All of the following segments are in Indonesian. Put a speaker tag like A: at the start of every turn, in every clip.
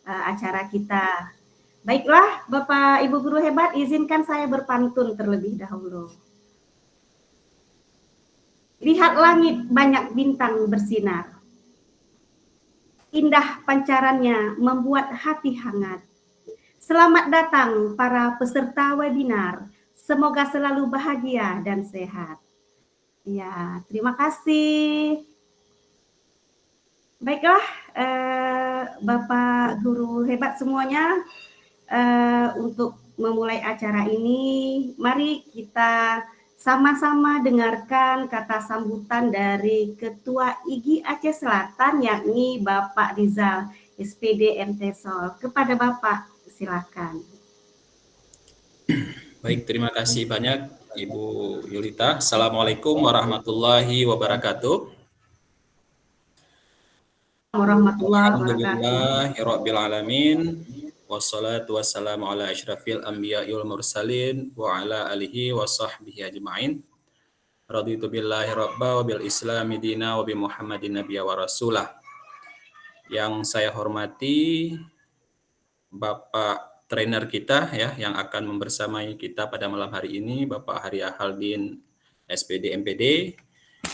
A: acara kita. Baiklah, Bapak Ibu guru hebat, izinkan saya berpantun terlebih dahulu. Lihat langit banyak bintang bersinar. Indah pancarannya membuat hati hangat. Selamat datang para peserta webinar. Semoga selalu bahagia dan sehat. Ya, terima kasih. Baiklah, Bapak guru hebat semuanya, untuk memulai acara ini, mari kita sama-sama dengarkan kata sambutan dari Ketua IGI Aceh Selatan, yakni Bapak Rizal, SPD MTSOL. Kepada Bapak, silakan.
B: Baik, terima kasih banyak Ibu Yulita. Assalamualaikum warahmatullahi wabarakatuh. Alhamdulillahirabbil alamin. Wassalatu wassalamu ala asyrafil anbiya'i wal mursalin wa ala alihi wa sahbihi ajma'in. Raditu billahi rabba wa bil islami dina wa bi Muhammadin nabiyya wa rasulah. Yang saya hormati Bapak trainer kita ya yang akan membersamai kita pada malam hari ini, Bapak Haria Haldin SPD MPD.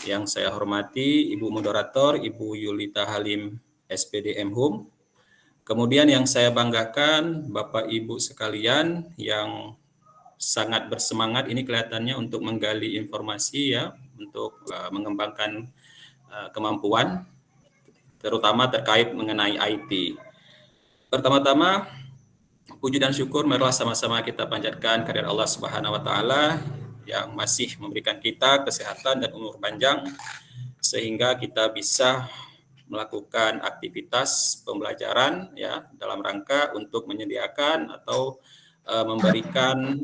B: Yang saya hormati Ibu Moderator, Ibu Yulita Halim SPD MHUM. Kemudian yang saya banggakan Bapak Ibu sekalian yang sangat bersemangat ini kelihatannya untuk menggali informasi ya, untuk mengembangkan kemampuan terutama terkait mengenai IT. Pertama-tama puji dan syukur marilah sama-sama kita panjatkan kehadirat Allah Subhanahu wa taala yang masih memberikan kita kesehatan dan umur panjang sehingga kita bisa melakukan aktivitas pembelajaran ya dalam rangka untuk menyediakan atau memberikan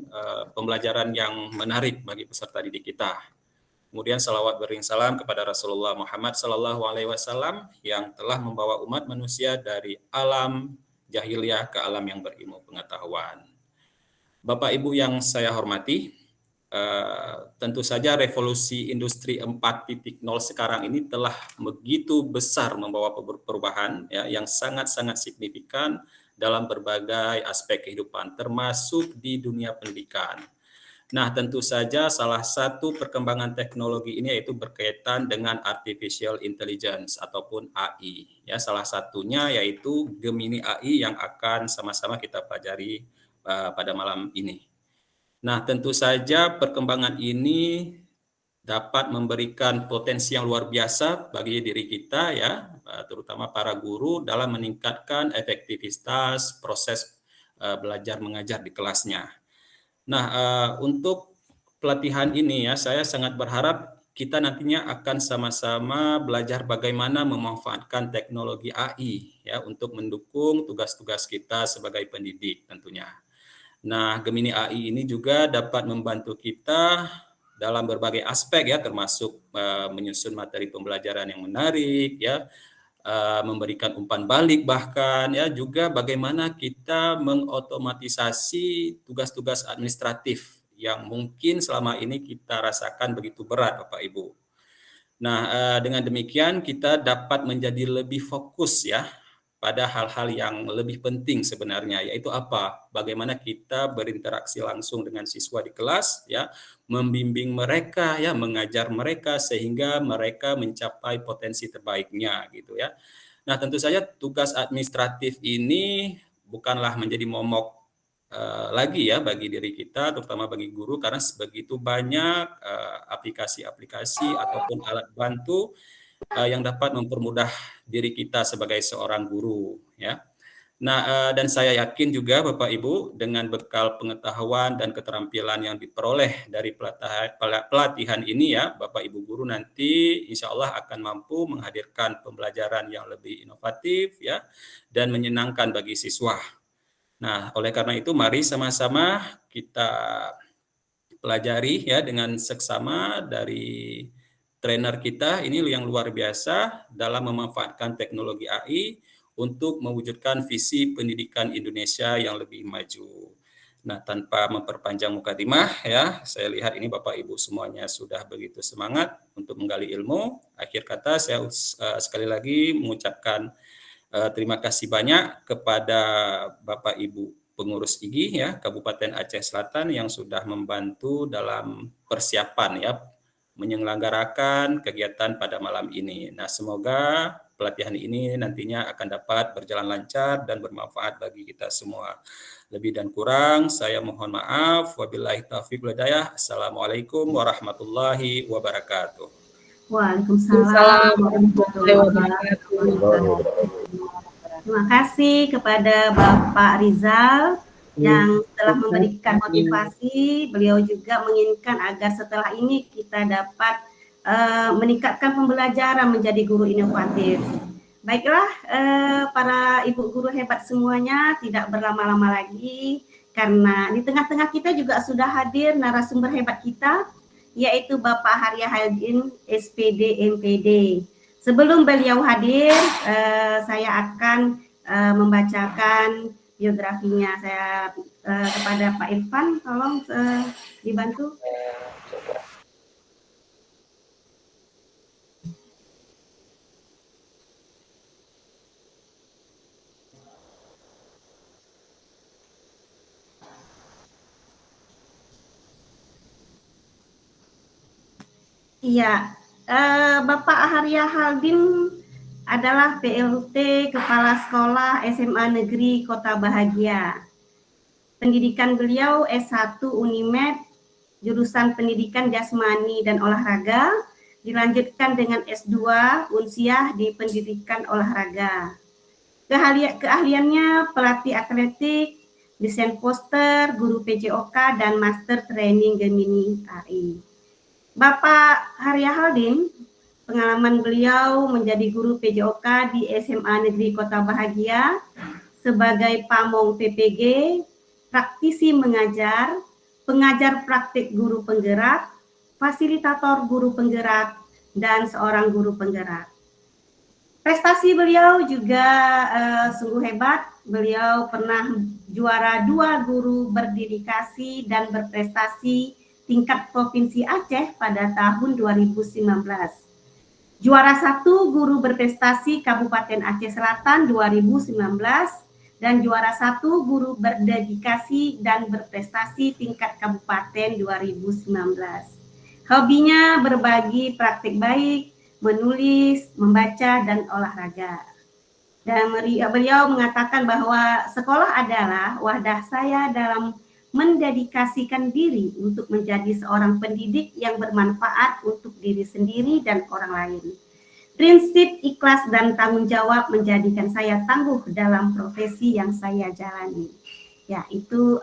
B: pembelajaran yang menarik bagi peserta didik kita. Kemudian salawat beriring salam kepada Rasulullah Muhammad Sallallahu Alaihi Wasallam yang telah membawa umat manusia dari alam jahiliyah ke alam yang berilmu pengetahuan. Bapak Ibu yang saya hormati, tentu saja revolusi industri 4.0 sekarang ini telah begitu besar membawa perubahan ya, yang sangat-sangat signifikan dalam berbagai aspek kehidupan, termasuk di dunia pendidikan. Nah, tentu saja salah satu perkembangan teknologi ini yaitu berkaitan dengan artificial intelligence ataupun AI. Ya, salah satunya yaitu Gemini AI yang akan sama-sama kita pelajari pada malam ini. Nah, tentu saja perkembangan ini dapat memberikan potensi yang luar biasa bagi diri kita ya, terutama para guru dalam meningkatkan efektivitas proses belajar mengajar di kelasnya. Nah, untuk pelatihan ini ya, saya sangat berharap kita nantinya akan sama-sama belajar bagaimana memanfaatkan teknologi AI ya untuk mendukung tugas-tugas kita sebagai pendidik tentunya. Nah, Gemini AI ini juga dapat membantu kita dalam berbagai aspek ya, termasuk menyusun materi pembelajaran yang menarik ya, memberikan umpan balik bahkan ya, juga bagaimana kita mengotomatisasi tugas-tugas administratif yang mungkin selama ini kita rasakan begitu berat Bapak Ibu. Nah, dengan demikian kita dapat menjadi lebih fokus ya pada hal-hal yang lebih penting sebenarnya, yaitu apa? Bagaimana kita berinteraksi langsung dengan siswa di kelas ya, membimbing mereka ya, mengajar mereka sehingga mereka mencapai potensi terbaiknya gitu ya. Nah, tentu saja tugas administratif ini bukanlah menjadi momok lagi ya bagi diri kita, terutama bagi guru, karena begitu banyak aplikasi-aplikasi ataupun alat bantu yang dapat mempermudah diri kita sebagai seorang guru ya. Nah, dan saya yakin juga Bapak Ibu dengan bekal pengetahuan dan keterampilan yang diperoleh dari pelatihan ini ya, Bapak Ibu guru nanti insya Allah akan mampu menghadirkan pembelajaran yang lebih inovatif ya dan menyenangkan bagi siswa. Nah, oleh karena itu mari sama-sama kita pelajari ya dengan seksama dari trainer kita ini yang luar biasa dalam memanfaatkan teknologi AI untuk mewujudkan visi pendidikan Indonesia yang lebih maju. Nah, tanpa memperpanjang mukadimah ya, saya lihat ini Bapak Ibu semuanya sudah begitu semangat untuk menggali ilmu. Akhir kata saya sekali lagi mengucapkan Terima kasih banyak kepada Bapak Ibu pengurus IGI ya Kabupaten Aceh Selatan yang sudah membantu dalam persiapan ya menyelenggarakan kegiatan pada malam ini. Nah, semoga pelatihan ini nantinya akan dapat berjalan lancar dan bermanfaat bagi kita semua. Lebih dan kurang saya mohon maaf. Wabillahi taufiq wal hidayah. Assalamualaikum warahmatullahi wabarakatuh.
A: Waalaikumsalam
C: Warahmatullahi
A: warahmatullahi wabarakatuh. Terima kasih kepada Bapak Rizal yang telah memberikan motivasi. Beliau juga menginginkan agar setelah ini kita dapat meningkatkan pembelajaran menjadi guru inovatif. Baiklah, para ibu guru hebat semuanya, tidak berlama-lama lagi karena di tengah-tengah kita juga sudah hadir narasumber hebat kita, yaitu Bapak Haria Haldin, SPD MPD. Sebelum beliau hadir, saya akan membacakan biografinya. Saya kepada Pak Irfan, tolong dibantu. Iya, Bapak Haria Haldin adalah PLT Kepala Sekolah SMA Negeri Kota Bahagia. Pendidikan beliau S1 Unimed, jurusan Pendidikan Jasmani dan Olahraga, dilanjutkan dengan S2 Unsiah di Pendidikan Olahraga. Keahliannya pelatih atletik, desain poster, guru PJOK, dan Master Training Gemini AI. Bapak Haria Haldin, pengalaman beliau menjadi guru PJOK di SMA Negeri Kota Bahagia sebagai pamong PPG, praktisi mengajar, pengajar praktik guru penggerak, fasilitator guru penggerak, dan seorang guru penggerak. Prestasi beliau juga sungguh hebat. Beliau pernah juara 2 guru berdedikasi dan berprestasi tingkat Provinsi Aceh pada tahun 2019. Juara 1 guru berprestasi Kabupaten Aceh Selatan 2019 dan juara 1 guru berdedikasi dan berprestasi tingkat Kabupaten 2019. Hobinya berbagi praktik baik, menulis, membaca, dan olahraga. Dan beliau mengatakan bahwa sekolah adalah wadah saya dalam mendedikasikan diri untuk menjadi seorang pendidik yang bermanfaat untuk diri sendiri dan orang lain. Prinsip ikhlas dan tanggung jawab menjadikan saya tangguh dalam profesi yang saya jalani. Ya, itu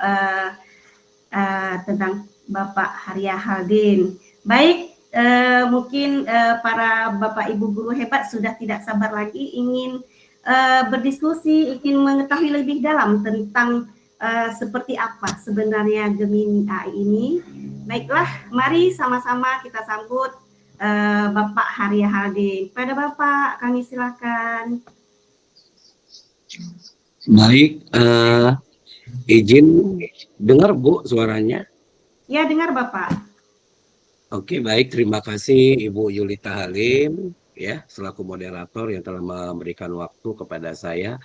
A: tentang Bapak Haria Haldin. Baik, mungkin para Bapak Ibu guru hebat sudah tidak sabar lagi ingin berdiskusi, ingin mengetahui lebih dalam tentang seperti apa sebenarnya Gemini AI ini. Baiklah, mari sama-sama kita sambut Bapak Haria Haldin. Pada Bapak, kami silakan.
C: Baik, izin dengar Bu suaranya?
A: Ya, dengar Bapak.
C: Oke, baik. Terima kasih Ibu Yulita Halim ya selaku moderator yang telah memberikan waktu kepada saya.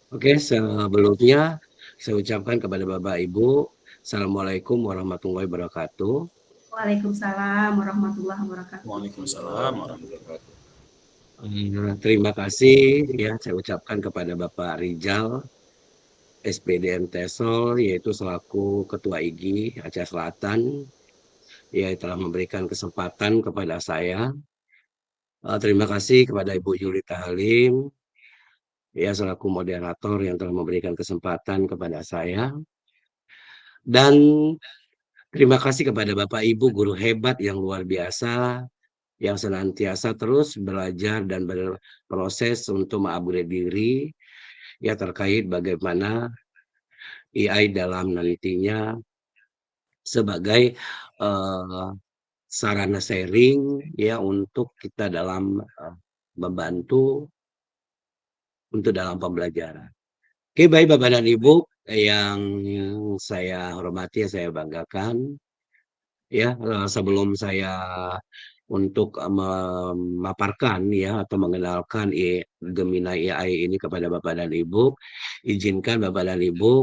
C: Oke, sebelumnya saya ucapkan kepada Bapak Ibu, Assalamualaikum warahmatullahi wabarakatuh.
A: Waalaikumsalam warahmatullahi wabarakatuh.
B: Waalaikumsalam warahmatullahi wabarakatuh.
C: Terima kasih ya saya ucapkan kepada Bapak Rizal SPDM Tesol yaitu selaku Ketua IGI Aceh Selatan ya telah memberikan kesempatan kepada saya. Terima kasih kepada Ibu Yulita Halim ya selaku moderator yang telah memberikan kesempatan kepada saya. Dan terima kasih kepada Bapak Ibu guru hebat yang luar biasa yang senantiasa terus belajar dan berproses untuk mengupgrade diri ya terkait bagaimana AI dalam nantinya sebagai sarana sharing ya untuk kita dalam membantu untuk dalam pembelajaran. Oke, baik Bapak dan Ibu yang saya hormati, saya banggakan. Ya, sebelum saya untuk memaparkan ya atau mengenalkan Gemini AI ini kepada Bapak dan Ibu. Izinkan Bapak dan Ibu,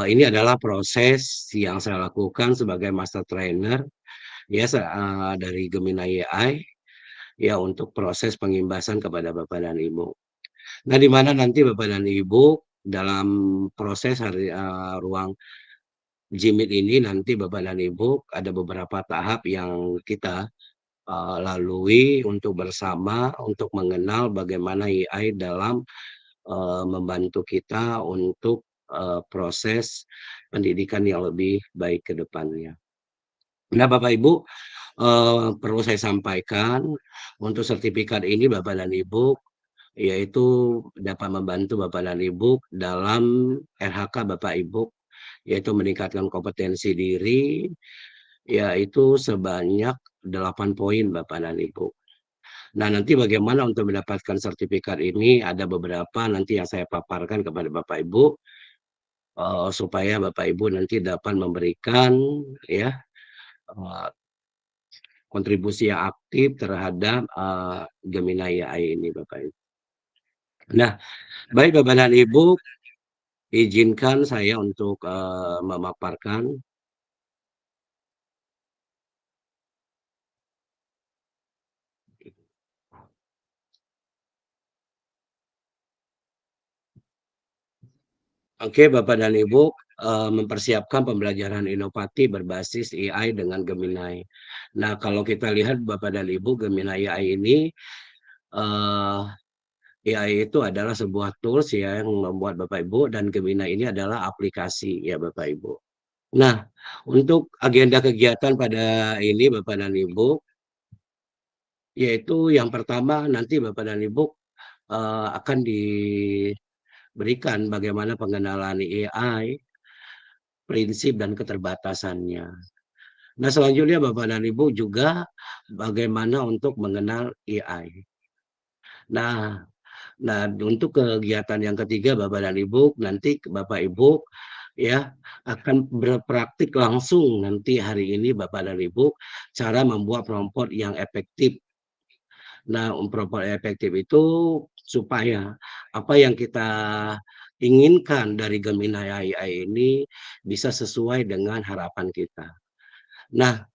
C: ini adalah proses yang saya lakukan sebagai master trainer ya dari Gemini AI ya untuk proses pengimbasan kepada Bapak dan Ibu. Nah, di mana nanti Bapak dan Ibu dalam proses ruang Jimit ini nanti Bapak dan Ibu ada beberapa tahap yang kita lalui untuk bersama untuk mengenal bagaimana AI dalam membantu kita untuk proses pendidikan yang lebih baik ke depannya. Nah, Bapak Ibu, perlu saya sampaikan untuk sertifikat ini Bapak dan Ibu, yaitu dapat membantu Bapak dan Ibu dalam RHK Bapak Ibu, yaitu meningkatkan kompetensi diri, yaitu sebanyak 8 poin Bapak dan Ibu. Nah, nanti bagaimana untuk mendapatkan sertifikat ini, ada beberapa nanti yang saya paparkan kepada Bapak Ibu, supaya Bapak Ibu nanti dapat memberikan ya, kontribusi yang aktif terhadap Gemini AI ini Bapak Ibu. Nah, baik Bapak dan Ibu, izinkan saya untuk memaparkan. Oke, Bapak dan Ibu, mempersiapkan pembelajaran inovatif berbasis AI dengan Gemini. Nah, kalau kita lihat Bapak dan Ibu, Gemini AI ini, AI itu adalah sebuah tools ya yang membuat Bapak Ibu, dan Gemini ini adalah aplikasi ya Bapak Ibu. Nah, untuk agenda kegiatan pada ini Bapak dan Ibu, yaitu yang pertama nanti Bapak dan Ibu akan diberikan bagaimana pengenalan AI, prinsip dan keterbatasannya. Nah, selanjutnya Bapak dan Ibu juga bagaimana untuk mengenal AI. Nah, untuk kegiatan yang ketiga Bapak dan Ibu, nanti Bapak Ibu ya akan berpraktik langsung nanti hari ini Bapak dan Ibu cara membuat prompt yang efektif. Nah, prompt efektif itu supaya apa yang kita inginkan dari Gemini AI ini bisa sesuai dengan harapan kita. Nah,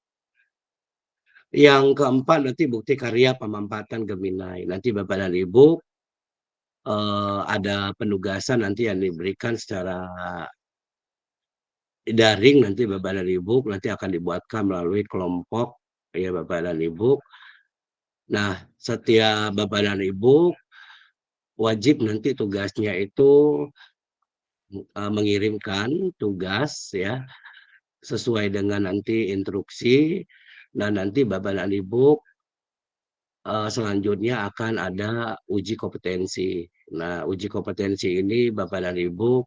C: yang keempat nanti bukti karya pemanfaatan Gemini. Nanti Bapak dan Ibu ada penugasan nanti yang diberikan secara daring nanti Bapak dan Ibu nanti akan dibuatkan melalui kelompok ya Bapak dan Ibu. Nah, setiap Bapak dan Ibu wajib nanti tugasnya itu mengirimkan tugas ya sesuai dengan nanti instruksi. Nah, nanti Bapak dan Ibu selanjutnya akan ada uji kompetensi. Nah, uji kompetensi ini Bapak dan Ibu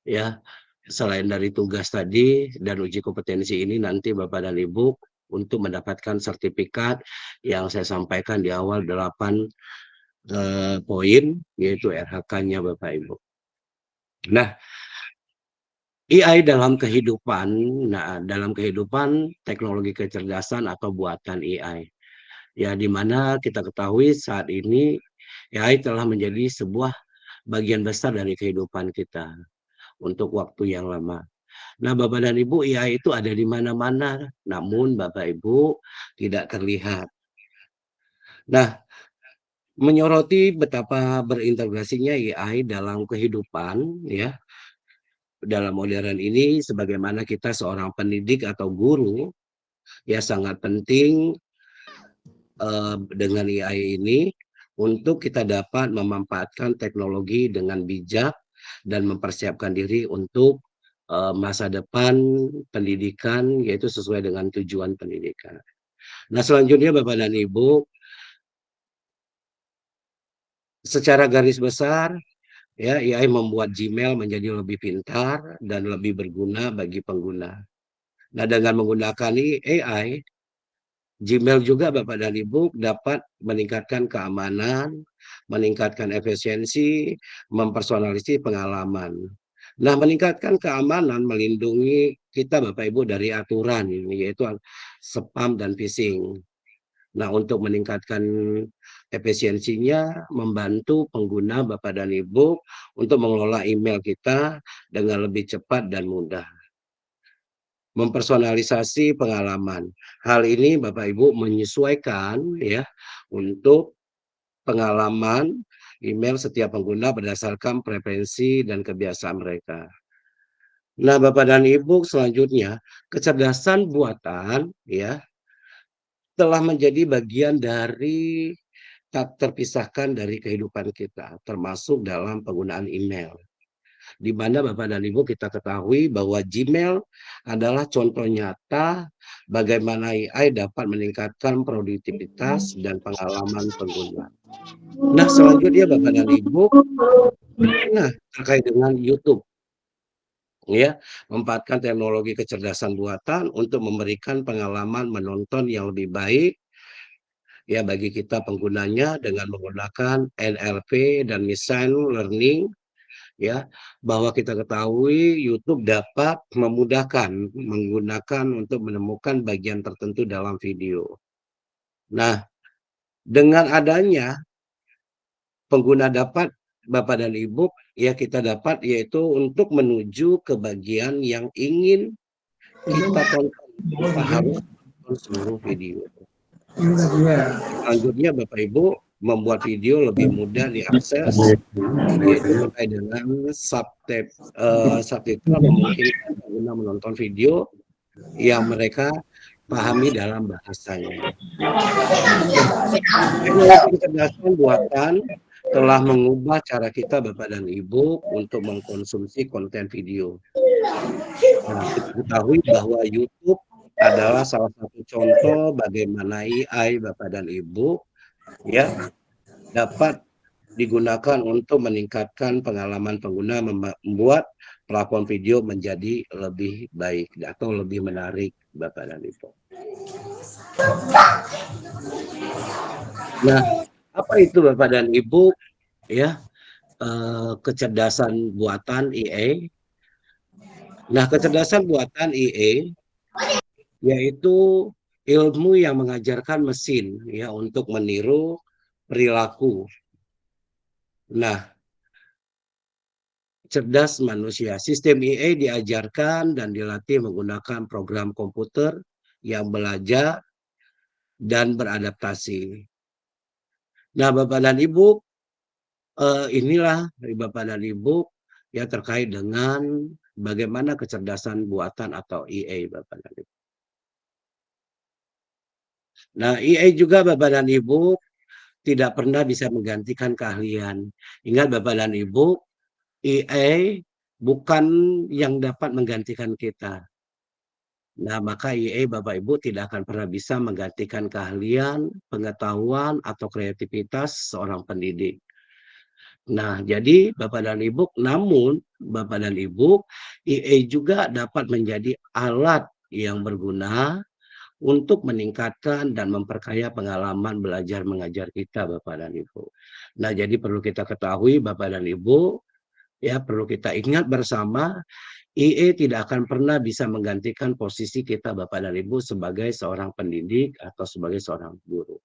C: ya selain dari tugas tadi dan uji kompetensi ini nanti Bapak dan Ibu untuk mendapatkan sertifikat yang saya sampaikan di awal 8 poin yaitu RHK-nya Bapak Ibu. Nah, AI dalam kehidupan, dalam kehidupan teknologi kecerdasan atau buatan AI. Ya, di mana kita ketahui saat ini AI telah menjadi sebuah bagian besar dari kehidupan kita untuk waktu yang lama. Nah, Bapak dan Ibu, AI itu ada di mana-mana, namun Bapak Ibu tidak terlihat. Nah, menyoroti betapa berintegrasinya AI dalam kehidupan ya dalam modern ini sebagaimana kita seorang pendidik atau guru ya sangat penting dengan AI ini untuk kita dapat memanfaatkan teknologi dengan bijak dan mempersiapkan diri untuk masa depan pendidikan yaitu sesuai dengan tujuan pendidikan. Nah, selanjutnya Bapak dan Ibu, secara garis besar ya AI membuat Gmail menjadi lebih pintar dan lebih berguna bagi pengguna. Nah, dengan menggunakan AI, Gmail juga Bapak dan Ibu dapat meningkatkan keamanan, meningkatkan efisiensi, mempersonalisasi pengalaman. Nah, meningkatkan keamanan melindungi kita Bapak Ibu dari aturan ini yaitu spam dan phishing. Nah, untuk meningkatkan efisiensinya, membantu pengguna Bapak dan Ibu untuk mengelola email kita dengan lebih cepat dan mudah. Mempersonalisasi pengalaman. Hal ini Bapak Ibu menyesuaikan ya untuk pengalaman email setiap pengguna berdasarkan preferensi dan kebiasaan mereka. Nah, Bapak dan Ibu, selanjutnya kecerdasan buatan ya telah menjadi bagian dari tak terpisahkan dari kehidupan kita, termasuk dalam penggunaan email. Di mana Bapak dan Ibu kita ketahui bahwa Gmail adalah contoh nyata bagaimana AI dapat meningkatkan produktivitas dan pengalaman pengguna. Nah, selanjutnya Bapak dan Ibu, nah terkait dengan YouTube ya, memanfaatkan teknologi kecerdasan buatan untuk memberikan pengalaman menonton yang lebih baik ya bagi kita penggunanya dengan menggunakan NLP dan machine learning ya, bahwa kita ketahui YouTube dapat memudahkan menggunakan untuk menemukan bagian tertentu dalam video. Nah, dengan adanya pengguna dapat Bapak dan Ibu ya kita dapat yaitu untuk menuju ke bagian yang ingin kita tonton tanpa harus menonton seluruh video. Selanjutnya Bapak Ibu membuat video lebih mudah diakses yaitu terkait dengan subtitle memungkinkan pengguna menonton video yang mereka pahami dalam bahasanya. Nah, teknologi kecerdasan buatan telah mengubah cara kita Bapak dan Ibu untuk mengkonsumsi konten video. Nah, kita ketahui bahwa YouTube adalah salah satu contoh bagaimana AI Bapak dan Ibu ya dapat digunakan untuk meningkatkan pengalaman pengguna membuat platform video menjadi lebih baik atau lebih menarik Bapak dan Ibu. Nah, apa itu Bapak dan Ibu ya kecerdasan buatan AI? Nah, kecerdasan buatan AI yaitu ilmu yang mengajarkan mesin ya untuk meniru perilaku. Nah, cerdas manusia. Sistem AI diajarkan dan dilatih menggunakan program komputer yang belajar dan beradaptasi. Nah, Bapak dan Ibu, inilah dari Bapak dan Ibu ya terkait dengan bagaimana kecerdasan buatan atau AI Bapak dan Ibu. Nah, AI juga Bapak dan Ibu tidak pernah bisa menggantikan keahlian. Ingat Bapak dan Ibu, AI bukan yang dapat menggantikan kita. Nah, maka AI Bapak Ibu tidak akan pernah bisa menggantikan keahlian, pengetahuan, atau kreativitas seorang pendidik. Nah, jadi Bapak dan Ibu, namun Bapak dan Ibu, AI juga dapat menjadi alat yang berguna untuk meningkatkan dan memperkaya pengalaman belajar mengajar kita Bapak dan Ibu. Nah, jadi perlu kita ketahui Bapak dan Ibu, ya perlu kita ingat bersama, IA tidak akan pernah bisa menggantikan posisi kita Bapak dan Ibu sebagai seorang pendidik atau sebagai seorang guru.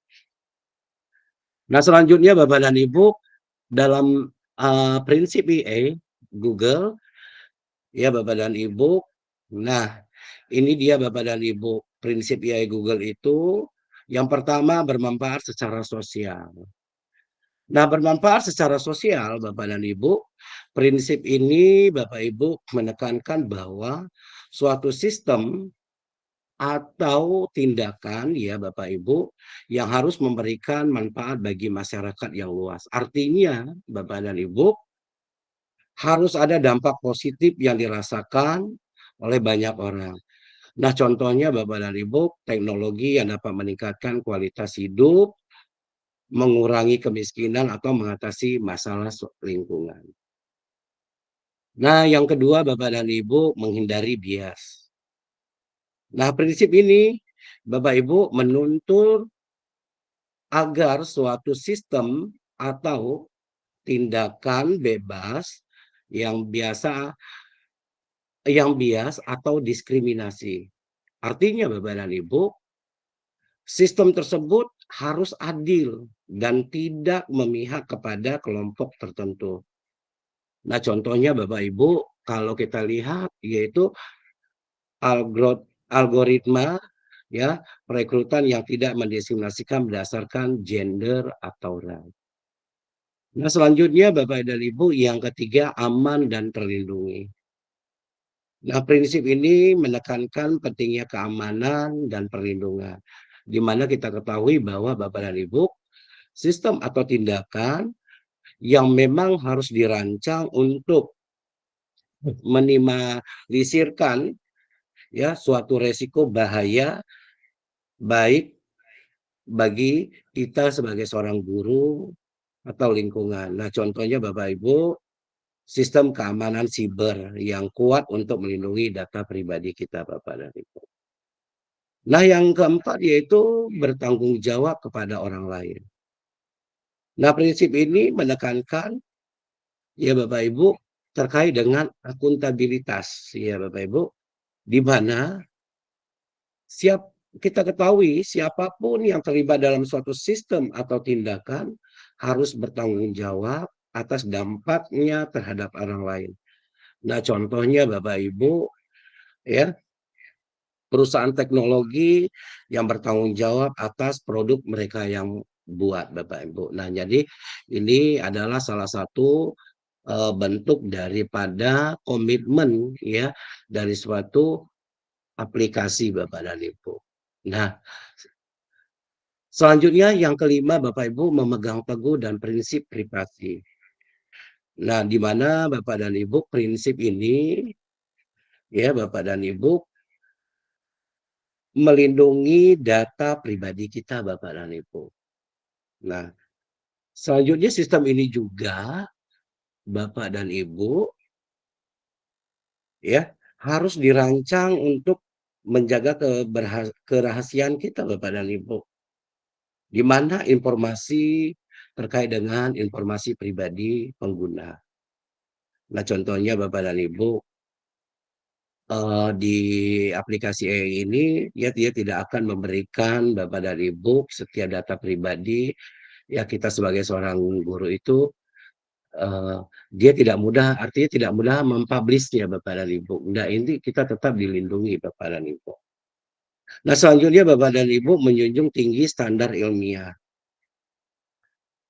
C: Nah, selanjutnya Bapak dan Ibu, dalam prinsip IA, Google, ya Bapak dan Ibu, nah ini dia Bapak dan Ibu, prinsip AI Google itu, yang pertama bermanfaat secara sosial. Nah, bermanfaat secara sosial Bapak dan Ibu, prinsip ini Bapak Ibu menekankan bahwa suatu sistem atau tindakan ya Bapak Ibu yang harus memberikan manfaat bagi masyarakat yang luas. Artinya Bapak dan Ibu harus ada dampak positif yang dirasakan oleh banyak orang. Nah, contohnya Bapak dan Ibu, teknologi yang dapat meningkatkan kualitas hidup, mengurangi kemiskinan atau mengatasi masalah lingkungan. Nah, yang kedua Bapak dan Ibu menghindari bias. Nah, prinsip ini Bapak Ibu menuntut agar suatu sistem atau tindakan bebas yang bias atau diskriminasi. Artinya Bapak dan Ibu, Sistem tersebut harus adil dan tidak memihak kepada kelompok tertentu. Nah, contohnya Bapak Ibu, kalau kita lihat yaitu algoritma ya perekrutan yang tidak mendiskriminasikan berdasarkan gender atau ras. Nah, selanjutnya Bapak dan Ibu, yang ketiga aman dan terlindungi. Nah, prinsip ini menekankan pentingnya keamanan dan perlindungan, di mana kita ketahui bahwa Bapak dan Ibu, sistem atau tindakan yang memang harus dirancang untuk minimalisirkan ya suatu resiko bahaya baik bagi kita sebagai seorang guru atau lingkungan. Nah, contohnya Bapak Ibu, sistem keamanan siber yang kuat untuk melindungi data pribadi kita Bapak dan Ibu. Nah, yang keempat yaitu bertanggung jawab kepada orang lain. Nah, prinsip ini menekankan ya Bapak Ibu terkait dengan akuntabilitas ya Bapak Ibu, di mana kita ketahui siapapun yang terlibat dalam suatu sistem atau tindakan harus bertanggung jawab atas dampaknya terhadap orang lain. Nah, contohnya Bapak Ibu ya, perusahaan teknologi yang bertanggung jawab atas produk mereka yang buat Bapak Ibu. Nah, jadi ini adalah salah satu bentuk daripada komitmen ya dari suatu aplikasi Bapak dan Ibu. Nah, selanjutnya yang kelima Bapak Ibu memegang teguh dan prinsip privasi. Nah, di mana Bapak dan Ibu prinsip ini ya Bapak dan Ibu melindungi data pribadi kita Bapak dan Ibu. Nah, selanjutnya sistem ini juga Bapak dan Ibu ya harus dirancang untuk menjaga kerahasiaan kita Bapak dan Ibu. Di mana informasi terkait dengan informasi pribadi pengguna. Nah, contohnya Bapak dan Ibu, di aplikasi AI ini dia tidak akan memberikan Bapak dan Ibu setiap data pribadi ya kita sebagai seorang guru itu dia tidak mudah, artinya tidak mudah mempublishnya Bapak dan Ibu. Nah, ini kita tetap dilindungi Bapak dan Ibu. Nah, selanjutnya Bapak dan Ibu menjunjung tinggi standar ilmiah.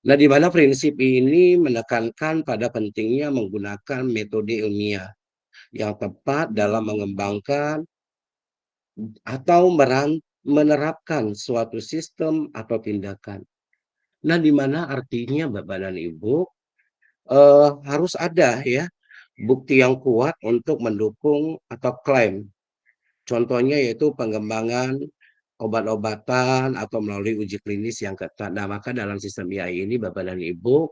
C: Nah, di mana prinsip ini menekankan pada pentingnya menggunakan metode ilmiah yang tepat dalam mengembangkan atau menerapkan suatu sistem atau tindakan. Nah, di mana artinya Bapak dan Ibu harus ada ya bukti yang kuat untuk mendukung atau klaim. Contohnya yaitu pengembangan obat-obatan atau melalui uji klinis yang ketat. Nah, maka dalam sistem AI ini Bapak dan Ibu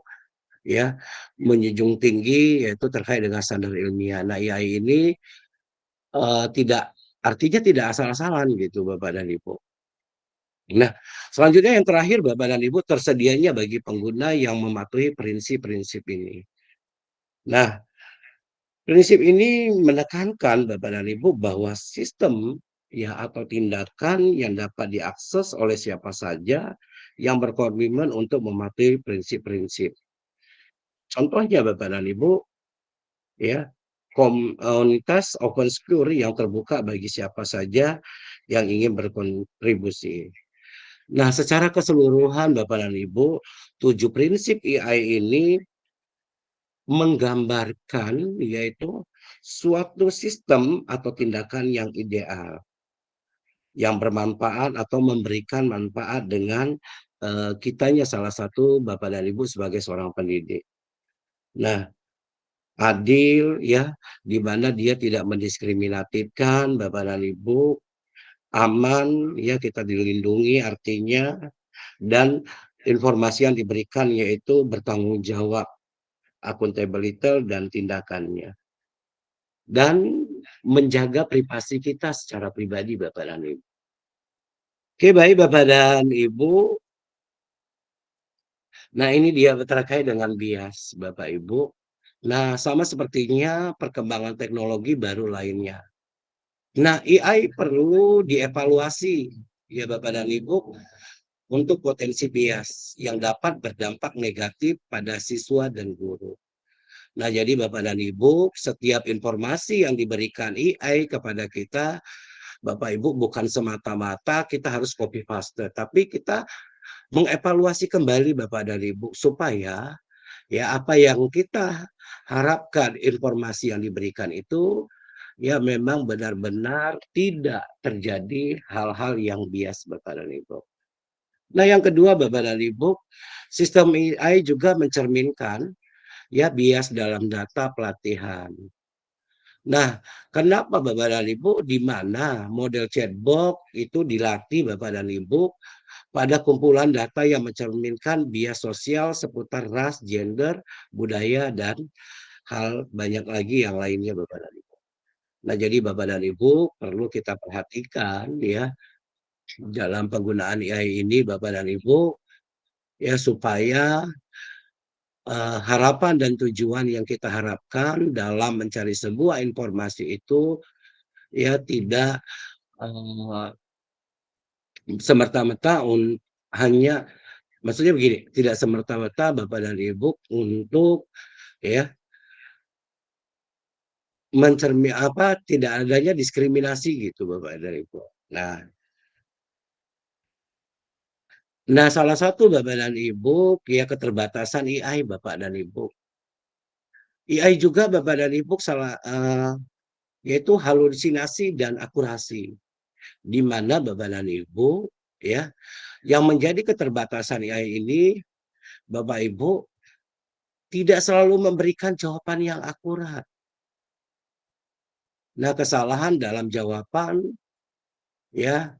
C: ya menjunjung tinggi yaitu terkait dengan standar ilmiah. Nah, AI ini artinya tidak asal-asalan gitu Bapak dan Ibu. Nah, selanjutnya yang terakhir Bapak dan Ibu tersedianya bagi pengguna yang mematuhi prinsip-prinsip ini. Nah, prinsip ini menekankan Bapak dan Ibu bahwa sistem ya atau tindakan yang dapat diakses oleh siapa saja yang berkomitmen untuk mematuhi prinsip-prinsip. Contohnya Bapak dan Ibu ya komunitas open school yang terbuka bagi siapa saja yang ingin berkontribusi. Nah, secara keseluruhan Bapak dan Ibu, 7 prinsip AI ini menggambarkan yaitu suatu sistem atau tindakan yang ideal, yang bermanfaat atau memberikan manfaat dengan kitanya salah satu Bapak dan Ibu sebagai seorang pendidik. Nah, adil ya, di mana dia tidak mendiskriminatifkan Bapak dan Ibu, aman ya kita dilindungi artinya, dan informasi yang diberikan yaitu bertanggung jawab, akuntabilitas dan tindakannya. Dan menjaga privasi kita secara pribadi Bapak dan Ibu. Oke, baik Bapak dan Ibu. Nah, ini dia terkait dengan bias Bapak Ibu. Nah, sama sepertinya perkembangan teknologi baru lainnya. Nah, AI perlu dievaluasi ya Bapak dan Ibu, untuk potensi bias yang dapat berdampak negatif pada siswa dan guru. Nah, jadi Bapak dan Ibu, setiap informasi yang diberikan AI kepada kita, Bapak Ibu, bukan semata-mata kita harus copy paste, tapi kita mengevaluasi kembali Bapak dan Ibu supaya ya apa yang kita harapkan informasi yang diberikan itu ya memang benar-benar tidak terjadi hal-hal yang bias Bapak dan Ibu. Nah, yang kedua Bapak dan Ibu, sistem AI juga mencerminkan ya bias dalam data pelatihan. Nah, kenapa Bapak dan Ibu di mana model chatbot itu dilatih Bapak dan Ibu pada kumpulan data yang mencerminkan bias sosial seputar ras, gender, budaya, dan hal banyak lagi yang lainnya Bapak dan Ibu. Nah, jadi Bapak dan Ibu perlu kita perhatikan ya dalam penggunaan AI ini Bapak dan Ibu ya supaya harapan dan tujuan yang kita harapkan dalam mencari sebuah informasi itu ya tidak semerta-merta hanya maksudnya begini, tidak semerta-merta Bapak dan Ibu untuk ya tidak adanya diskriminasi gitu Bapak dan Ibu. Nah, salah satu Bapak dan Ibu ya keterbatasan AI Bapak dan Ibu. AI juga Bapak dan Ibu yaitu halusinasi dan akurasi. Di mana Bapak dan Ibu ya yang menjadi keterbatasan AI ini Bapak Ibu tidak selalu memberikan jawaban yang akurat. Nah, kesalahan dalam jawaban ya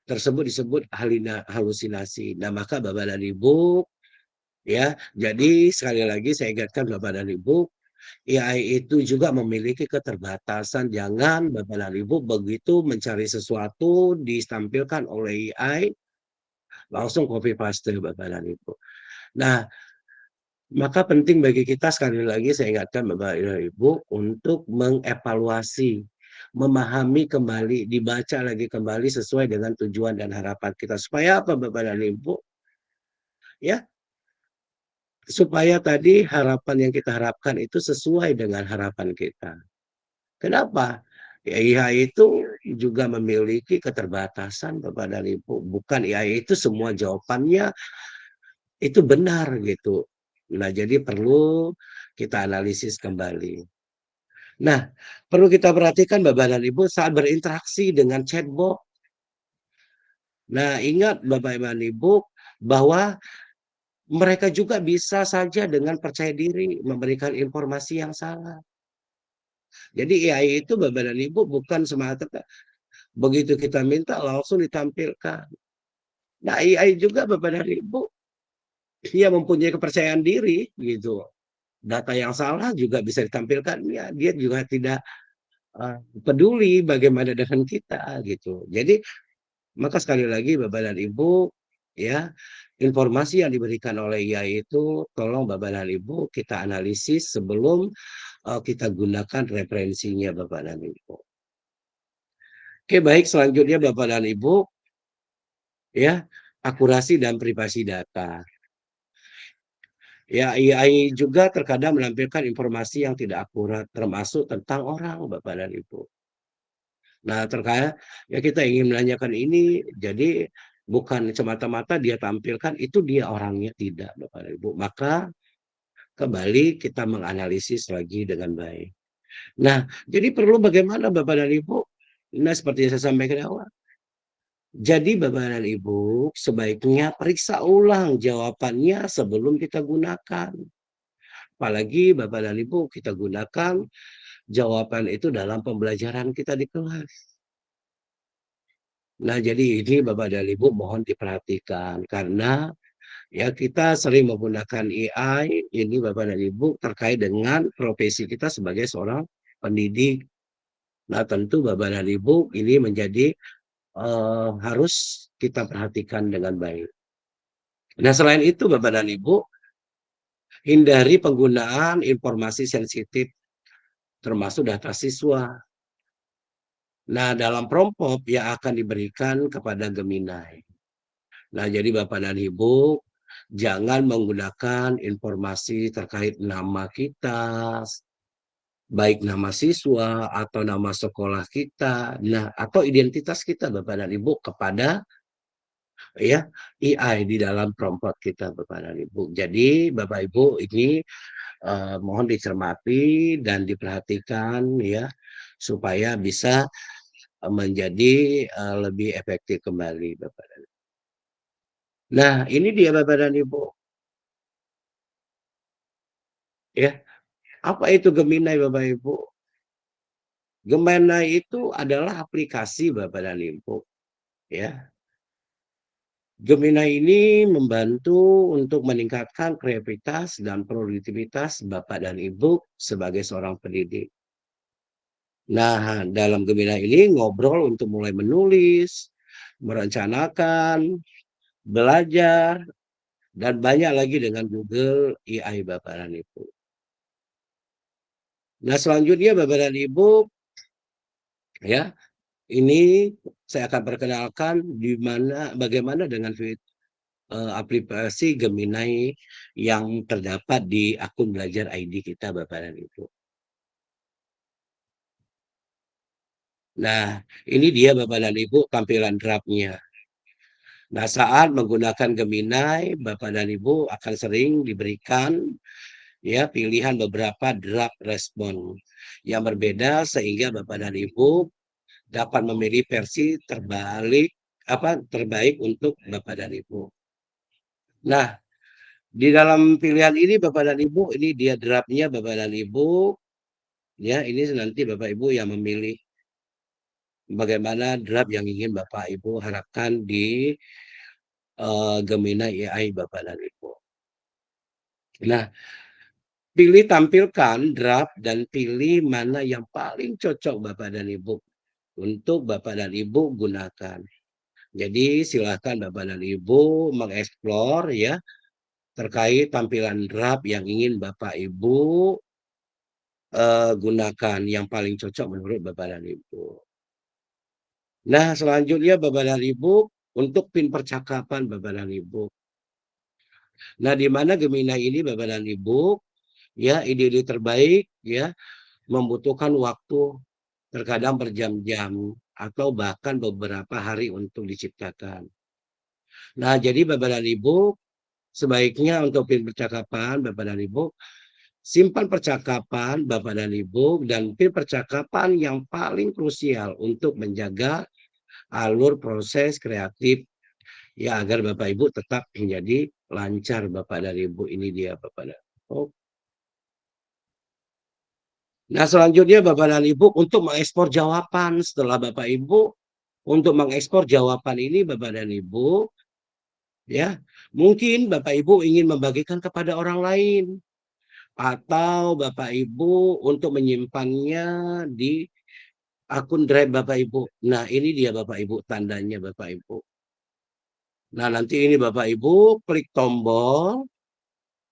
C: tersebut disebut halusinasi. Nah, maka Bapak dan Ibu ya, jadi sekali lagi saya ingatkan Bapak dan Ibu, AI itu juga memiliki keterbatasan. Jangan Bapak dan Ibu begitu mencari sesuatu ditampilkan oleh AI langsung copy paste Bapak dan Ibu. Nah, maka penting bagi kita sekali lagi saya ingatkan Bapak dan Ibu untuk mengevaluasi, memahami kembali, dibaca lagi kembali sesuai dengan tujuan dan harapan kita. Supaya apa Bapak dan Ibu? Ya, supaya tadi harapan yang kita harapkan itu sesuai dengan harapan kita. Kenapa? Ya, AI itu juga memiliki keterbatasan Bapak dan Ibu. Bukan AI itu semua jawabannya itu benar gitu. Nah, jadi perlu kita analisis kembali. Nah, perlu kita perhatikan Bapak dan Ibu saat berinteraksi dengan chatbot. Nah, ingat Bapak dan Ibu bahwa mereka juga bisa saja dengan percaya diri memberikan informasi yang salah. Jadi AI itu Bapak dan Ibu bukan semata begitu kita minta langsung ditampilkan. Nah, AI juga Bapak dan Ibu dia mempunyai kepercayaan diri gitu. Data yang salah juga bisa ditampilkan ya, dia juga tidak peduli bagaimana dengan kita gitu. Jadi maka sekali lagi Bapak dan Ibu ya, informasi yang diberikan oleh AI itu tolong Bapak dan Ibu kita analisis sebelum kita gunakan referensinya Bapak dan Ibu. Oke, baik selanjutnya Bapak dan Ibu ya, akurasi dan privasi data. Ya, AI juga terkadang menampilkan informasi yang tidak akurat termasuk tentang orang Bapak dan Ibu. Nah, terkait ya kita ingin menanyakan ini, jadi bukan semata-mata dia tampilkan itu dia orangnya, tidak Bapak dan Ibu. Maka kembali kita menganalisis lagi dengan baik. Nah, jadi perlu bagaimana Bapak dan Ibu? Nah, seperti yang saya sampaikan awal. Jadi Bapak dan Ibu sebaiknya periksa ulang jawabannya sebelum kita gunakan. Apalagi Bapak dan Ibu kita gunakan jawaban itu dalam pembelajaran kita di kelas. Nah, jadi ini Bapak dan Ibu mohon diperhatikan karena ya kita sering menggunakan AI ini Bapak dan Ibu terkait dengan profesi kita sebagai seorang pendidik. Nah, tentu Bapak dan Ibu ini menjadi harus kita perhatikan dengan baik. Nah, selain itu Bapak dan Ibu hindari penggunaan informasi sensitif termasuk data siswa. Nah, dalam prompt yang akan diberikan kepada Gemini. Nah, jadi Bapak dan Ibu, jangan menggunakan informasi terkait nama kita, baik nama siswa atau nama sekolah kita, nah atau identitas kita Bapak dan Ibu kepada ya AI di dalam prompt kita Bapak dan Ibu. Jadi Bapak Ibu ini mohon dicermati dan diperhatikan ya supaya bisa menjadi lebih efektif kembali Bapak dan Ibu. Nah, ini dia Bapak dan Ibu. Ya, apa itu Gemini Bapak Ibu? Gemini itu adalah aplikasi Bapak dan Ibu, ya. Gemini ini membantu untuk meningkatkan kreativitas dan produktivitas Bapak dan Ibu sebagai seorang pendidik. Nah, dalam Gemini ini ngobrol untuk mulai menulis, merencanakan, belajar, dan banyak lagi dengan Google AI Bapak dan Ibu. Nah, selanjutnya Bapak dan Ibu, ya, ini saya akan perkenalkan bagaimana dengan aplikasi Gemini yang terdapat di akun belajar ID kita Bapak dan Ibu. Nah, ini dia Bapak dan Ibu tampilan draftnya. Nah, saat menggunakan Gemini, Bapak dan Ibu akan sering diberikan ya pilihan beberapa draft respon yang berbeda sehingga Bapak dan Ibu dapat memilih versi terbaik untuk Bapak dan Ibu. Nah, di dalam pilihan ini Bapak dan Ibu, ini dia draftnya Bapak dan Ibu. Ya, ini nanti Bapak Ibu yang memilih bagaimana draft yang ingin Bapak Ibu harapkan di Gemini AI Bapak dan Ibu. Nah, tampilkan draft dan pilih mana yang paling cocok Bapak dan Ibu untuk Bapak dan Ibu gunakan. Jadi silakan Bapak dan Ibu mengeksplor ya terkait tampilan draft yang ingin Bapak Ibu gunakan yang paling cocok menurut Bapak dan Ibu. Nah, selanjutnya Bapak dan Ibu untuk pin percakapan Bapak dan Ibu. Nah, di mana Gemini ini Bapak dan Ibu ya ide-ide terbaik ya membutuhkan waktu terkadang berjam-jam atau bahkan beberapa hari untuk diciptakan. Nah, jadi Bapak dan Ibu sebaiknya untuk pin percakapan Bapak dan Ibu simpan percakapan Bapak dan Ibu dan pin percakapan yang paling krusial untuk menjaga alur proses kreatif ya agar Bapak Ibu tetap menjadi lancar Bapak dan Ibu. Ini dia Bapak dan Ibu. Nah, selanjutnya Bapak dan Ibu untuk mengekspor jawaban setelah Bapak Ibu untuk mengekspor jawaban ini Bapak dan Ibu ya mungkin Bapak Ibu ingin membagikan kepada orang lain atau Bapak Ibu untuk menyimpannya di akun Drive Bapak Ibu. Nah, ini dia Bapak Ibu tandanya Bapak Ibu. Nah, nanti ini Bapak Ibu klik tombol.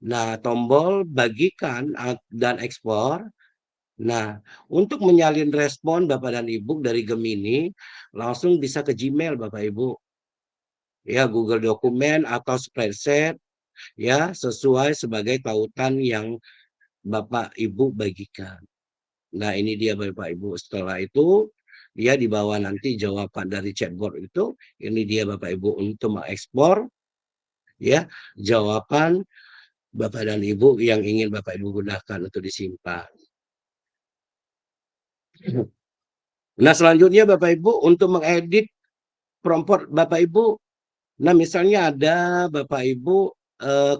C: Nah, tombol bagikan dan ekspor. Nah, untuk menyalin respon Bapak dan Ibu dari Gemini, langsung bisa ke Gmail Bapak Ibu. Ya, Google Dokumen atau spreadsheet ya sesuai sebagai tautan yang Bapak Ibu bagikan. Nah, ini dia Bapak Ibu. Setelah itu ya di bawah nanti jawaban dari chatbot itu, ini dia Bapak Ibu untuk mengekspor ya jawaban Bapak dan Ibu yang ingin Bapak Ibu gunakan untuk disimpan. Nah, selanjutnya Bapak Ibu untuk mengedit prompt Bapak Ibu. Nah, misalnya ada Bapak Ibu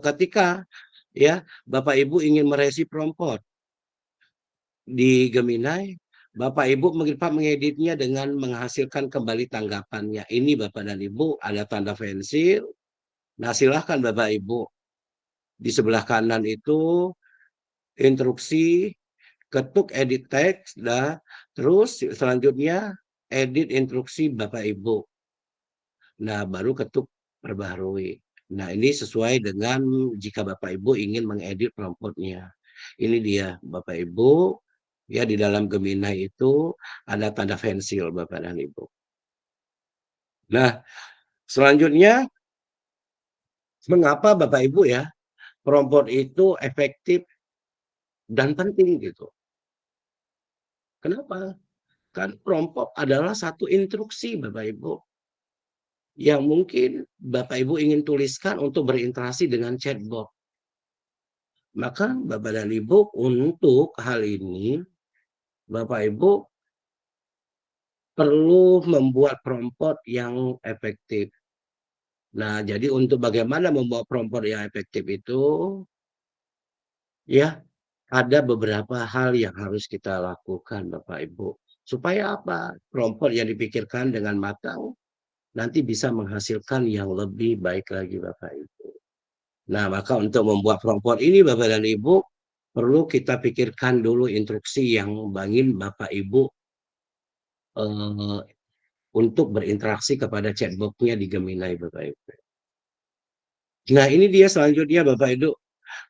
C: ketika ya Bapak Ibu ingin merevisi prompt di Gemini, Bapak Ibu mengeditnya dengan menghasilkan kembali tanggapannya. Ini Bapak dan Ibu ada tanda pensil. Nah, silahkan Bapak Ibu di sebelah kanan itu instruksi ketuk edit text, terus selanjutnya edit instruksi Bapak Ibu. Nah, baru ketuk perbaharui. Nah, ini sesuai dengan jika Bapak Ibu ingin mengedit promptnya. Ini dia Bapak Ibu Ya, di dalam Gemini itu ada tanda pensil Bapak dan Ibu. Nah, selanjutnya mengapa Bapak Ibu ya, perompak itu efektif dan penting gitu. Kenapa? Kan perompak adalah satu instruksi Bapak Ibu, yang mungkin Bapak Ibu ingin tuliskan untuk berinteraksi dengan chatbot. Maka Bapak dan Ibu untuk hal ini, Bapak Ibu perlu membuat prompt yang efektif. Nah, jadi untuk bagaimana membuat prompt yang efektif itu, ya ada beberapa hal yang harus kita lakukan Bapak Ibu. Supaya apa? Prompt yang dipikirkan dengan matang nanti bisa menghasilkan yang lebih baik lagi Bapak Ibu. Nah, maka untuk membuat prompt ini Bapak dan Ibu perlu kita pikirkan dulu instruksi yang ingin Bapak Ibu untuk berinteraksi kepada chatbot-nya di Gemini Bapak Ibu. Nah, ini dia selanjutnya Bapak Ibu,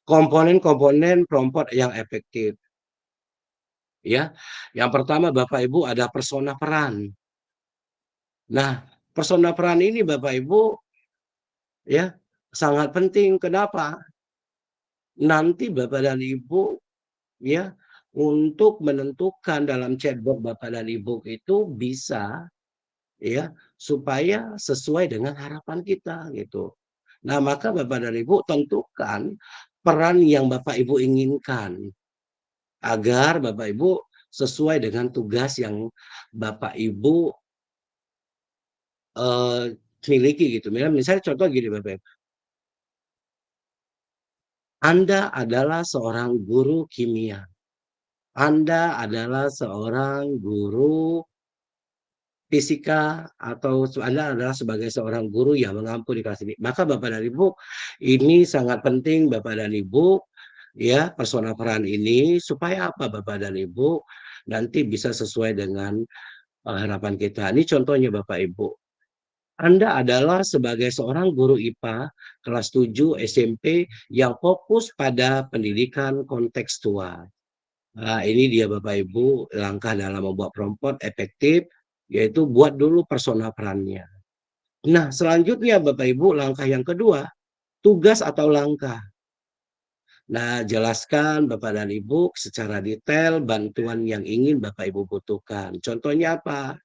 C: komponen-komponen prompt yang efektif. Ya, yang pertama Bapak Ibu ada persona peran. Nah, persona peran ini Bapak Ibu ya sangat penting. Kenapa? Nanti Bapak dan Ibu ya untuk menentukan dalam chatbot Bapak dan Ibu itu bisa ya supaya sesuai dengan harapan kita gitu. Nah, maka Bapak dan Ibu tentukan peran yang Bapak Ibu inginkan agar Bapak Ibu sesuai dengan tugas yang Bapak Ibu miliki gitu. Misalnya contoh gini Bapak Ibu. Anda adalah seorang guru kimia. Anda adalah seorang guru fisika atau Anda adalah sebagai seorang guru yang mengampu di kelas ini. Maka Bapak dan Ibu, ini sangat penting Bapak dan Ibu, ya persona peran ini supaya apa Bapak dan Ibu nanti bisa sesuai dengan harapan kita. Ini contohnya Bapak Ibu. Anda adalah sebagai seorang guru IPA kelas 7 SMP yang fokus pada pendidikan kontekstual. Nah, ini dia Bapak Ibu langkah dalam membuat prompt efektif, yaitu buat dulu persona perannya. Nah, selanjutnya Bapak Ibu langkah yang kedua, tugas atau langkah. Nah, jelaskan Bapak dan Ibu secara detail bantuan yang ingin Bapak Ibu butuhkan. Contohnya apa?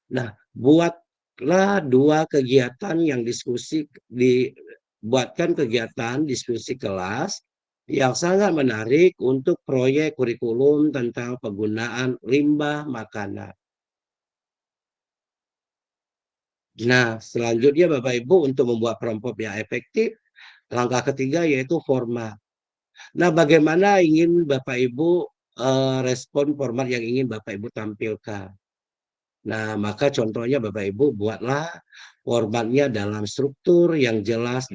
C: Nah, buatlah 2 kegiatan yang dibuatkan kegiatan diskusi kelas yang sangat menarik untuk proyek kurikulum tentang penggunaan limbah makanan. Nah, selanjutnya Bapak Ibu untuk membuat prompt yang efektif, langkah ketiga yaitu format. Nah, bagaimana ingin Bapak Ibu respon format yang ingin Bapak Ibu tampilkan? Nah, maka contohnya Bapak Ibu buatlah formatnya dalam struktur yang jelas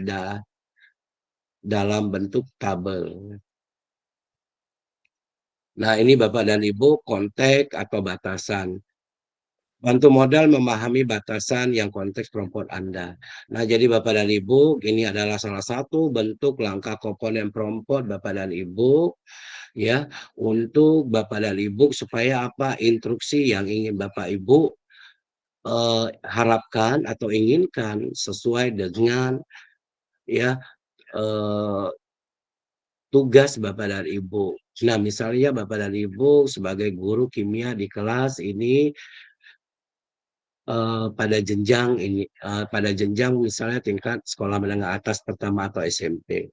C: dalam bentuk tabel. Nah, ini Bapak dan Ibu konteks atau batasan. Bantu modal memahami batasan yang konteks prompt Anda. Nah, jadi Bapak dan Ibu, ini adalah salah satu bentuk langkah komponen prompt Bapak dan Ibu ya untuk Bapak dan Ibu supaya apa instruksi yang ingin Bapak Ibu harapkan atau inginkan sesuai dengan ya tugas Bapak dan Ibu. Nah, misalnya Bapak dan Ibu sebagai guru kimia di kelas ini pada jenjang misalnya tingkat sekolah menengah atas pertama atau SMP.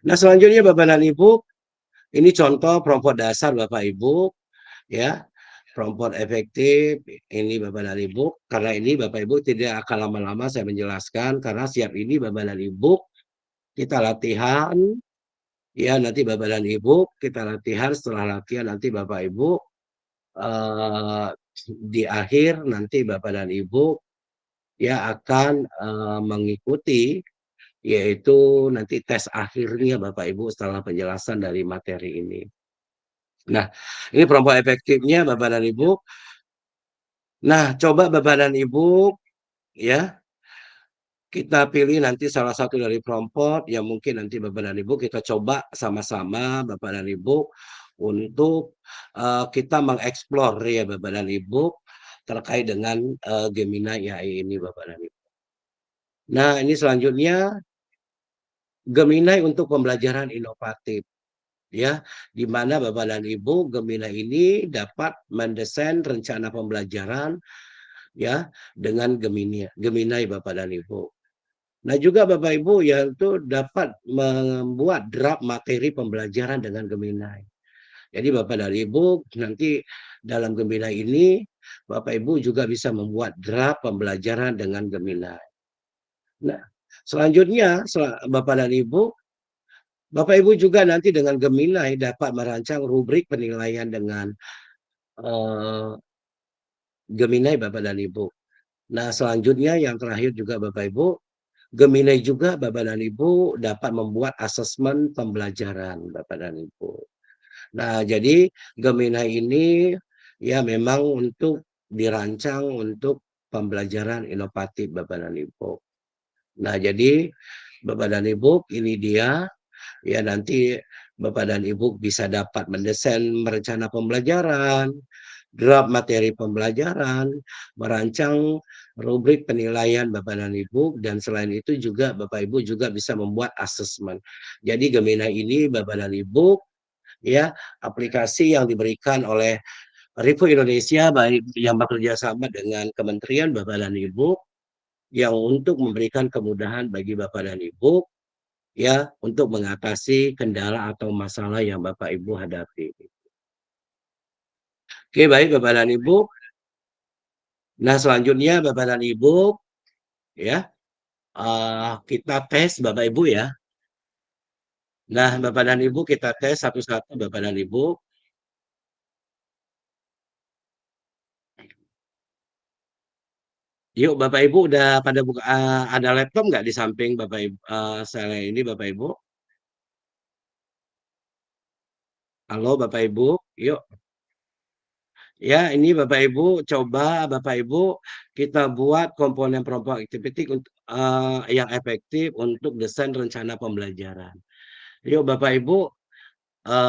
C: Nah, selanjutnya Bapak dan Ibu, ini contoh prompt dasar Bapak Ibu ya. Prompt efektif ini Bapak dan Ibu. Karena ini Bapak Ibu tidak akan lama-lama saya menjelaskan karena siap ini Bapak dan Ibu kita latihan ya nanti Bapak dan Ibu kita latihan setelah latihan nanti Bapak Ibu di akhir nanti Bapak dan Ibu ya akan mengikuti yaitu nanti tes akhirnya Bapak Ibu setelah penjelasan dari materi ini. Nah, ini prompt efektifnya Bapak dan Ibu. Nah, coba Bapak dan Ibu ya kita pilih nanti salah satu dari prompt yang mungkin nanti Bapak dan Ibu kita coba sama-sama Bapak dan Ibu untuk kita mengeksplor ya Bapak dan Ibu terkait dengan Gemini AI ini Bapak dan Ibu. Nah ini selanjutnya Gemini untuk pembelajaran inovatif ya, di mana Bapak dan Ibu Gemini ini dapat mendesain rencana pembelajaran ya dengan Gemini Bapak dan Ibu. Nah juga Bapak Ibu yaitu dapat membuat draft materi pembelajaran dengan Gemini. Jadi Bapak dan Ibu nanti dalam Gemini ini Bapak Ibu juga bisa membuat draft pembelajaran dengan Gemini. Nah, selanjutnya Bapak dan Ibu Bapak Ibu juga nanti dengan Gemini dapat merancang rubrik penilaian dengan Gemini Bapak dan Ibu. Nah, selanjutnya yang terakhir juga Bapak Ibu, Gemini juga Bapak dan Ibu dapat membuat asesmen pembelajaran Bapak dan Ibu. Nah, jadi Gemini ini ya memang untuk dirancang untuk pembelajaran inovatif Bapak dan Ibu. Nah, jadi Bapak dan Ibu ini dia ya nanti Bapak dan Ibu bisa dapat mendesain rencana pembelajaran, draft materi pembelajaran, merancang rubrik penilaian Bapak dan Ibu, dan selain itu juga Bapak Ibu juga bisa membuat asesmen. Jadi Gemini ini Bapak dan Ibu ya aplikasi yang diberikan oleh Rivo Indonesia baik yang bekerja sama dengan Kementerian Bapak dan Ibu yang untuk memberikan kemudahan bagi Bapak dan Ibu ya untuk mengatasi kendala atau masalah yang Bapak Ibu hadapi. Oke, baik Bapak dan Ibu. Nah, selanjutnya Bapak dan Ibu ya kita tes Bapak Ibu ya. Nah, Bapak dan Ibu kita tes satu-satu Bapak dan Ibu. Yuk Bapak Ibu udah pada buka ada laptop nggak di samping Bapak Ibu saya ini Bapak Ibu? Halo Bapak Ibu, yuk. Ya, ini Bapak Ibu coba Bapak Ibu kita buat komponen prompt activity untuk yang efektif untuk desain rencana pembelajaran. Yuk Bapak Ibu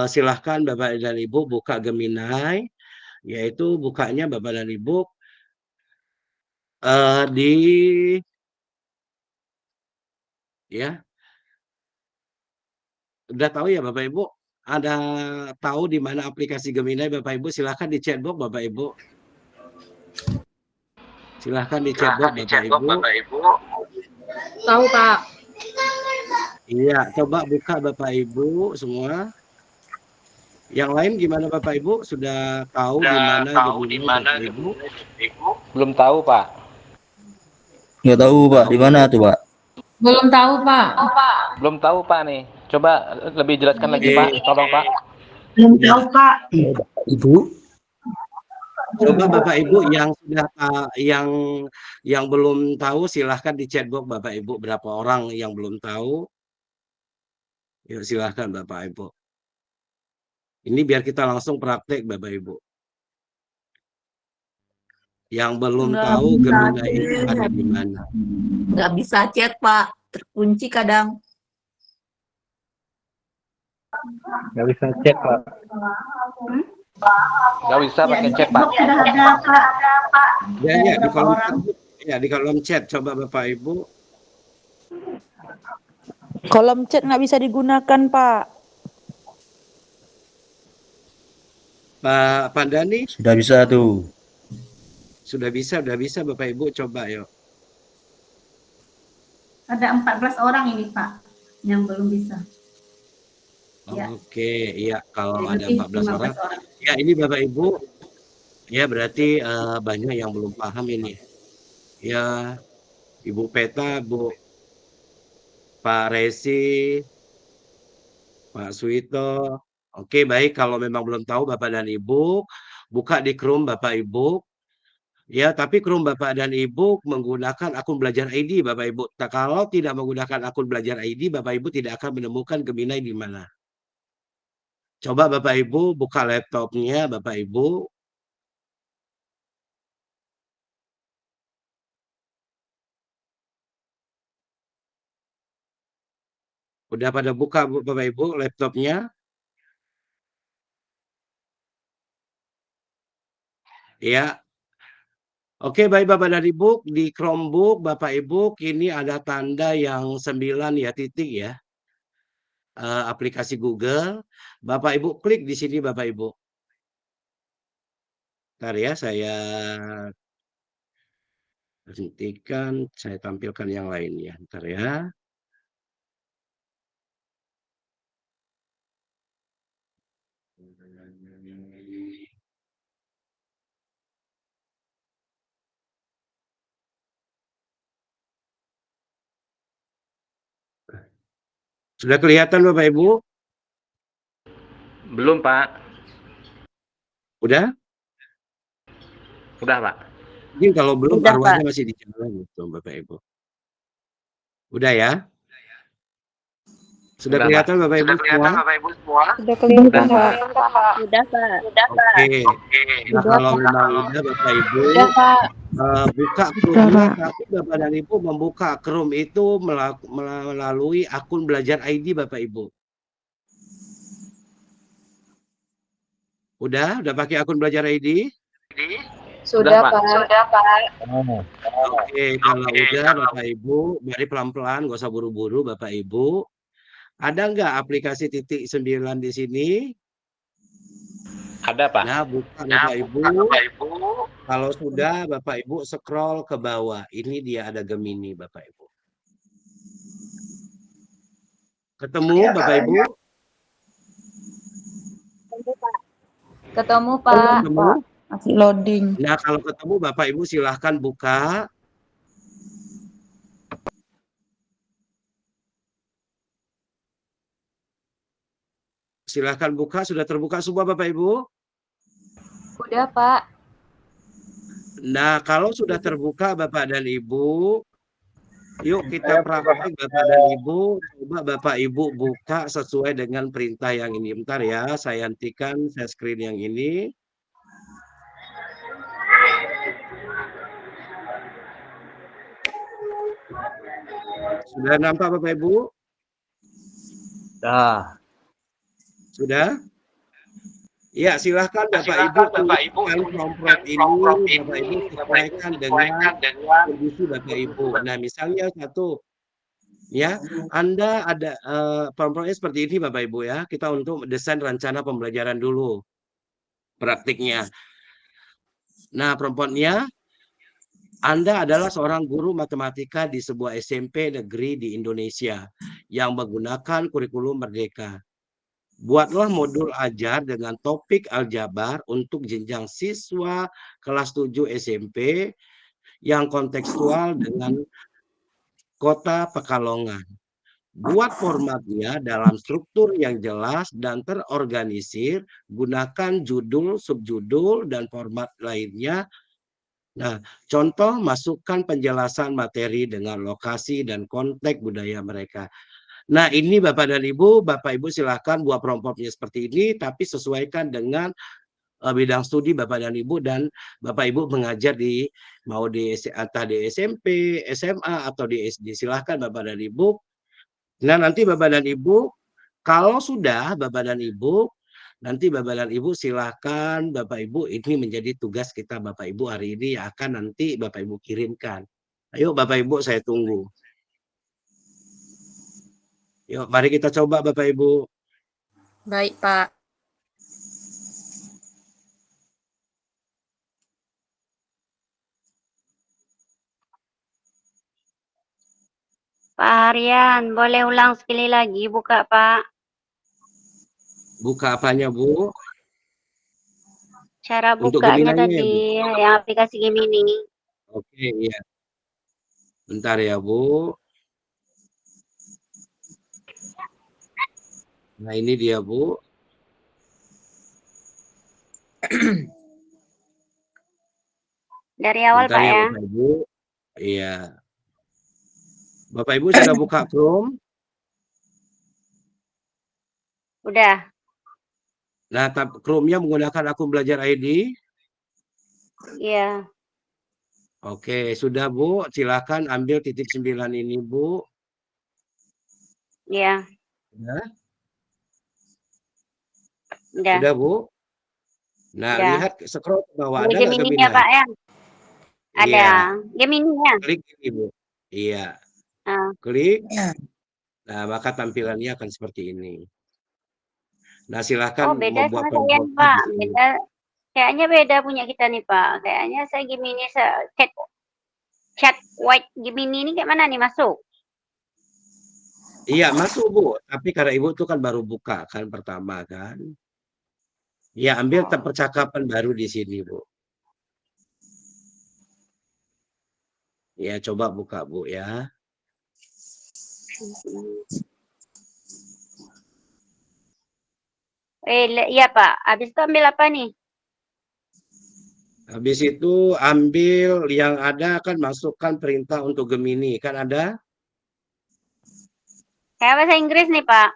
C: silahkan Bapak dan Ibu buka Gemini, yaitu bukanya Bapak dan Ibu di ya udah tahu ya Bapak Ibu? Ada tahu di mana aplikasi Gemini Bapak Ibu? Silahkan di chatbox Bapak Ibu. Silahkan di chatbox Bapak Ibu.
D: Tahu Pak.
C: Iya, coba buka Bapak Ibu semua. Yang lain gimana Bapak Ibu? Sudah tahu di mana Gemini Bapak Ibu?
E: Belum tahu, Pak.
F: Nggak tahu Pak, di mana tuh Pak?
D: Belum tahu Pak.
E: Belum tahu, Pak nih. Coba lebih jelaskan lagi, Pak. Tolong, Pak.
A: Belum tahu Pak.
C: Ibu. Coba Bapak Ibu yang sudah yang belum tahu silahkan di chatbox Bapak Ibu berapa orang yang belum tahu. Yuk silahkan Bapak Ibu. Ini biar kita langsung praktek Bapak Ibu. Yang belum tahu Gemini itu ada di mana.
G: Nggak bisa chat, Pak. Terkunci kadang.
E: Nggak bisa chat, Pak. Nggak bisa pakai chat, Pak.
A: Sudah ada Pak.
C: Ya, di kolom chat coba Bapak Ibu.
H: Kolom chat nggak bisa digunakan, Pak.
C: Pak Pandani?
F: Sudah bisa tuh.
C: Sudah bisa Bapak Ibu coba yuk.
A: Ada 14 orang ini Pak yang belum bisa. Ya.
C: Oke, iya kalau ada
A: Jadi
C: 14 orang. Ya ini Bapak Ibu, ya berarti banyak yang belum paham ini. Ya, Ibu Peta, Pak Resi, Pak Suito. Oke, baik kalau memang belum tahu Bapak dan Ibu, buka di Chrome Bapak Ibu. Ya, tapi Chrome Bapak dan Ibu menggunakan akun belajar ID Bapak Ibu. Kalau tidak menggunakan akun belajar ID, Bapak Ibu tidak akan menemukan Gemini di mana. Coba Bapak Ibu buka laptopnya Bapak Ibu. Udah pada buka Bapak Ibu laptopnya? Ya. Oke, baik Bapak dan Ibu, di Chromebook Bapak Ibu kini ada tanda yang 9 ya, titik ya. Aplikasi Google. Bapak Ibu klik di sini Bapak Ibu. Bentar ya, saya hentikan, saya tampilkan yang lainnya. Bentar ya. Sudah kelihatan Bapak Ibu?
E: Belum, Pak.
C: Udah?
E: Udah, Pak.
C: Mungkin kalau belum
H: Udah,
C: arwahnya
H: Pak.
C: masih di jalan gitu Bapak Ibu. Udah ya? Sudah
E: Udah, Pak.
C: kelihatan Bapak Ibu semua?
H: Sudah kelihatan,
E: Udah,
H: Pak.
G: Udah, Pak.
C: Oke. Nah, kalau memang udah Bapak Ibu,
D: Udah, Pak.
C: buka
H: Udah,
C: Chrome-nya,
H: Pak.
C: tapi Bapak dan Ibu membuka Chrome itu melalui akun Belajar ID Bapak Ibu. Udah pakai akun Belajar ID?
D: Sudah,
E: Pak.
D: Pak.
C: Oke, kalau udah Bapak Ibu, mari pelan-pelan, nggak usah buru-buru Bapak Ibu. Ada nggak aplikasi titik 9 di sini?
E: Ada, Pak.
C: Nah, buka Bapak Ibu. Kalau sudah Bapak Ibu scroll ke bawah. Ini dia ada Gemini Bapak Ibu. Ketemu Bapak Ibu?
D: Ketemu,
C: Oh,
D: Pak.
C: ketemu?
H: Masih loading.
C: Nah, kalau ketemu Bapak Ibu silahkan buka. Silahkan buka. Sudah terbuka semua Bapak Ibu?
D: Udah, Pak.
C: Nah, kalau sudah terbuka Bapak dan Ibu, yuk kita praktek Bapak dan Ibu. Coba Bapak Ibu buka sesuai dengan perintah yang ini. Bentar ya, saya hentikan share screen yang ini. Sudah nampak Bapak Ibu? Sudah? Ya, silahkan Bapak Ibu tuliskan prompt ini, Bapak Ibu sesuaikan dengan kondisi Bapak Ibu. Nah, misalnya satu, ya, Anda ada prompt-nya seperti ini Bapak Ibu ya. Kita untuk desain rencana pembelajaran dulu, praktiknya. Nah, prompt-nya, Anda adalah seorang guru matematika di sebuah SMP negeri di Indonesia yang menggunakan kurikulum Merdeka. Buatlah modul ajar dengan topik aljabar untuk jenjang siswa kelas 7 SMP yang kontekstual dengan Kota Pekalongan. Buat formatnya dalam struktur yang jelas dan terorganisir, gunakan judul, subjudul, dan format lainnya. Nah, contoh masukkan penjelasan materi dengan lokasi dan konteks budaya mereka. Nah, ini Bapak dan Ibu silahkan buat prompt-nya seperti ini, tapi sesuaikan dengan bidang studi Bapak dan Ibu, dan Bapak Ibu mengajar mau entah di SMP, SMA, atau di SD. Silahkan Bapak dan Ibu. Nah, nanti Bapak dan Ibu, kalau sudah Bapak dan Ibu, nanti Bapak dan Ibu silahkan Bapak Ibu, ini menjadi tugas kita Bapak Ibu hari ini yang akan nanti Bapak Ibu kirimkan. Ayo Bapak Ibu, saya tunggu. Yuk, mari kita coba Bapak Ibu.
D: Baik, Pak.
I: Pak Harian, boleh ulang sekali lagi buka, Pak?
C: Buka apanya, Bu?
I: Cara
C: Untuk
I: bukanya
C: Geminanya ya, Bu?
I: tadi, yang aplikasi Gemini.
C: Oke, iya. Bentar ya, Bu. Nah, ini dia, Bu.
I: Dari awal,
C: Bentar
I: Pak,
C: ya,
I: ya.
C: Bapak Ibu. Iya. Bapak Ibu sudah buka Chrome?
I: Udah.
C: Nah, Chrome-nya menggunakan akun Belajar ID?
I: Iya.
C: Oke, sudah, Bu. Silakan ambil titik 9 ini, Bu.
I: Iya.
C: Sudah?
I: Udah.
C: Sudah, Bu? Nah,
I: Ya.
C: lihat scroll ke bawah,
I: Ada
C: ada nggak
I: Gemini-nya,
C: Gemini?
I: Pak, ya? Ada.
C: Iya,
I: Gemini-nya.
C: klik ini, Bu. Iya,
I: Ah.
C: klik. Nah, maka tampilannya akan seperti ini. Nah, silahkan
I: Oh, beda
C: membuat
I: sama saya nih,
C: perobohan
I: Pak.
C: di sini.
I: Beda. Kayaknya beda punya kita nih, Pak. Kayaknya saya Gemini, chat white Gemini ini kayak mana nih masuk?
C: Iya, masuk, Bu. Tapi karena Ibu tuh kan baru buka kan pertama kan. Ya, ambil percakapan baru di sini, Bu. Ya, coba buka, Bu, ya.
I: Iya, Pak. Habis itu ambil apa nih?
C: Habis itu ambil yang ada kan masukkan perintah untuk Gemini. Kan ada?
I: Kayak bahasa Inggris nih, Pak.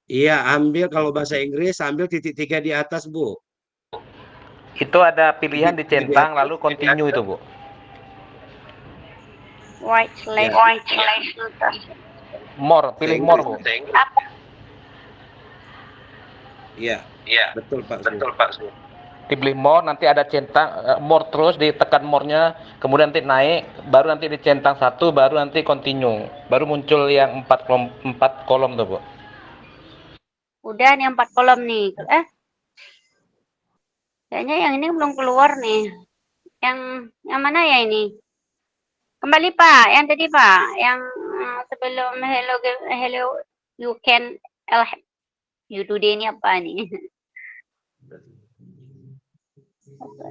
C: Iya, ambil kalau bahasa Inggris, ambil titik 3 di atas, Bu.
E: Itu ada pilihan
C: Titik 3 di
E: dicentang
C: atas.
E: lalu continue itu, Bu.
I: White slash.
C: Ya.
I: White slash.
E: More, pilih more, Bu.
I: Apa?
C: Iya, betul, Pak. Su.
E: Dipilih more, nanti ada centang more terus, ditekan more-nya, kemudian nanti naik, baru nanti dicentang satu, baru nanti continue, baru muncul yang 4 kolom tuh, Bu.
I: Udah nih 4 kolom nih. Kayaknya yang ini belum keluar nih. Yang mana ya ini? Kembali, Pak. Yang tadi, Pak. Yang sebelum hello you can help you today ini apa nih?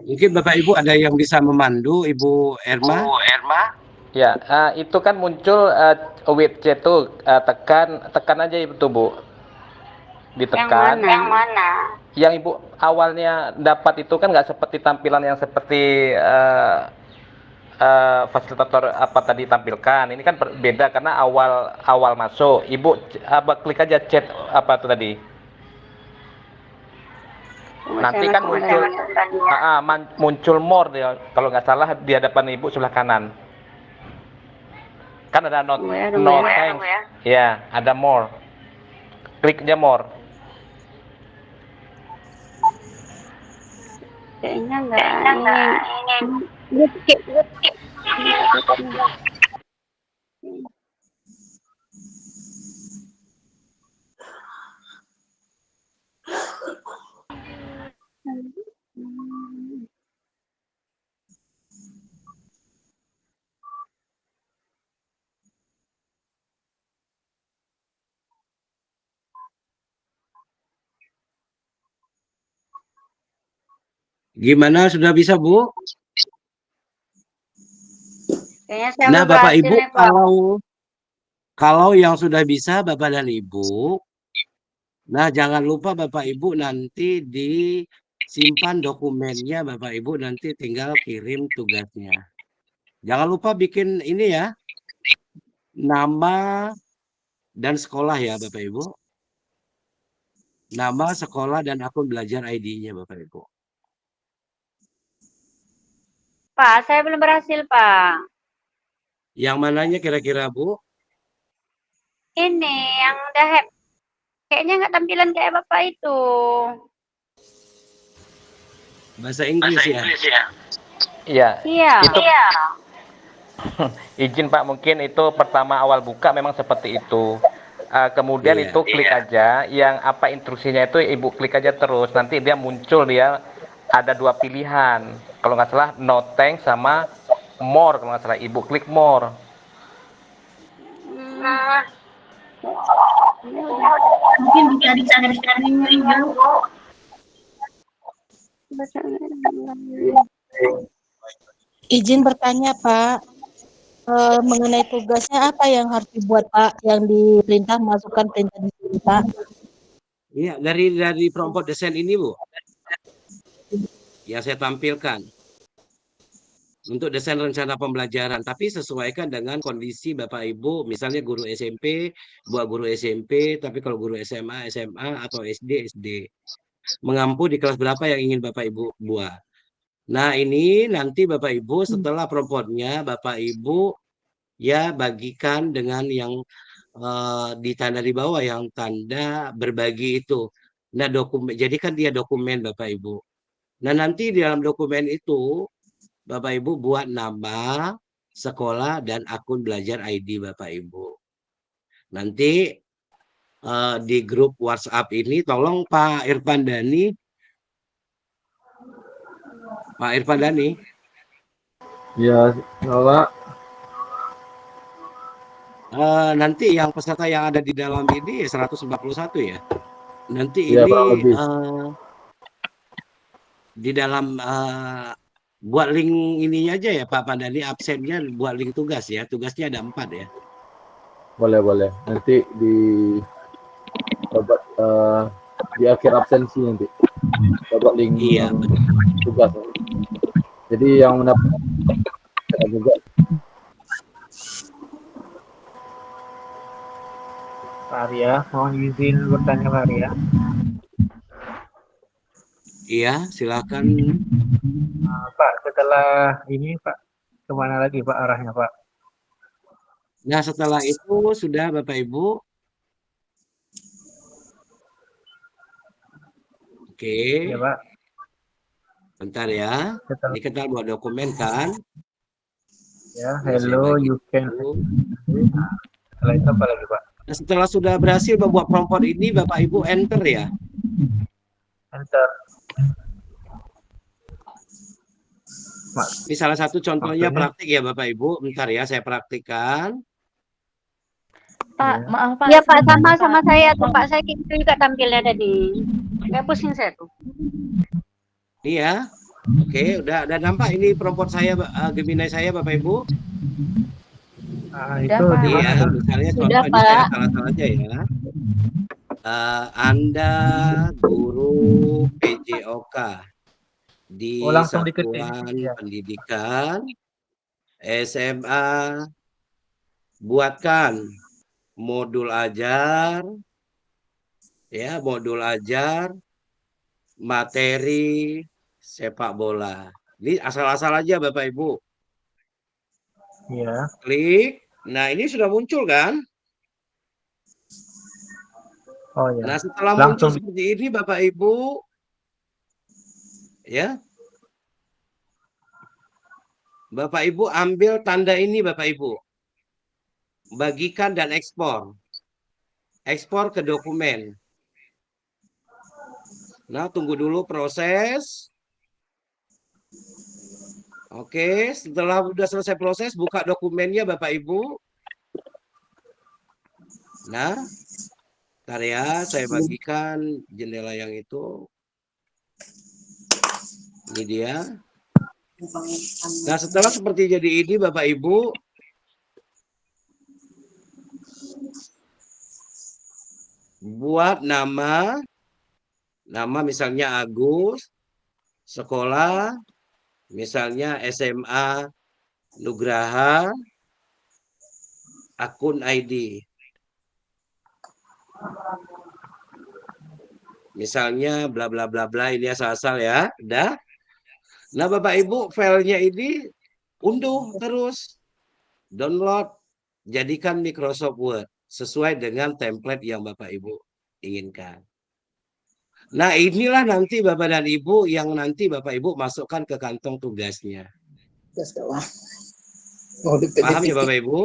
C: Mungkin Bapak Ibu ada yang bisa memandu, Ibu Erma?
E: Ya, itu kan muncul widget tuh, tekan aja itu, Bu. Ditekan.
I: Yang mana?
E: Yang Ibu awalnya dapat itu kan nggak seperti tampilan yang seperti fasilitator apa tadi tampilkan. Ini kan beda karena awal masuk. Ibu klik aja chat apa itu tadi. Nanti kan muncul more dia, kalau nggak salah di hadapan Ibu sebelah kanan. Kan ada no thanks. Ya, ada more. Klik aja more.
I: Kayaknya enggak ini. Skip.
C: Gimana, sudah bisa, Bu?
I: Kayaknya saya
C: Nah,
I: belum
C: Bapak
I: berhasil
C: Ibu,
I: nih, Pak.
C: kalau yang sudah bisa Bapak dan Ibu, nah jangan lupa Bapak Ibu nanti disimpan dokumennya, Bapak Ibu nanti tinggal kirim tugasnya. Jangan lupa bikin ini ya, nama dan sekolah ya Bapak Ibu. Nama, sekolah, dan akun belajar ID-nya Bapak Ibu.
I: Pak, saya belum berhasil, Pak.
C: Yang mananya kira-kira, Bu?
I: Ini yang udah kayaknya nggak tampilan kayak Bapak itu.
C: Bahasa Inggris ya?
E: Iya.
I: Iya.
E: Itu izin Pak, mungkin itu pertama awal buka memang seperti itu. Kemudian
C: Iya.
E: itu klik aja, yang apa instruksinya itu Ibu klik aja terus, nanti dia muncul dia ada 2 pilihan. Kalau nggak salah no thanks sama more, kalau nggak salah Ibu klik more.
G: Mungkin bisa dicari-cari dulu.
H: Izin bertanya, Pak. Mengenai tugasnya apa yang harus dibuat, Pak? Yang diperintah masukkan perintah di sini, Pak?
C: Iya, dari perompak desain ini, Bu. Yang saya tampilkan. Untuk desain rencana pembelajaran, tapi sesuaikan dengan kondisi Bapak Ibu, misalnya guru SMP, buat guru SMP, tapi kalau guru SMA, atau SD. Mengampu di kelas berapa yang ingin Bapak Ibu buat. Nah, ini nanti Bapak Ibu setelah promptnya Bapak Ibu ya bagikan dengan yang di tanda di bawah, yang tanda berbagi itu. Nah, jadikan dia dokumen Bapak Ibu. Nah, nanti di dalam dokumen itu Bapak Ibu buat nama, sekolah, dan akun belajar ID Bapak Ibu. Nanti di grup WhatsApp ini tolong Pak Irfan Dhani. Pak Irfan Dhani.
J: Ya, Pak.
C: Nanti yang peserta yang ada di dalam ini 141 ya. Nanti
J: Ya,
C: ini
J: Pak, lebih.
C: di dalam buat link ininya aja ya Pak Pandani, absennya buat link tugas ya. Tugasnya ada 4 ya.
J: Boleh. Nanti di akhir absensi nanti. Dapat link tugas. Jadi yang mendapat juga.
K: Pak Arya, mohon izin bertanya Pak Arya.
C: Iya, silakan.
K: Pak, setelah ini Pak, kemana lagi Pak arahnya Pak?
C: Nah, setelah itu sudah Bapak Ibu. Oke.
K: Ya Pak.
C: Bentar ya. Ini kita buat dokumen kan.
K: Ya, hello, you can. Setelah itu apa lagi Pak?
C: Nah, setelah sudah berhasil membuat prompt ini, Bapak Ibu enter ya.
K: Enter.
C: Ini salah satu contohnya praktik ya Bapak Ibu. Bentar ya, saya praktikkan.
I: Pak, maaf Pak. Ya Pak, sama saya tuh Pak. Saya gitu juga tampilnya tadi. Nggak pusing saya tuh.
C: Iya. Oke, udah nampak ini prompt saya, Gemini saya Bapak Ibu.
K: Itu
C: iya, misalnya contoh ini saya salah aja ya. Anda guru PJOK di Satuan Pendidikan SMA, buatkan modul ajar ya, modul ajar materi sepak bola. Ini asal-asal aja Bapak Ibu.
K: Iya.
C: Klik. Nah, ini sudah muncul kan?
K: Oh ya.
C: Nah, setelah muncul seperti ini Bapak Ibu ya. Bapak Ibu ambil tanda ini Bapak Ibu. Bagikan dan ekspor. Ekspor ke dokumen. Nah, tunggu dulu proses. Oke, setelah sudah selesai proses, buka dokumennya Bapak Ibu. Nah, bentar ya, saya bagikan jendela yang itu. Ini dia. Nah, setelah seperti jadi ini Bapak Ibu, buat nama misalnya Agus, sekolah, misalnya SMA Nugraha, akun ID. Misalnya bla bla bla bla, ini asal-asal ya, udah. Nah, Bapak Ibu, filenya ini unduh terus. Download, jadikan Microsoft Word sesuai dengan template yang Bapak Ibu inginkan. Nah, inilah nanti Bapak dan Ibu yang nanti Bapak Ibu masukkan ke kantong tugasnya. Paham ya Bapak Ibu?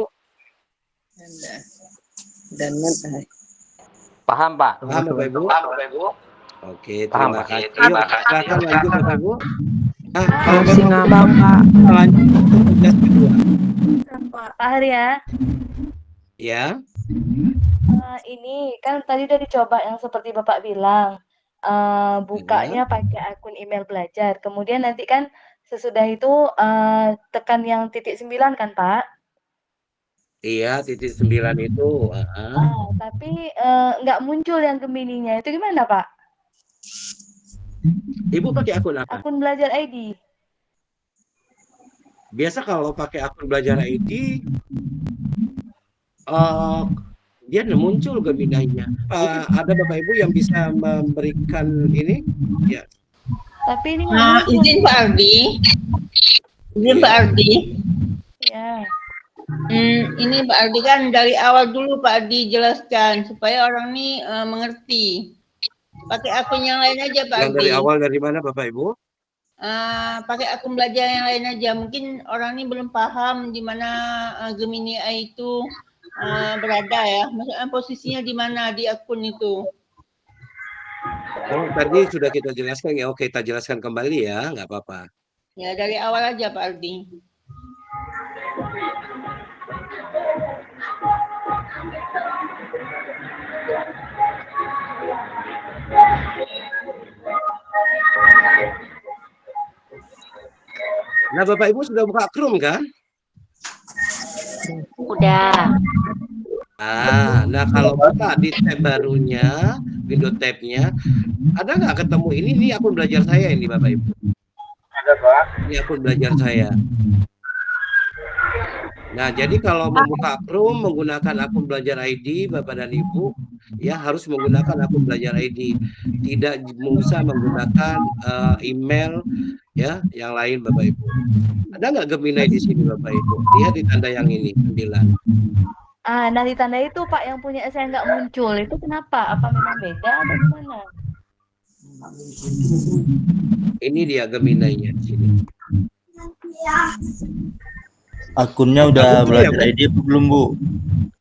E: Paham Pak.
C: Paham Bapak Ibu?
E: Paham Bapak Ibu.
C: Oke, terima kasih. Silakan lanjut Bapak Ibu. Nah,
L: kalau Singabang Pak.
C: Lanjut ke tugas kedua.
D: Pak Arya.
C: Ya.
D: Ini kan tadi udah dicoba yang seperti Bapak bilang. Bukanya pakai akun email belajar. Kemudian nanti kan sesudah itu tekan yang titik 9 kan Pak?
C: Iya, titik 9 itu.
D: Tapi nggak muncul yang Gemininya. Itu gimana Pak?
C: Ibu pakai akun apa?
D: Akun belajar ID.
C: Biasa kalau pakai akun belajar ID, dia muncul Gemininya. Ada Bapak Ibu yang bisa memberikan ini? Ya.
D: Tapi ini
G: izin Pak Ardi. Izin Pak Ardi.
D: Ya.
G: Ini Pak Ardi kan dari awal dulu Pak Ardi jelaskan supaya orang ini mengerti. Pakai akun yang lain aja Pak Ardi.
C: Yang dari awal dari mana Bapak Ibu?
G: pakai akun belajar yang lain aja. Mungkin orang ini belum paham di mana Gemini AI itu berada ya. Maksudnya posisinya di mana di akun itu.
C: Oh, tadi sudah kita jelaskan ya. Oke, kita jelaskan kembali ya, nggak apa-apa.
G: Ya, dari awal aja Pak Ardi.
C: Nah, Bapak Ibu sudah buka Chrome kan?
I: Udah.
C: Nah kalau buka di tab barunya, window tab-nya, ada nggak ketemu ini akun belajar saya ini Bapak Ibu?
J: Ada Pak.
C: Ini akun belajar saya. Nah, jadi kalau membuka Chrome menggunakan akun belajar ID Bapak dan Ibu, ya harus menggunakan akun belajar ID. Tidak bisa menggunakan email ya yang lain Bapak Ibu. Ada nggak Gemini di sini Bapak Ibu? Lihat di tanda yang ini 9.
D: Nah di tanda itu Pak yang punya saya nggak muncul. Itu kenapa? Apa memang beda atau gimana?
C: Ini dia Gemini-nya di sini.
F: Akunnya udah belajar ID belum Bu?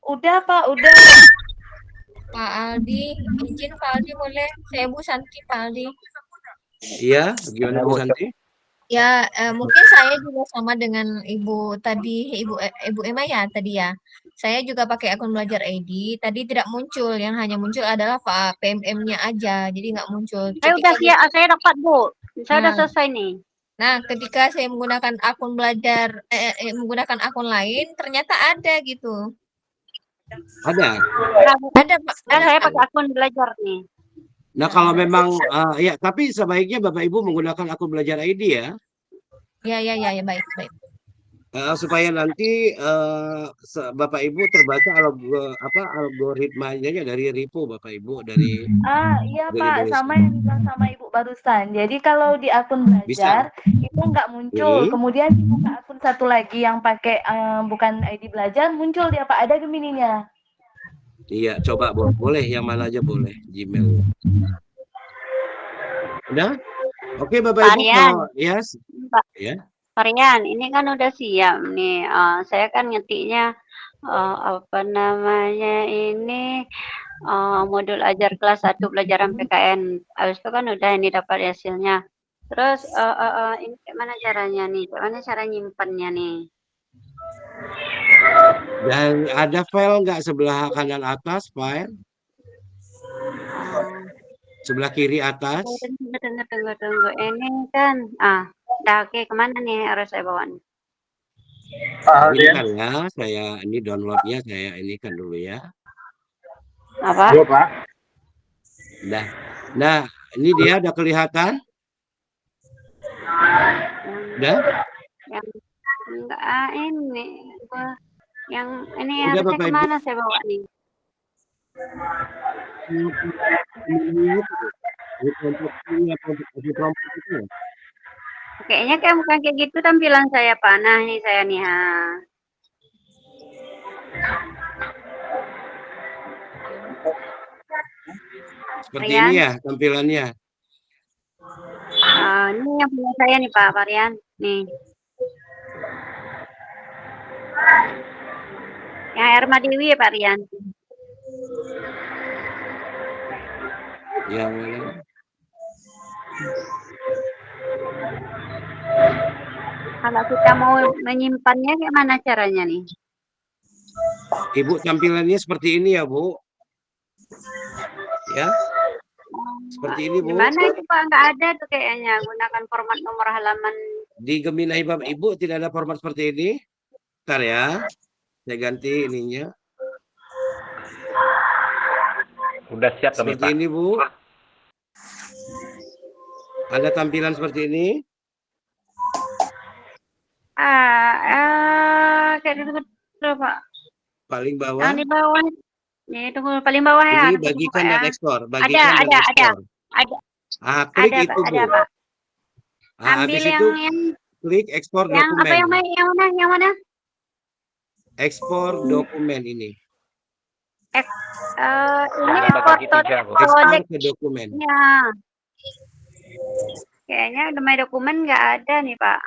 D: Udah Pak, udah.
L: Pak Aldi, izin Pak Aldi boleh? Saya Bu Santi Pak Aldi.
C: Iya, gimana Bu Santi?
L: Ya, mungkin saya juga sama dengan Ibu tadi, Ibu Emma ya tadi ya. Saya juga pakai akun belajar ID. Tadi tidak muncul, yang hanya muncul adalah Pak PMM-nya aja, jadi nggak muncul.
I: Saya udah saya dapat Bu. Saya udah
L: Nah.
I: selesai nih.
L: Nah, ketika saya menggunakan akun belajar, menggunakan akun lain, ternyata ada gitu.
C: Ada.
L: Ada Pak. Ada
I: Saya
L: Pak.
I: pakai akun belajar nih.
C: Nah, kalau memang ya, tapi sebaiknya Bapak Ibu menggunakan akun belajar ID ya.
L: Ya, baik.
C: Supaya nanti Bapak Ibu terbaca algoritmanya dari Ripo Bapak Ibu dari
D: Iya
C: dari
D: Pak,
C: BSD.
D: sama yang dibilang sama Ibu barusan. Jadi kalau di akun belajar itu nggak muncul. Kemudian dibuka akun satu lagi yang pakai bukan ID belajar, muncul dia Pak, ada Gemininya.
C: Iya, coba boleh yang mana aja boleh Gmail. Udah? Oke Bapak Ibu,
I: Varian.
C: yes. Ya.
I: Varian, ini kan udah siap nih. Saya kan ngetiknya apa namanya ini modul ajar kelas 1 pelajaran PKN. Habis itu kan udah ini dapat hasilnya. Terus ini gimana caranya nih? Gimana cara nyimpannya nih?
C: Dan ada file nggak sebelah kanan atas file? Sebelah kiri atas?
I: Tunggu. Ini kan oke, kemana nih harus saya bawa nih?
C: Ini kan ya, saya ini downloadnya saya ini kan dulu ya.
I: Apa?
J: Iya Pak.
C: Nah, ini dia udah kelihatan? Udah?
I: Yang enggak ini yang ini
C: Udah,
I: harusnya
C: Bapak Ibu.
I: kemana saya bawa nih? Kayaknya kan bukan kayak gitu tampilan saya Pak. Nah ini saya nih
C: Seperti ini ya tampilannya.
I: Ini yang punya saya nih Pak Varian. Nih. Yang Erma Dewi ya Pak Rian.
C: Yang mana?
I: Kalau kita mau menyimpannya gimana caranya nih?
C: Ibu tampilannya seperti ini ya Bu. Ya. Seperti ini Bu.
I: Gimana itu Pak? Nggak ada tuh kayaknya. Gunakan format nomor halaman.
C: Di Gemini Bapak Ibu tidak ada format seperti ini. Bentar ya. Saya ganti ininya.
E: Udah siap kami
C: Seperti
E: Pak.
C: ini Bu. Ada tampilan seperti ini.
I: Kayak gitu Pak.
C: Paling bawah.
I: Yang di bawah. Ini tunggu paling bawah ya.
C: Ini bagikan dan ekspor. Bagikan
I: Ada.
C: dan ekspor. Klik
I: Ada,
C: itu
I: Pak,
C: Bu.
I: ada Pak.
C: Habis
I: Ambil
C: itu
I: yang
C: klik ekspor
I: yang
C: dokumen.
I: apa yang mana?
C: Ekspor dokumen ini.
I: Ini
E: Ada
I: ekspor
E: bagi tiga, Bu.
C: Ekspor
I: codec.
C: ke dokumen.
I: Ya. Kayaknya My dokumen nggak ada nih, Pak.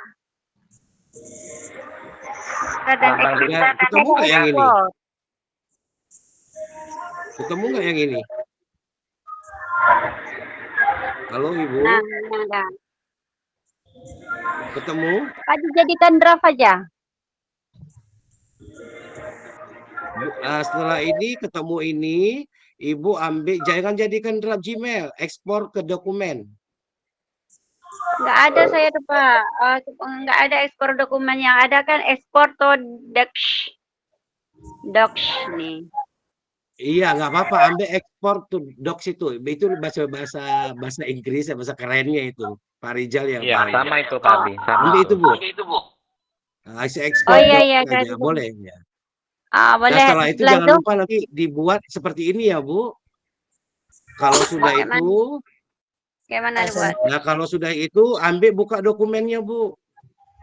I: Dan
C: Ketemu nggak yang ini? Ketemu nggak yang ini? Halo Ibu.
I: Nah, ada.
C: Ketemu?
I: Pak, dijadikan draft aja.
C: Setelah ini ketemu ini, Ibu ambil, jangan jadikan draft Gmail, ekspor ke dokumen.
I: Nggak ada saya tuh, Pak. Nggak ada ekspor dokumen, yang ada kan ekspor to docs nih.
C: Iya, nggak apa-apa, ambil ekspor to docs itu bahasa Inggris ya, bahasa kerennya itu. Pak Rijal yang
E: Iya,
C: tahu.
E: sama itu tadi. Sama
C: Ambil itu Bu. Nah, ekspor
I: iya,
C: docs aja, boleh ya.
I: Boleh.
C: Nah, setelah itu jangan lupa nanti dibuat seperti ini ya Bu. Kalau sudah itu,
I: Gimana dibuat?
C: nah kalau sudah itu ambil buka dokumennya Bu.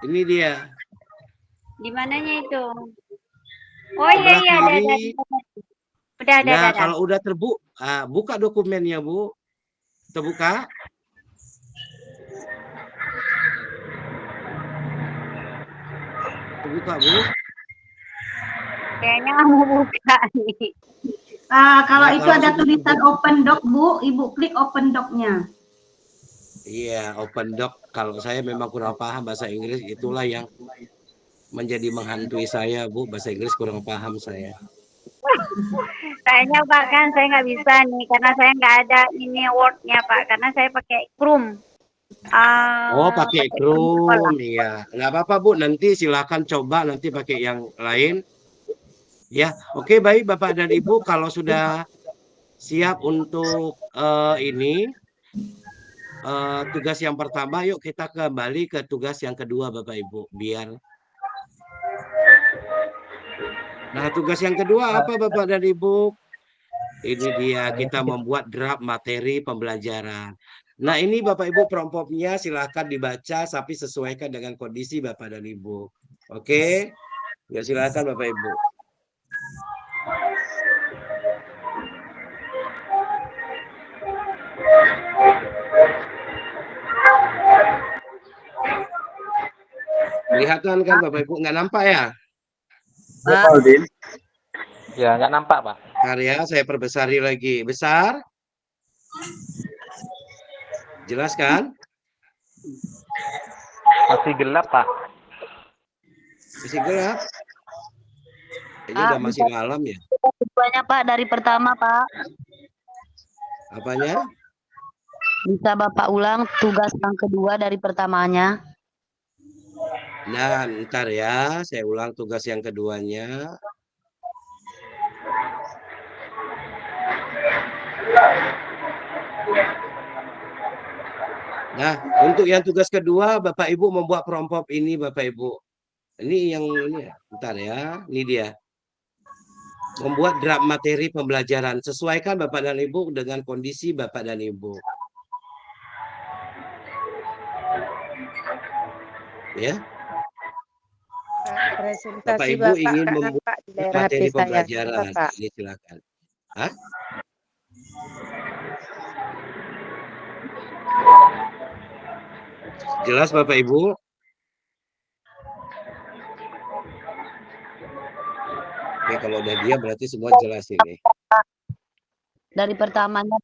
C: Ini dia.
I: Di mananya itu? Oh iya, ada. Udah.
C: Nah, kalau udah terbuka, buka dokumennya Bu. Terbuka. Terbuka Bu.
I: Kayaknya nggak mau buka nih.
A: Kalau
C: Nah,
A: itu
C: kalau
A: ada
C: sudah
A: tulisan open doc Bu, Ibu klik open doc-nya.
C: Iya, open doc. Kalau saya memang kurang paham bahasa Inggris, itulah yang menjadi menghantui saya, Bu. Bahasa Inggris kurang paham saya.
I: Kayaknya Pak, kan saya nggak bisa nih, karena saya nggak ada ini Word-nya Pak, karena saya pakai Chrome.
C: Oh, pakai Chrome, iya. Nggak apa-apa Bu, nanti silakan coba nanti pakai yang lain. Ya, oke, baik Bapak dan Ibu, kalau sudah siap untuk ini tugas yang pertama, yuk kita kembali ke tugas yang kedua Bapak Ibu, biar. Nah, tugas yang kedua apa Bapak dan Ibu? Ini dia, kita membuat draft materi pembelajaran. Nah, ini Bapak Ibu promptnya silakan dibaca tapi sesuaikan dengan kondisi Bapak dan Ibu. Oke? Ya silakan Bapak Ibu. Kelihatan kan Bapak Ibu? Nggak nampak ya?
J: Pak Aldin.
E: Ya, nggak nampak, Pak.
C: Bentar ya, saya perbesari lagi. Besar? Jelas kan?
E: Masih gelap, Pak.
C: Masih gelap? Kayaknya udah masih malam ya.
H: Banyak Pak dari pertama Pak.
C: Apanya?
H: Bisa Bapak ulang tugas yang kedua dari pertamanya?
C: Nah, ntar ya, saya ulang tugas yang keduanya. Nah, untuk yang tugas kedua, Bapak Ibu membuat prompt ini, Bapak Ibu. Ini yang ini, ntar ya, ini dia. Membuat draft materi pembelajaran. Sesuaikan Bapak dan Ibu dengan kondisi Bapak dan Ibu. Ya. Bapak Ibu ingin membuat materi pembelajaran. Ini silakan. Hah? Jelas Bapak Ibu? Oke, kalau udah dia berarti semua jelas ini.
H: Dari pertamanya.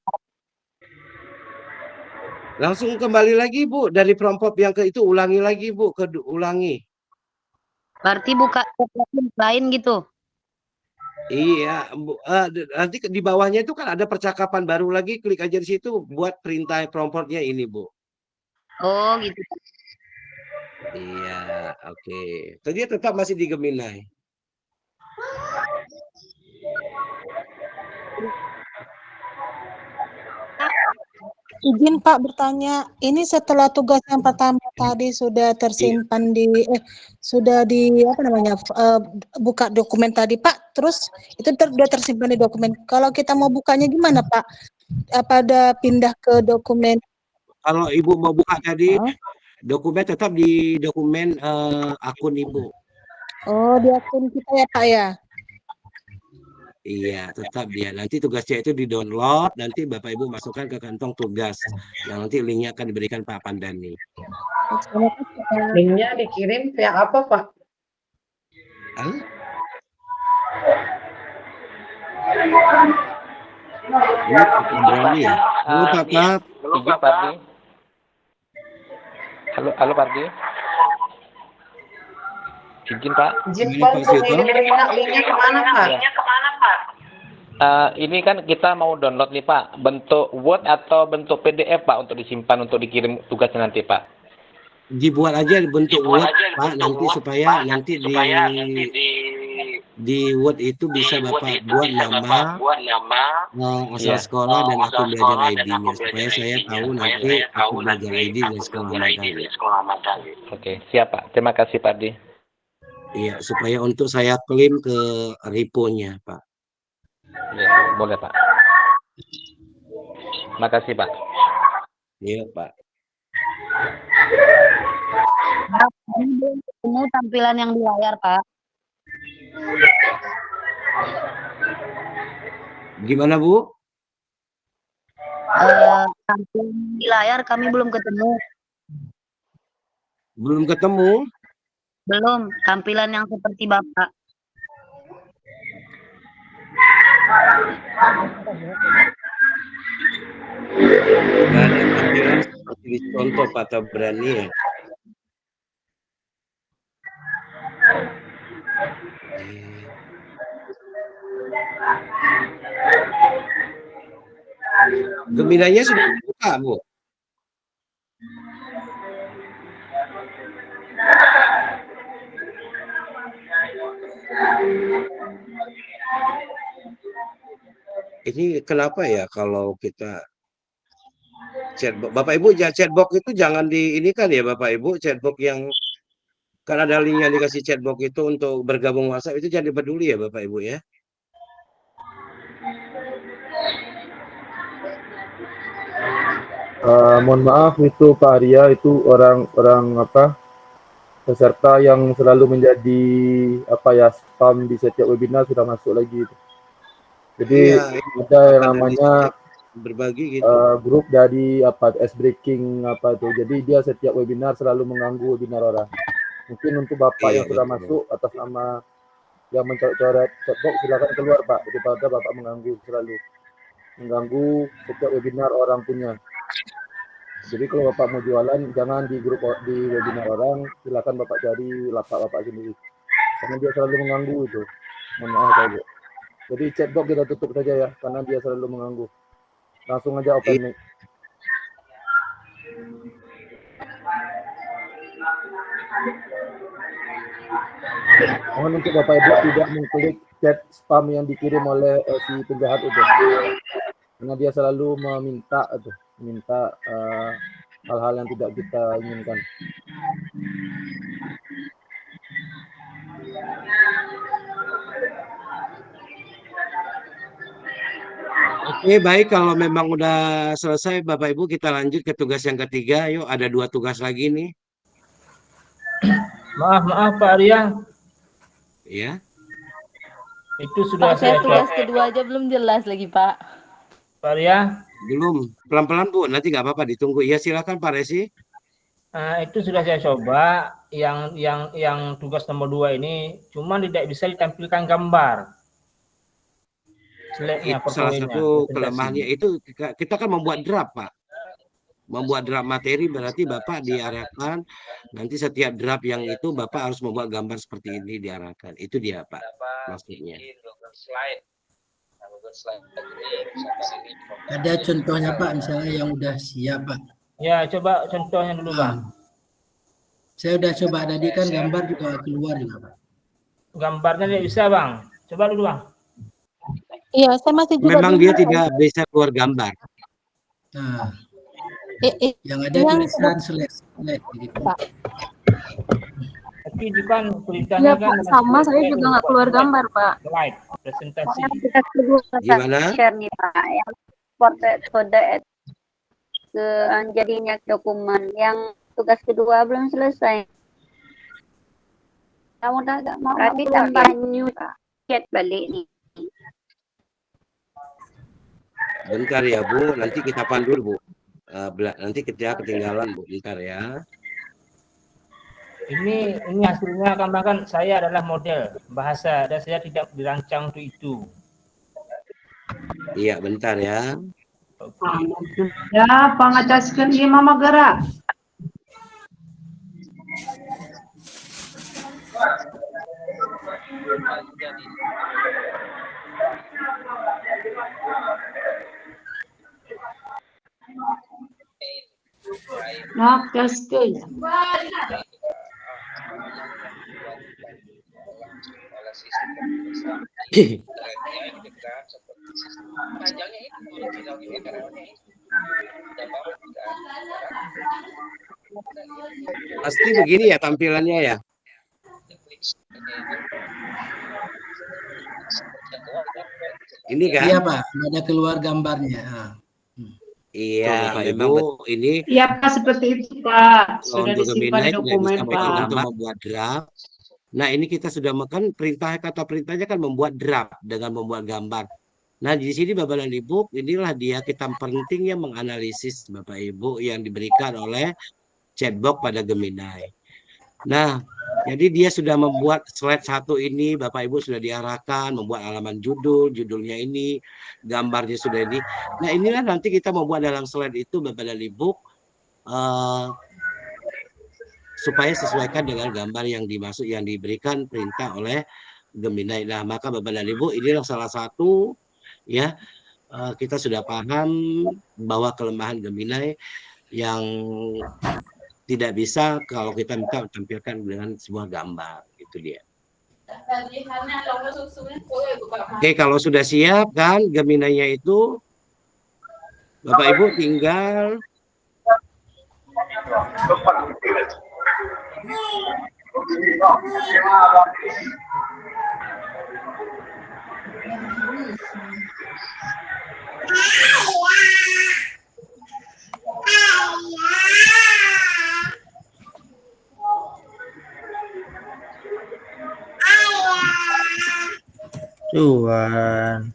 C: Langsung kembali lagi Bu, dari prompt yang ke itu ulangi lagi Bu, ulangi.
H: Berarti buka lain gitu.
C: Iya, nanti di bawahnya itu kan ada percakapan baru lagi, klik aja di situ buat perintah promptnya ini Bu.
H: Oh gitu.
C: Iya, oke. Tadi tetap masih di Gemini.
H: Izin Pak bertanya, ini setelah tugas yang pertama tadi sudah tersimpan di sudah di apa namanya buka dokumen tadi Pak, terus itu sudah tersimpan di dokumen. Kalau kita mau bukanya gimana Pak? Apa ada pindah ke dokumen?
C: Kalau Ibu mau buka tadi, dokumen tetap di dokumen akun Ibu.
H: Oh, di akun kita ya Pak ya?
C: Iya, tetap dia. Nanti tugasnya itu di-download, nanti Bapak Ibu masukkan ke kantong tugas. Yang nanti linknya akan diberikan Pak Pandani.
M: Linknya dikirim via apa, Pak?
C: Hah? Ini Pak Pandani ya? Halo Pak Pat.
E: Izin Pak Ardi. Halo Pak Ardi. Izin Pak.
M: Izin Pak, linknya kemana Pak?
E: Ini kan kita mau download nih Pak, bentuk Word atau bentuk PDF Pak untuk disimpan untuk dikirim tugasnya nanti Pak.
C: Dibuat aja bentuk Word Pak, nanti supaya nanti di Word itu bisa Bapak buat nama, asal sekolah dan akun belajar ID-nya supaya saya tahu nanti akun belajar ID dan sekolah Madani.
E: Oke, siap Pak. Terima kasih Pak Ardi.
C: Iya, supaya untuk saya klaim ke repo-nya Pak.
E: Ya, boleh Pak. Makasih Pak.
C: Iya Pak.
I: Ini belum ketemu tampilan yang di layar, Pak.
C: Gimana Bu?
I: Tampilan di layar kami belum ketemu.
C: Belum ketemu?
I: Belum, tampilan yang seperti Bapak.
C: Nggak ada tampilan seperti contoh Pak Tabrani ya. Geminanya sudah dibuka Bu. Ini kenapa ya kalau kita chatbox, Bapak Ibu chatbox itu jangan di ini kan ya Bapak Ibu, chatbox yang kan ada link yang dikasih chatbox itu untuk bergabung WhatsApp itu jangan dipeduli ya Bapak Ibu ya.
N: Mohon maaf itu Pak Arya itu orang apa peserta yang selalu menjadi apa ya spam di setiap webinar sudah masuk lagi. Jadi ada yang namanya
C: berbagi gitu.
N: Grup dari apa S-Breaking apa itu. Jadi dia setiap webinar selalu mengganggu webinar orang. Mungkin untuk Bapak yang sudah masuk atas nama yang mencoret chatbox silakan keluar Pak daripada Bapak mengganggu mengganggu setiap webinar orang punya. Jadi kalau Bapak mau jualan jangan di grup di webinar orang, silakan Bapak cari lapak Bapak sendiri. Karena dia selalu mengganggu itu. Mohon maaf saja. Jadi chatbox kita tutup saja ya karena dia selalu mengganggu. Langsung aja open mic. Mohon untuk Bapak Ibu tidak mengklik chat spam yang dikirim oleh si penjahat itu. Karena dia selalu meminta hal-hal yang tidak kita inginkan.
C: Oke, baik kalau memang udah selesai Bapak Ibu kita lanjut ke tugas yang ketiga. Yuk, ada 2 tugas lagi nih.
K: Maaf Pak Arya.
C: Ya.
K: Itu sudah
D: Pak, saya tugas kedua aja belum jelas lagi Pak.
K: Pak Arya.
C: Belum, pelan-pelan Bu, nanti nggak apa-apa ditunggu. Ya silakan Pak Resi.
K: Itu sudah saya coba yang tugas nomor 2 ini cuma tidak bisa ditampilkan gambar.
C: Itu salah satu kelemahannya itu kita kan membuat draft Pak. Membuat draft materi berarti Bapak diarahkan nanti setiap draft yang itu Bapak harus membuat gambar seperti ini diarahkan. Itu dia Pak maksudnya.
O: Ada contohnya Pak, misalnya yang udah siap Pak.
K: Ya, coba contohnya dulu Bang.
O: Saya udah coba tadi kan gambar juga keluar juga Pak.
K: Gambarnya tidak bisa Bang. Coba dulu Bang.
H: Iya, saya masih juga.
C: Memang dia tidak bisa keluar gambar.
O: Nah, yang ada tulisan select gitu.
K: Tapi itu kan tulisannya kan
L: sama saya juga nggak keluar gambar Pak.
K: Slide presentasi.
C: Gimana?
I: Share nih Pak, yang portrait kode jadinya dokumen. Yang tugas kedua belum selesai. Kamu udah mau berarti tambah new chat balik nih.
C: Bentar ya Bu, nanti kita pandu Bu. Nanti kita ketinggalan Bu, bentar ya.
K: Ini hasilnya kan saya adalah model bahasa dan saya tidak dirancang untuk itu.
C: Iya, bentar ya.
M: Ya, pangacaskan ieu mah gerak. Nakaskeun.
C: Pasti begini ya tampilannya ya. Ini kan?
O: Iya Pak, ada keluar gambarnya.
C: Iya,
O: Bapak
C: memang
O: Ibu.
C: ini.
M: Iya Pak, seperti itu Pak. Sudah
C: Untuk
M: disimpan di
C: Gemini
M: dokumen Pak.
C: untuk membuat draft. Nah ini kita sudah makan kata perintahnya kan membuat draft dengan membuat gambar. Nah di sini Bapak dan Ibu, inilah dia kita pentingnya menganalisis Bapak Ibu yang diberikan oleh chatbot pada Gemini. Nah jadi dia sudah membuat slide 1 ini, Bapak Ibu sudah diarahkan membuat halaman judulnya ini, gambarnya sudah ini. Nah inilah nanti kita membuat dalam slide itu Bapak dan Ibu supaya sesuaikan dengan gambar yang dimaksud yang diberikan perintah oleh Gemini. Nah maka Bapak dan Ibu inilah salah satu ya kita sudah paham bahwa kelemahan Gemini yang tidak bisa kalau kita minta tampilkan dengan sebuah gambar, itu dia. Oke, kalau sudah siap kan Gemini-nya itu, Bapak Ibu tinggal
F: Cuan.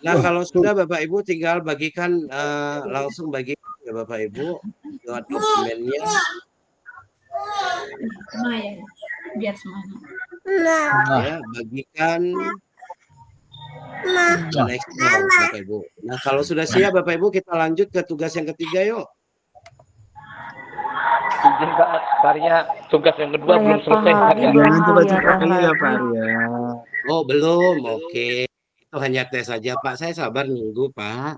C: Nah, kalau sudah Bapak Ibu tinggal bagikan langsung bagi ya Bapak Ibu lewat dokumennya.
L: Biar semuanya.
C: Ya, bagikan next Bapak Ibu. Nah, kalau sudah siap Bapak Ibu kita lanjut ke tugas yang ketiga yuk.
E: Izin Pak Arya, tugas yang kedua belum selesai.
F: Jangan coba-coba dulu ya Pak Arya.
C: Oh, belum. Oke. Itu hanya tes saja Pak. Saya sabar nunggu Pak.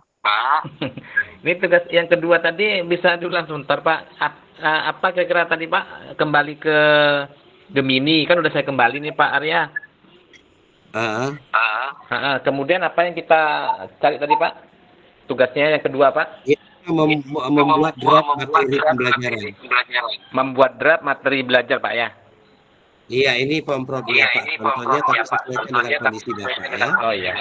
E: Ini tugas yang kedua tadi bisa dulu langsung sebentar Pak. Apa kira-kira tadi Pak? Kembali ke Gemini, kan udah saya kembali nih Pak Arya. Kemudian apa yang kita cari tadi Pak? Tugasnya yang kedua Pak?
C: Ya, membuat draft materi pembelajaran.
E: Membuat draft materi belajar Pak ya?
C: Iya, ini pemprov ya Pak. Contohnya tapi sesuaikan dengan kondisi Bapak ya.
E: Oh iya.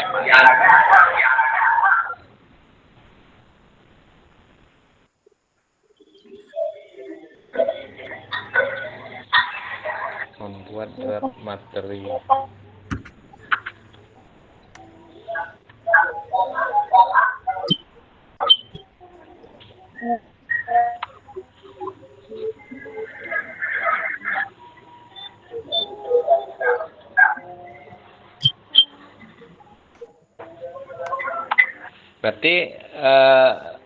E: Membuat draft materi. Berarti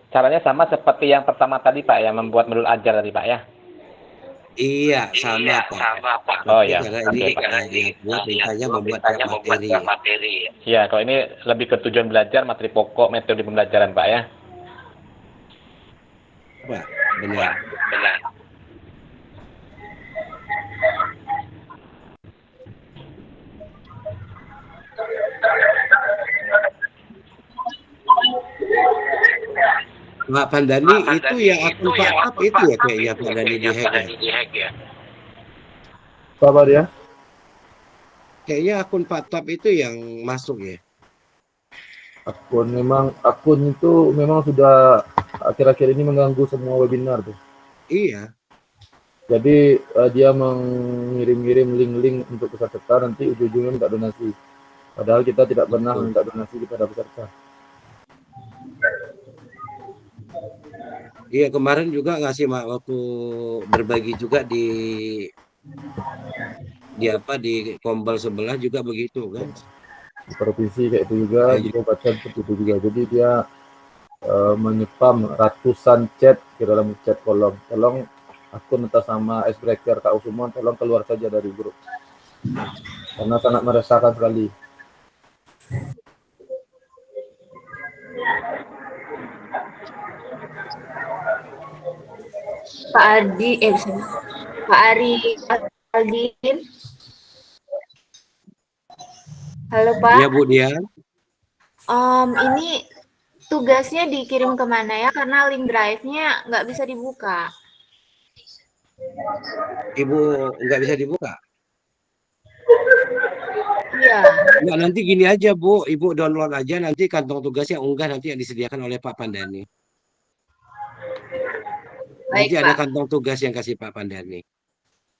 E: caranya sama seperti yang pertama tadi Pak ya, membuat modul ajar tadi Pak ya?
C: Iya, sama Pak.
E: Oh ya.
C: Karena ini buat perintahnya membuat materi.
E: Iya, kalau ini lebih ke tujuan belajar, materi pokok, metode pembelajaran Pak ya?
C: Pak, benar. Pak Pandani itu yang akun Pak Tap itu ya kayaknya Pak Pandani dihack ya.
N: Sabar ya.
C: Kayaknya akun Pak Tap itu yang masuk ya.
N: Akun itu memang sudah akhir-akhir ini mengganggu semua webinar tuh.
C: Iya.
N: Jadi dia mengirim-ngirim link-link untuk peserta nanti ujung-ujungnya minta donasi. Padahal kita tidak pernah minta donasi kepada peserta.
C: Iya, kemarin juga ngasih waktu berbagi juga di Kombel sebelah juga begitu kan.
N: Di provinsi kayak itu juga, di kabupaten seperti itu juga. Jadi dia menyepam ratusan chat ke dalam chat kolom. Tolong akun atas nama Icebreaker Kak Usumon, tolong keluar saja dari grup. Karena sangat meresahkan sekali.
L: Pak Ari Aldin. Halo Pak.
C: Iya Bu Dian.
L: Ini tugasnya dikirim kemana ya? Karena link drive-nya nggak bisa dibuka.
C: Ibu nggak bisa dibuka?
L: Iya.
C: Nah, nanti gini aja Bu, Ibu download aja, nanti kantong tugasnya unggah nanti yang disediakan oleh Pak Pandani.
L: Baik,
C: nanti ada
L: Pak.
C: kantong tugas yang kasih Pak Pandani.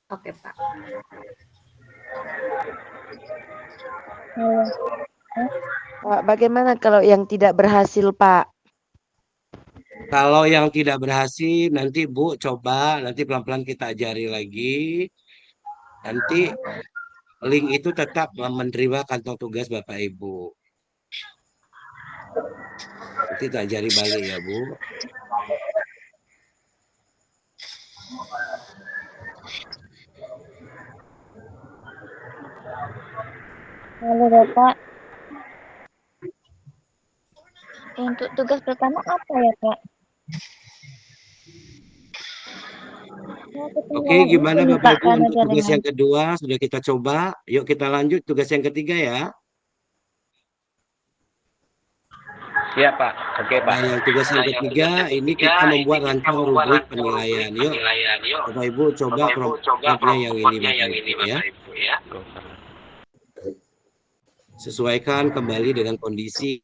L: Oke Pak.
P: Pak, bagaimana kalau yang tidak berhasil, Pak?
C: Kalau yang tidak berhasil, nanti Bu coba, nanti pelan-pelan kita ajari lagi. Nanti link itu tetap menerima kantong tugas Bapak Ibu. Nanti kita ajari balik ya Bu.
L: Halo Bapak. Untuk tugas pertama apa ya Pak?
C: Oke, gimana Bapak Ibu untuk tugas yang kedua? Sudah kita coba. Yuk kita lanjut tugas yang ketiga ya.
E: Iya Pak, oke Pak.
C: Nah, yang tugas yang ketiga ini kita membuat rancang rubrik penilaian. Yuk, Bapak Ibu coba promotnya yang ini Bapak Ibu ya. Sesuaikan kembali dengan kondisi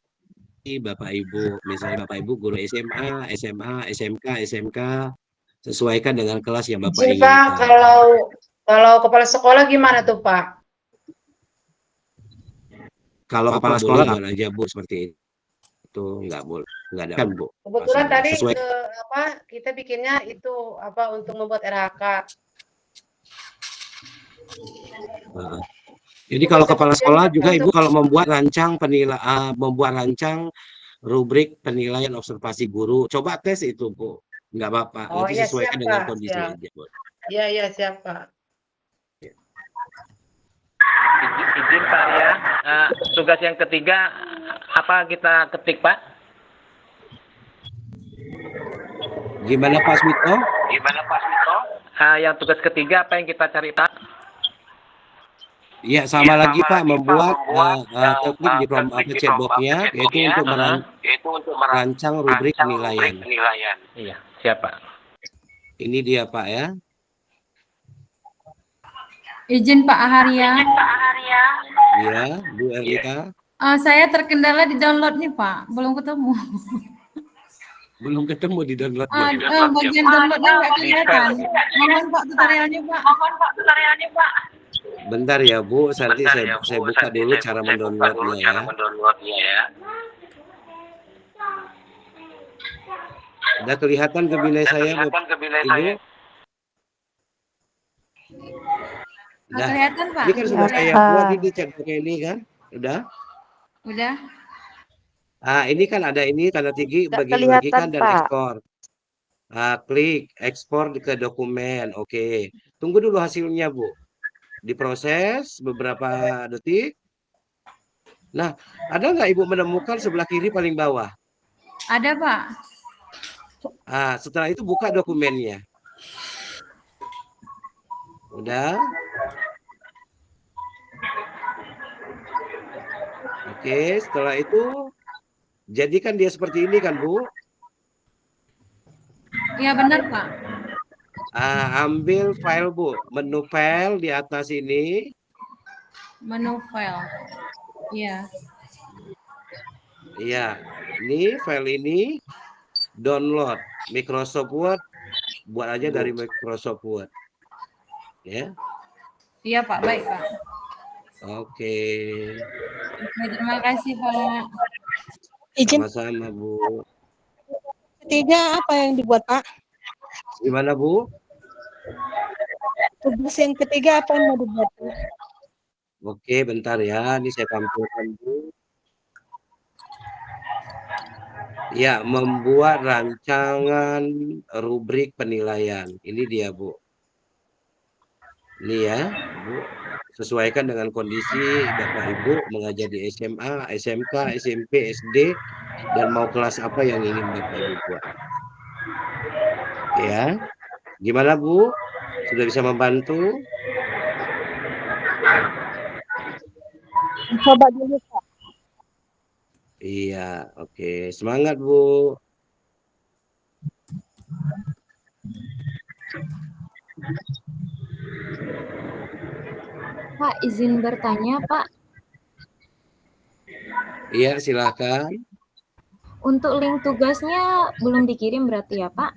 C: Bapak Ibu. Misalnya Bapak Ibu guru SMA, SMK, SMK. Sesuaikan dengan kelas yang Bapak
M: Izin,
C: inginkan.
M: Pak, kalau kepala sekolah gimana tuh Pak?
C: Kalau kepala sekolah boleh aja Bu seperti itu, nggak boleh, nggak ada kan Bu.
M: Kebetulan tadi
C: Sesuai.
M: kita bikinnya itu untuk membuat RHK.
C: Nah, jadi kalau kepala sekolah juga Ibu kalau membuat rancang membuat rancang rubrik penilaian observasi guru, coba tes itu Bu. Nggak apa-apa,
M: Oh
C: nanti
M: iya,
C: sesuaikan
M: siap,
C: dengan
M: Pak,
C: kondisi
M: siap.
C: aja Bu.
M: Iya, siap Pak.
E: Izin Pak ya, tugas yang ketiga apa kita ketik Pak?
C: Gimana Pak Smito?
E: Yang tugas ketiga apa yang kita cari Pak?
C: Iya, sama lagi Pak, membuat teknik di chatbox-nya, yaitu untuk merancang rubrik penilaian.
E: Iya, siap Pak.
C: Ini dia Pak ya.
Q: Izin Pak Aharia.
C: Iya, Bu Erlika.
Q: Saya terkendala di download nih Pak, belum ketemu.
C: Belum ketemu di download.
Q: Bagian downloadnya nggak kelihatan. Mohon Pak tutorialnya Pak.
C: Bentar ya Bu, nanti saya buka dulu cara mendownloadnya ya. Udah kelihatan kebilai saya Bapak Ibu?
Q: Nggak kelihatan Pak.
C: Ini kan sudah saya buat di chat ini kan? Udah?
Q: Udah.
C: Ini kan ada ini tanda tinggi bagi-bagikan dan
P: Pak.
C: ekspor. Klik ekspor ke dokumen. Oke. Tunggu dulu hasilnya Bu. Diproses beberapa detik. Nah, ada nggak Ibu menemukan sebelah kiri paling bawah?
Q: Ada Pak.
C: Setelah itu buka dokumennya. Udah? Oke, setelah itu jadikan dia seperti ini kan Bu?
Q: Iya benar Pak.
C: Ambil file Bu, menu file di atas ini.
Q: Menu file. Iya.
C: Iya, ini file ini download Microsoft Word, buat aja dari Microsoft Word. Ya.
Q: Iya Pak, baik Pak.
C: Oke.
Q: Oke, terima kasih Pak.
H: Izin
C: Sama-sama, Bu.
H: ketiga apa yang dibuat, Pak?
C: Gimana, Bu?
H: Tugas yang ketiga apa yang mau dibuat?
C: Oke, bentar ya. Ini saya tampilkan, Bu. Ya, membuat rancangan rubrik penilaian. Ini dia, Bu. Ini ya, Bu. Sesuaikan dengan kondisi Bapak Ibu mengajar di SMA, SMK, SMP, SD, dan mau kelas apa yang ingin Bapak Ibu buat. Ya, gimana Bu? Sudah bisa membantu?
H: Coba dulu, Pak.
C: Iya, oke. Semangat Bu.
R: Pak, izin bertanya, Pak.
C: Iya, silakan.
R: Untuk link tugasnya belum dikirim berarti ya, Pak?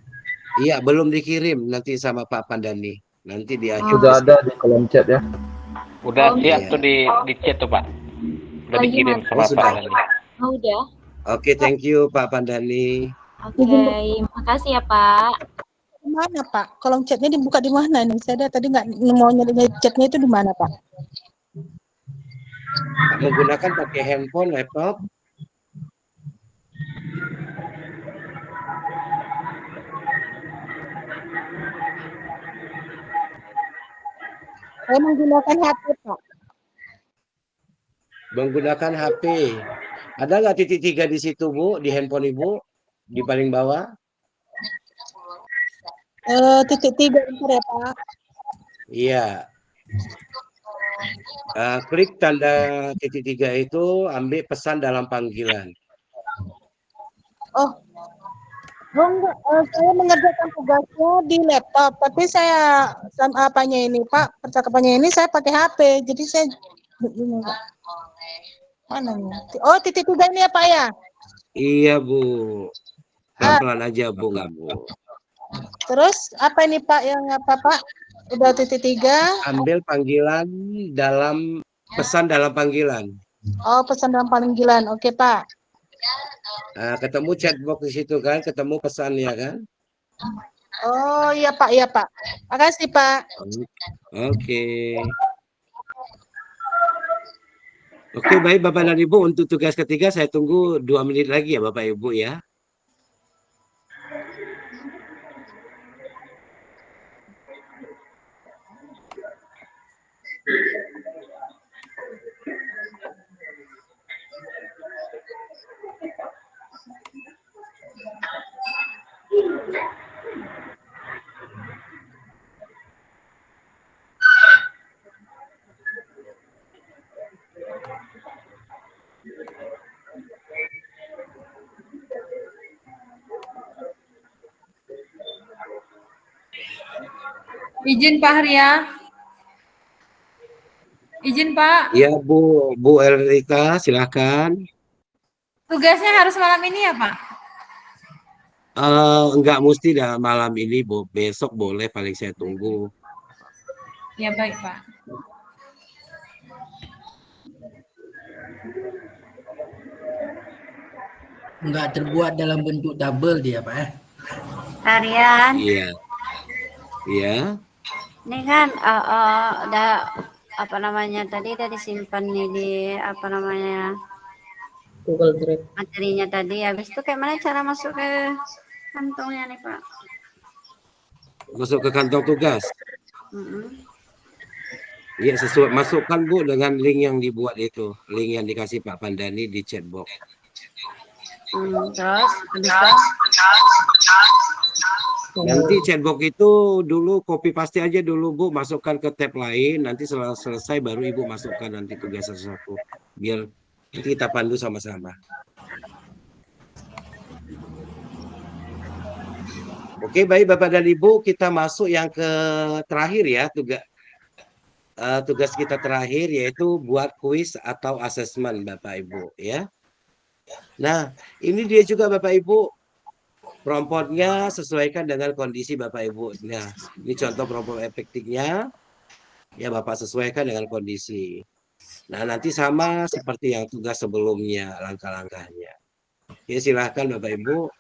C: Iya, belum dikirim nanti sama Pak Pandani. Nanti di akhir.
N: Sudah ada di kolom chat ya.
E: Udah
R: Oh,
E: siap
C: iya.
E: tuh di chat tuh Pak. Udah
R: Oh,
E: dikirim
R: gimana?
E: sama
C: Oh, sudah.
E: Pak Dani.
R: Oh, udah.
C: Oke, thank you Pak Pandani.
R: Oke, makasih ya, Pak.
H: Di mana, Pak? Kolom chatnya dibuka di mana nih? Saya tadi nggak mau nyari chatnya itu di mana, Pak?
C: Menggunakan pakai handphone, laptop.
H: Saya menggunakan HP, Pak.
C: Menggunakan HP. Ada nggak titik 3 di situ, Bu? Di handphone Ibu? Di paling bawah?
H: Titik 3 bentar ya, Pak.
C: Iya. Klik tanda titik 3 itu, ambil pesan dalam panggilan.
H: Oh, enggak, saya mengerjakan tugasnya di laptop, tapi saya sama apanya ini, Pak, percakapannya ini saya pakai HP, jadi saya bingung, Pak. Mana nih? Oh, titik 3 ini ya, Pak ya?
C: Iya, Bu. Pelan-pelan aja, Bu, nggak, Bu.
H: Terus apa ini, Pak, yang apa, Pak? Udah titik 3.
C: Ambil panggilan dalam pesan dalam panggilan.
H: Oh, pesan dalam panggilan. Oke, Pak.
C: Ketemu chatbox di situ kan, ketemu pesannya kan?
H: Oh, iya, Pak, iya, Pak. Makasih, Pak.
C: Oke. Oke, baik Bapak dan Ibu, untuk tugas ketiga saya tunggu 2 menit lagi ya Bapak Ibu ya.
Q: Izin Pak Arya. Izin Pak.
C: Ya Bu Elrika, silakan.
Q: Tugasnya harus malam ini ya Pak?
C: Enggak mesti dah malam ini, Bu. Besok boleh, paling saya tunggu.
Q: Ya baik Pak.
O: Enggak terbuat dalam bentuk tabel dia, Pak ya.
I: Tarian,
C: Iya. Iya.
I: ini kan udah apa namanya tadi udah disimpan nih di apa namanya
O: Google Drive.
I: materinya tadi. Habis itu kayak mana cara masuk ke kantongnya nih Pak?
C: Masuk ke kantong tugas. Iya, sesuai masukkan Bu dengan link yang dibuat itu, link yang dikasih Pak Pandani di chatbox.
I: Terus habis itu
C: Nanti chatbox itu dulu copy paste aja dulu Bu, masukkan ke tab lain, nanti setelah selesai baru Ibu masukkan nanti tugas satu-satu. Biar nanti kita pandu sama-sama. Oke, baik Bapak dan Ibu, kita masuk yang ke terakhir ya, tugas kita terakhir yaitu buat kuis atau asesmen Bapak Ibu ya. Nah, ini dia juga Bapak Ibu. Promptnya sesuaikan dengan kondisi Bapak Ibu. Nah, ini contoh prompt efektifnya. Ya Bapak sesuaikan dengan kondisi. Nah, nanti sama seperti yang tugas sebelumnya langkah-langkahnya. Ya, silahkan Bapak Ibu.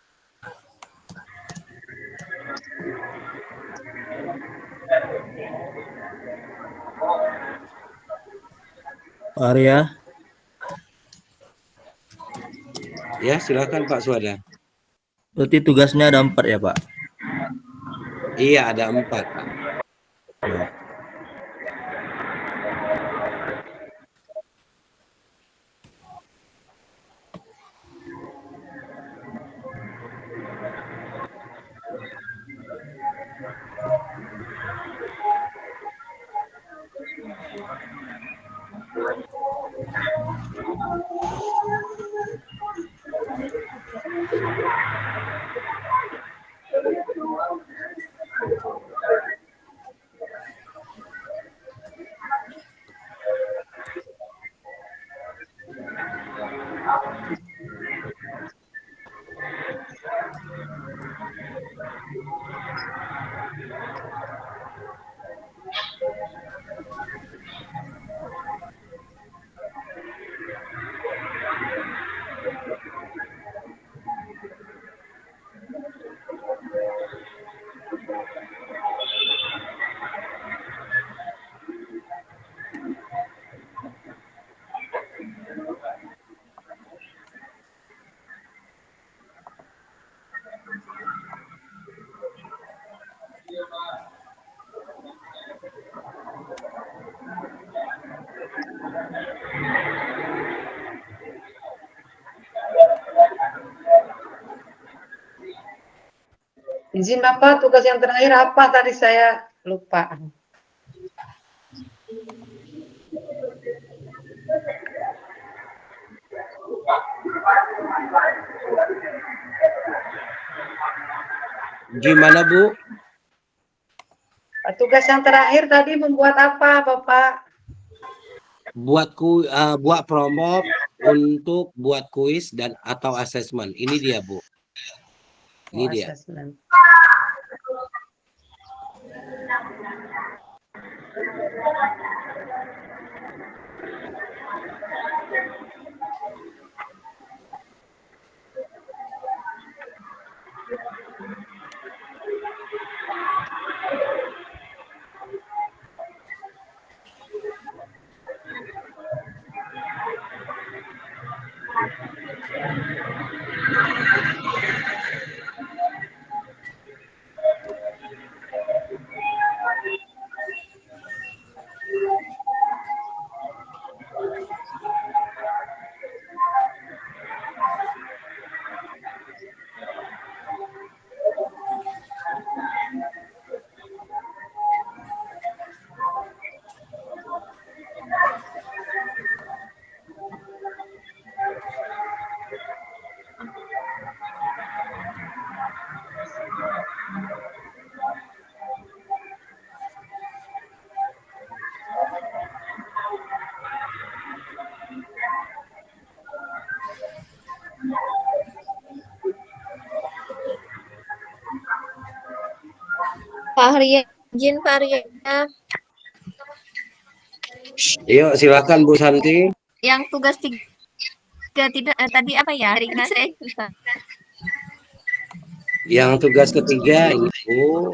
F: Pak Arya.
C: Ya, silakan Pak Suada.
F: Berarti tugasnya ada 4 ya Pak?
C: Iya, ada 4 Pak.
F: Ya.
M: Izin Bapak, tugas yang terakhir apa tadi saya lupa.
C: Gimana Bu?
M: Tugas yang terakhir tadi membuat apa Bapak?
C: Buat promo untuk buat kuis dan atau asesmen. Ini dia Bu. Ini dia.
M: Assessment.
L: Pak Arya, izin Pak Arya.
C: Yuk, silakan Bu Santi.
L: Yang tugas 3 tidak tadi apa ya? Ringan saya susah.
C: Yang tugas ketiga Ibu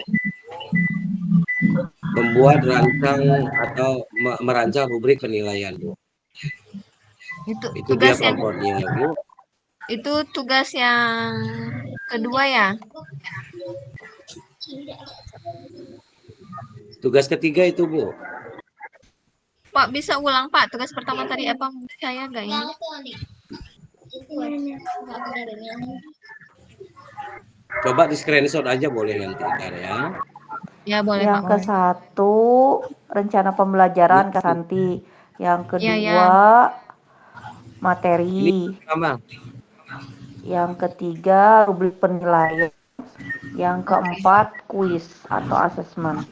C: membuat rancang merancang rubrik penilaian Bu. Itu dia propornya Bu.
L: Itu tugas yang kedua ya?
C: Tugas ketiga itu Bu.
L: Pak bisa ulang Pak, tugas pertama tadi apa? Saya nggak ini.
C: Coba di screenshot aja boleh nanti ya.
L: Ya boleh
S: Yang
L: Pak.
S: ke-1 rencana pembelajaran Kak Santi. Yang kedua
L: Ya.
S: materi.
C: Sama.
S: Yang ketiga rubrik penilaian. Yang keempat kuis atau asesmen.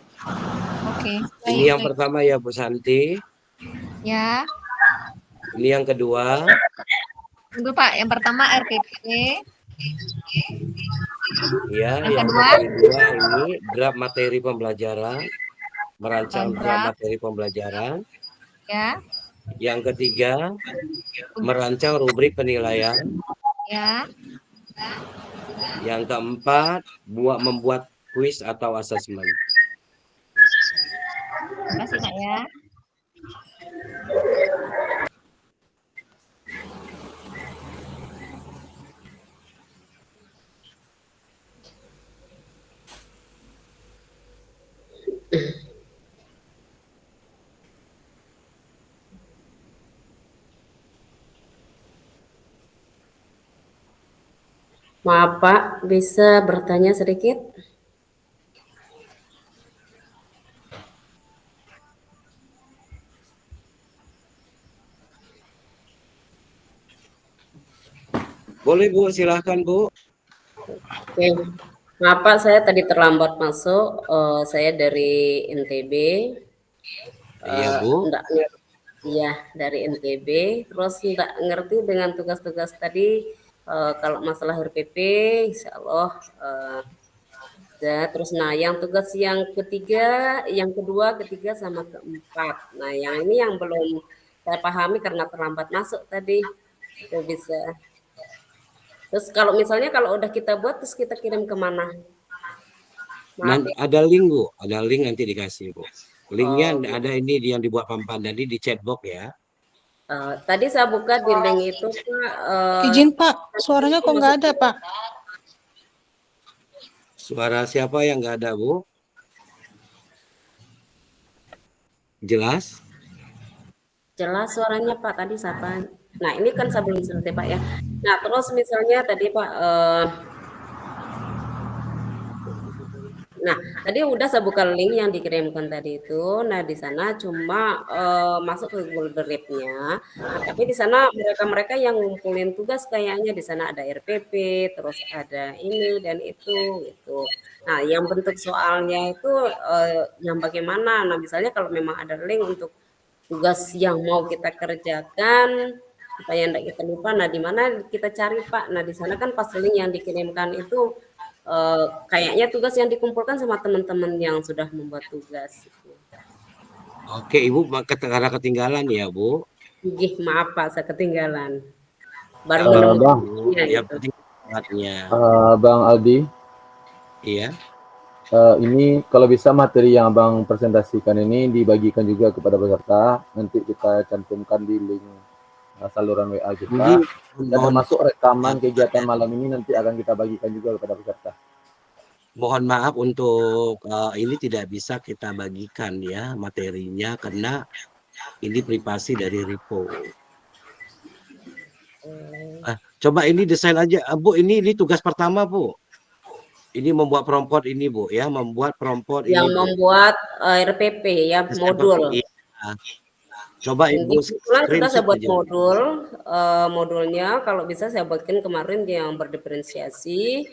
L: Oke.
C: Ini yang pertama ya Bu Santi.
L: Ya.
C: Ini yang kedua.
L: Tunggu Pak, yang pertama RPP.
C: Ya,
L: Yang
C: kedua
L: kedua
C: ini draft materi pembelajaran, merancang draft materi pembelajaran.
L: Ya.
C: Yang ketiga, merancang rubrik penilaian.
L: Ya.
C: Yang keempat, membuat kuis atau asesmen.
L: Terima kasih Pak ya.
T: Maaf Pak, bisa bertanya sedikit?
C: Boleh Bu, silahkan Bu.
T: Oke, maaf Pak, saya tadi terlambat masuk. Saya dari NTB.
C: Iya Bu.
T: Iya, dari NTB. Terus enggak ngerti dengan tugas-tugas tadi. Kalau masalah RPP, insya Allah. Terus, nah yang tugas yang ketiga, yang kedua, ketiga, sama keempat. Nah yang ini yang belum saya pahami karena terlambat masuk tadi. Itu bisa. Terus kalau misalnya kalau udah kita buat, terus kita kirim kemana?
C: Nanti ada link Bu, ada link nanti dikasih Bu. Linknya ada ini yang dibuat Pampan tadi di chatbox ya.
T: Tadi saya buka di link itu Pak.
H: Izin Pak, suaranya kok nggak ada Pak?
C: Suara siapa yang nggak ada Bu? Jelas?
T: Jelas suaranya Pak, tadi siapa? Nah ini kan saya belum selesai Pak ya. Nah terus misalnya tadi Pak, nah tadi udah saya buka link yang dikirimkan tadi itu. Nah di sana cuma masuk ke Google Drive-nya. Nah, tapi di sana mereka yang ngumpulin tugas kayaknya di sana ada RPP, terus ada ini dan itu gitu. Nah yang bentuk soalnya itu yang bagaimana? Nah misalnya kalau memang ada link untuk tugas yang mau kita kerjakan supaya tidak kita lupa. Nah di mana kita cari Pak? Nah di sana kan pas link yang dikirimkan itu kayaknya tugas yang dikumpulkan sama teman-teman yang sudah membuat tugas.
C: Oke Ibu, karena ketinggalan ya Bu.
T: Gih, maaf Pak, saya ketinggalan. Baru
N: Bang,
C: ya,
T: gitu.
N: Bang Aldi.
C: Iya.
N: Ini kalau bisa materi yang Abang presentasikan ini dibagikan juga kepada peserta. Nanti kita cantumkan di link saluran WA kita. Dan termasuk rekaman kegiatan malam ini nanti akan kita bagikan juga kepada peserta.
C: Mohon maaf untuk ini tidak bisa kita bagikan ya materinya karena ini privasi dari Ripo. Coba ini desain aja Bu, ini tugas pertama Bu. Ini membuat prompt ini Bu ya, membuat prompt
T: yang
C: ini,
T: membuat RPP ya, modul.
C: Iya. Coba Ibu
T: kita saya buat modul, modulnya kalau bisa saya buatkan kemarin yang berdiferensiasi.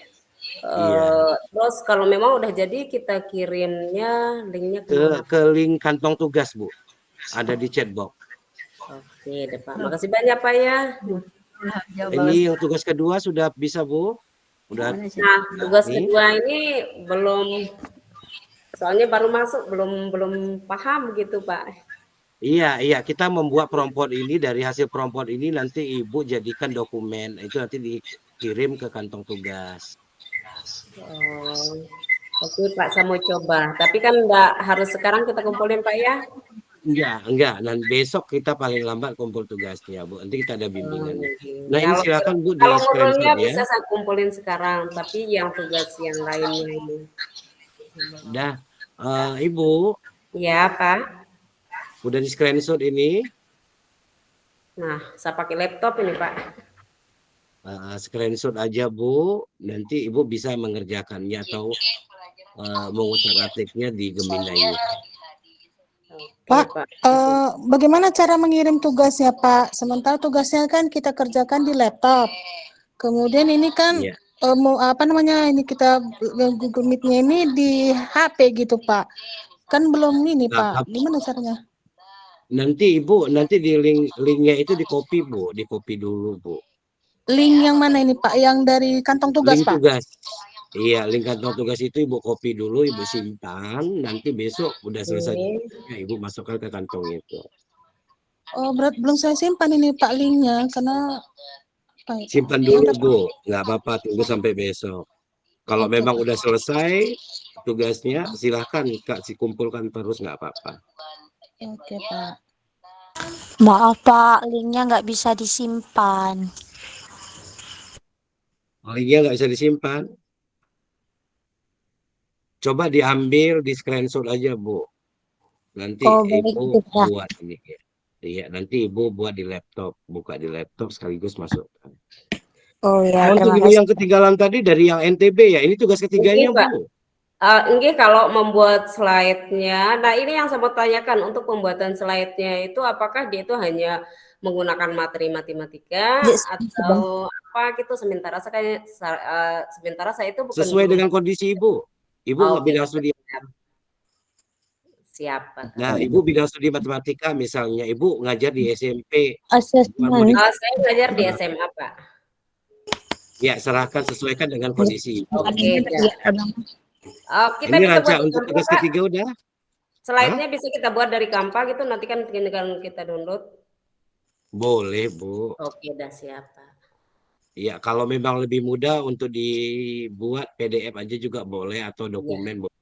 T: Terus kalau memang udah jadi kita kirimnya linknya
C: ke link kantong tugas Bu, ada di chatbox.
T: Oke deh Pak, makasih banyak Pak ya.
C: Ini yang tugas kedua sudah bisa Bu? Udah.
T: Nah tugas kedua ini belum, soalnya baru masuk, belum paham gitu Pak.
C: Iya, kita membuat prompt ini, dari hasil prompt ini nanti Ibu jadikan dokumen, itu nanti dikirim ke kantong tugas.
T: Oke Pak, saya mau coba. Tapi kan enggak harus sekarang kita kumpulin Pak ya?
C: Enggak. Dan besok kita paling lambat kumpul tugasnya Bu. Nanti kita ada bimbingan. Nah ini silakan Bu di
T: kalau
C: screenshot ya.
T: Bisa saya kumpulin sekarang, tapi yang tugas yang lainnya ini.
C: Udah, Ibu.
T: Ya Pak.
C: Udah di screenshot ini.
T: Nah, saya pakai laptop ini Pak.
C: Screenshot aja Bu. Nanti Ibu bisa mengerjakannya atau mengutak-atiknya di Gemini.
H: Pak, bagaimana cara mengirim tugasnya Pak? Sementara tugasnya kan kita kerjakan di laptop. Kemudian ini kan ini kita Google Meet-nya ini di HP gitu Pak. Kan belum ini Pak. Gimana caranya?
C: Nanti Ibu, di linknya itu di copy Bu, di copy dulu Bu.
H: Link yang mana ini Pak? Yang dari kantong tugas
C: link
H: Pak?
C: Tugas. Iya, link kantong tugas itu Ibu copy dulu, Ibu simpan. Nanti besok udah selesai, Ibu masukkan ke kantong itu.
H: Oh, belum saya simpan ini Pak linknya karena apa ya?
C: Simpan dulu Bu, nggak apa-apa, tunggu sampai besok. Kalau
H: Oke,
C: memang
H: Pak.
C: udah selesai tugasnya, silahkan Kak kumpulkan terus, nggak apa-apa.
H: Oke, Pak.
U: Maaf Pak, linknya nggak bisa disimpan.
C: Linknya nggak bisa disimpan. Coba diambil, di screenshot aja Bu. Nanti
U: Oh, baik
C: Ibu
U: gitu Pak.
C: buat ini ya. Iya, nanti Ibu buat di laptop, buka di laptop sekaligus masukkan.
U: Oh ya,
C: Untuk
U: terima
C: Ibu
U: kasih.
C: yang ketinggalan tadi dari yang NTB ya, ini tugas ketiganya
T: Ini Pak,
C: Bu.
T: Enggak, kalau membuat slide-nya, nah ini yang saya mau tanyakan, untuk pembuatan slide-nya itu apakah dia itu hanya menggunakan materi matematika
U: Yes,
T: atau apa gitu, sementara saya itu bukan
C: Sesuai
T: guru.
C: dengan kondisi Ibu. Ibu nggak
T: Oke,
C: bidang studi.
T: siap Pak.
C: Nah, Ibu bidang studi matematika misalnya, Ibu ngajar di SMP.
U: Assessment.
T: Saya ngajar di SMA Pak.
C: Ya, serahkan, sesuaikan dengan kondisi Ibu.
T: Oke, kita
C: Ini
T: bisa buat
C: Raja,
T: di
C: untuk
T: Canva
C: tugas
T: Pak.
C: ketiga udah?
T: Slide-nya bisa kita buat dari Canva gitu, nanti kan tinggal kita download.
C: Boleh Bu.
T: Oke, udah siap Pak.
C: Ya, kalau memang lebih mudah untuk dibuat PDF aja juga boleh, atau dokumen boleh.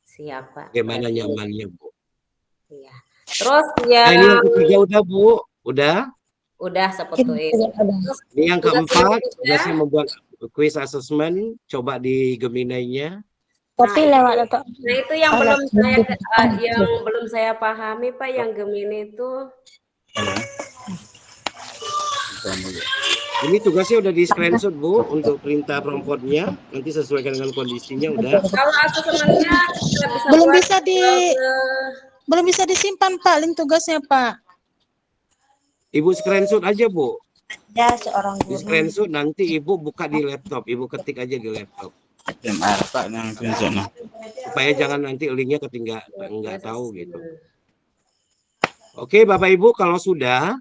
T: Siap Pak.
C: Bagaimana
T: Berarti
C: nyamannya Bu?
T: iya. Terus
C: Nah, ini yang
T: yang
C: ketiga udah Bu, udah?
T: udah seperti itu. Terus
C: Ini yang
T: tugas
C: keempat,
T: berikutnya,
C: tugasnya membuat quiz assessment, coba di Gemini-nya.
U: Tapi lewat data.
T: Nah itu yang belum saya pahami Pak, yang Gemini itu.
C: Ini tugasnya udah di screenshot Bu, untuk perintah prompt-nya, nanti sesuaikan dengan kondisinya udah.
T: Kalau asesmennya kita bisa
H: Belum
T: buat
H: bisa belum bisa disimpan Pak link tugasnya Pak.
C: Ibu screenshot aja Bu.
U: Ada seorang
C: Di screenshot, nanti Ibu buka di laptop, Ibu ketik aja di laptop. Supaya jangan nanti linknya nggak tahu gitu. Oke Bapak Ibu, kalau sudah,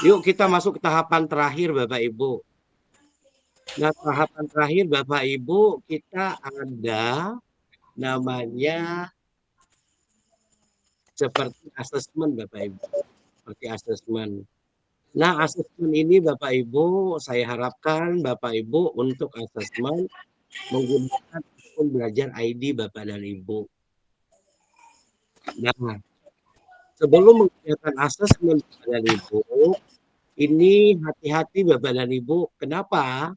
C: yuk kita masuk ke tahapan terakhir Bapak Ibu. Nah, tahapan terakhir Bapak Ibu, kita ada namanya seperti asesmen Bapak Ibu. Seperti asesmen. Nah, asesmen ini Bapak Ibu, saya harapkan Bapak Ibu untuk asesmen menggunakan akun belajar ID Bapak dan Ibu. Nah, sebelum mengerjakan asesmen Bapak dan Ibu, ini hati-hati Bapak dan Ibu. Kenapa?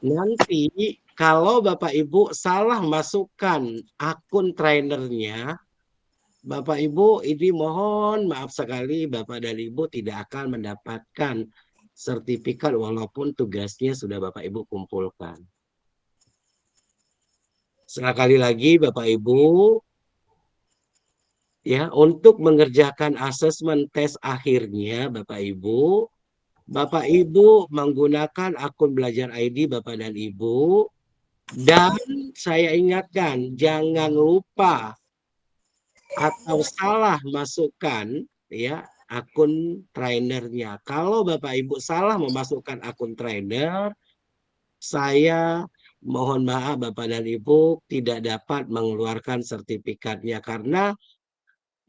C: Nanti kalau Bapak Ibu salah masukkan akun trainernya, Bapak Ibu, ini mohon maaf sekali Bapak dan Ibu tidak akan mendapatkan sertifikat walaupun tugasnya sudah Bapak Ibu kumpulkan. Sekali lagi Bapak Ibu, ya, untuk mengerjakan asesmen tes akhirnya Bapak Ibu menggunakan akun belajar ID Bapak dan Ibu, dan saya ingatkan jangan lupa atau salah masukkan ya akun trainernya. Kalau Bapak Ibu salah memasukkan akun trainer, saya mohon maaf Bapak dan Ibu tidak dapat mengeluarkan sertifikatnya, karena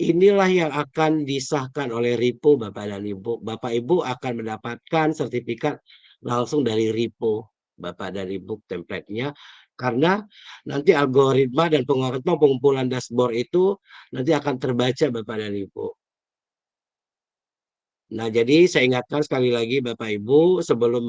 C: inilah yang akan disahkan oleh Ripo Bapak dan Ibu. Bapak Ibu akan mendapatkan sertifikat langsung dari Ripo Bapak dan Ibu template-nya, karena nanti algoritma dan pengumpulan dashboard itu nanti akan terbaca Bapak dan Ibu. Nah, jadi saya ingatkan sekali lagi Bapak Ibu, sebelum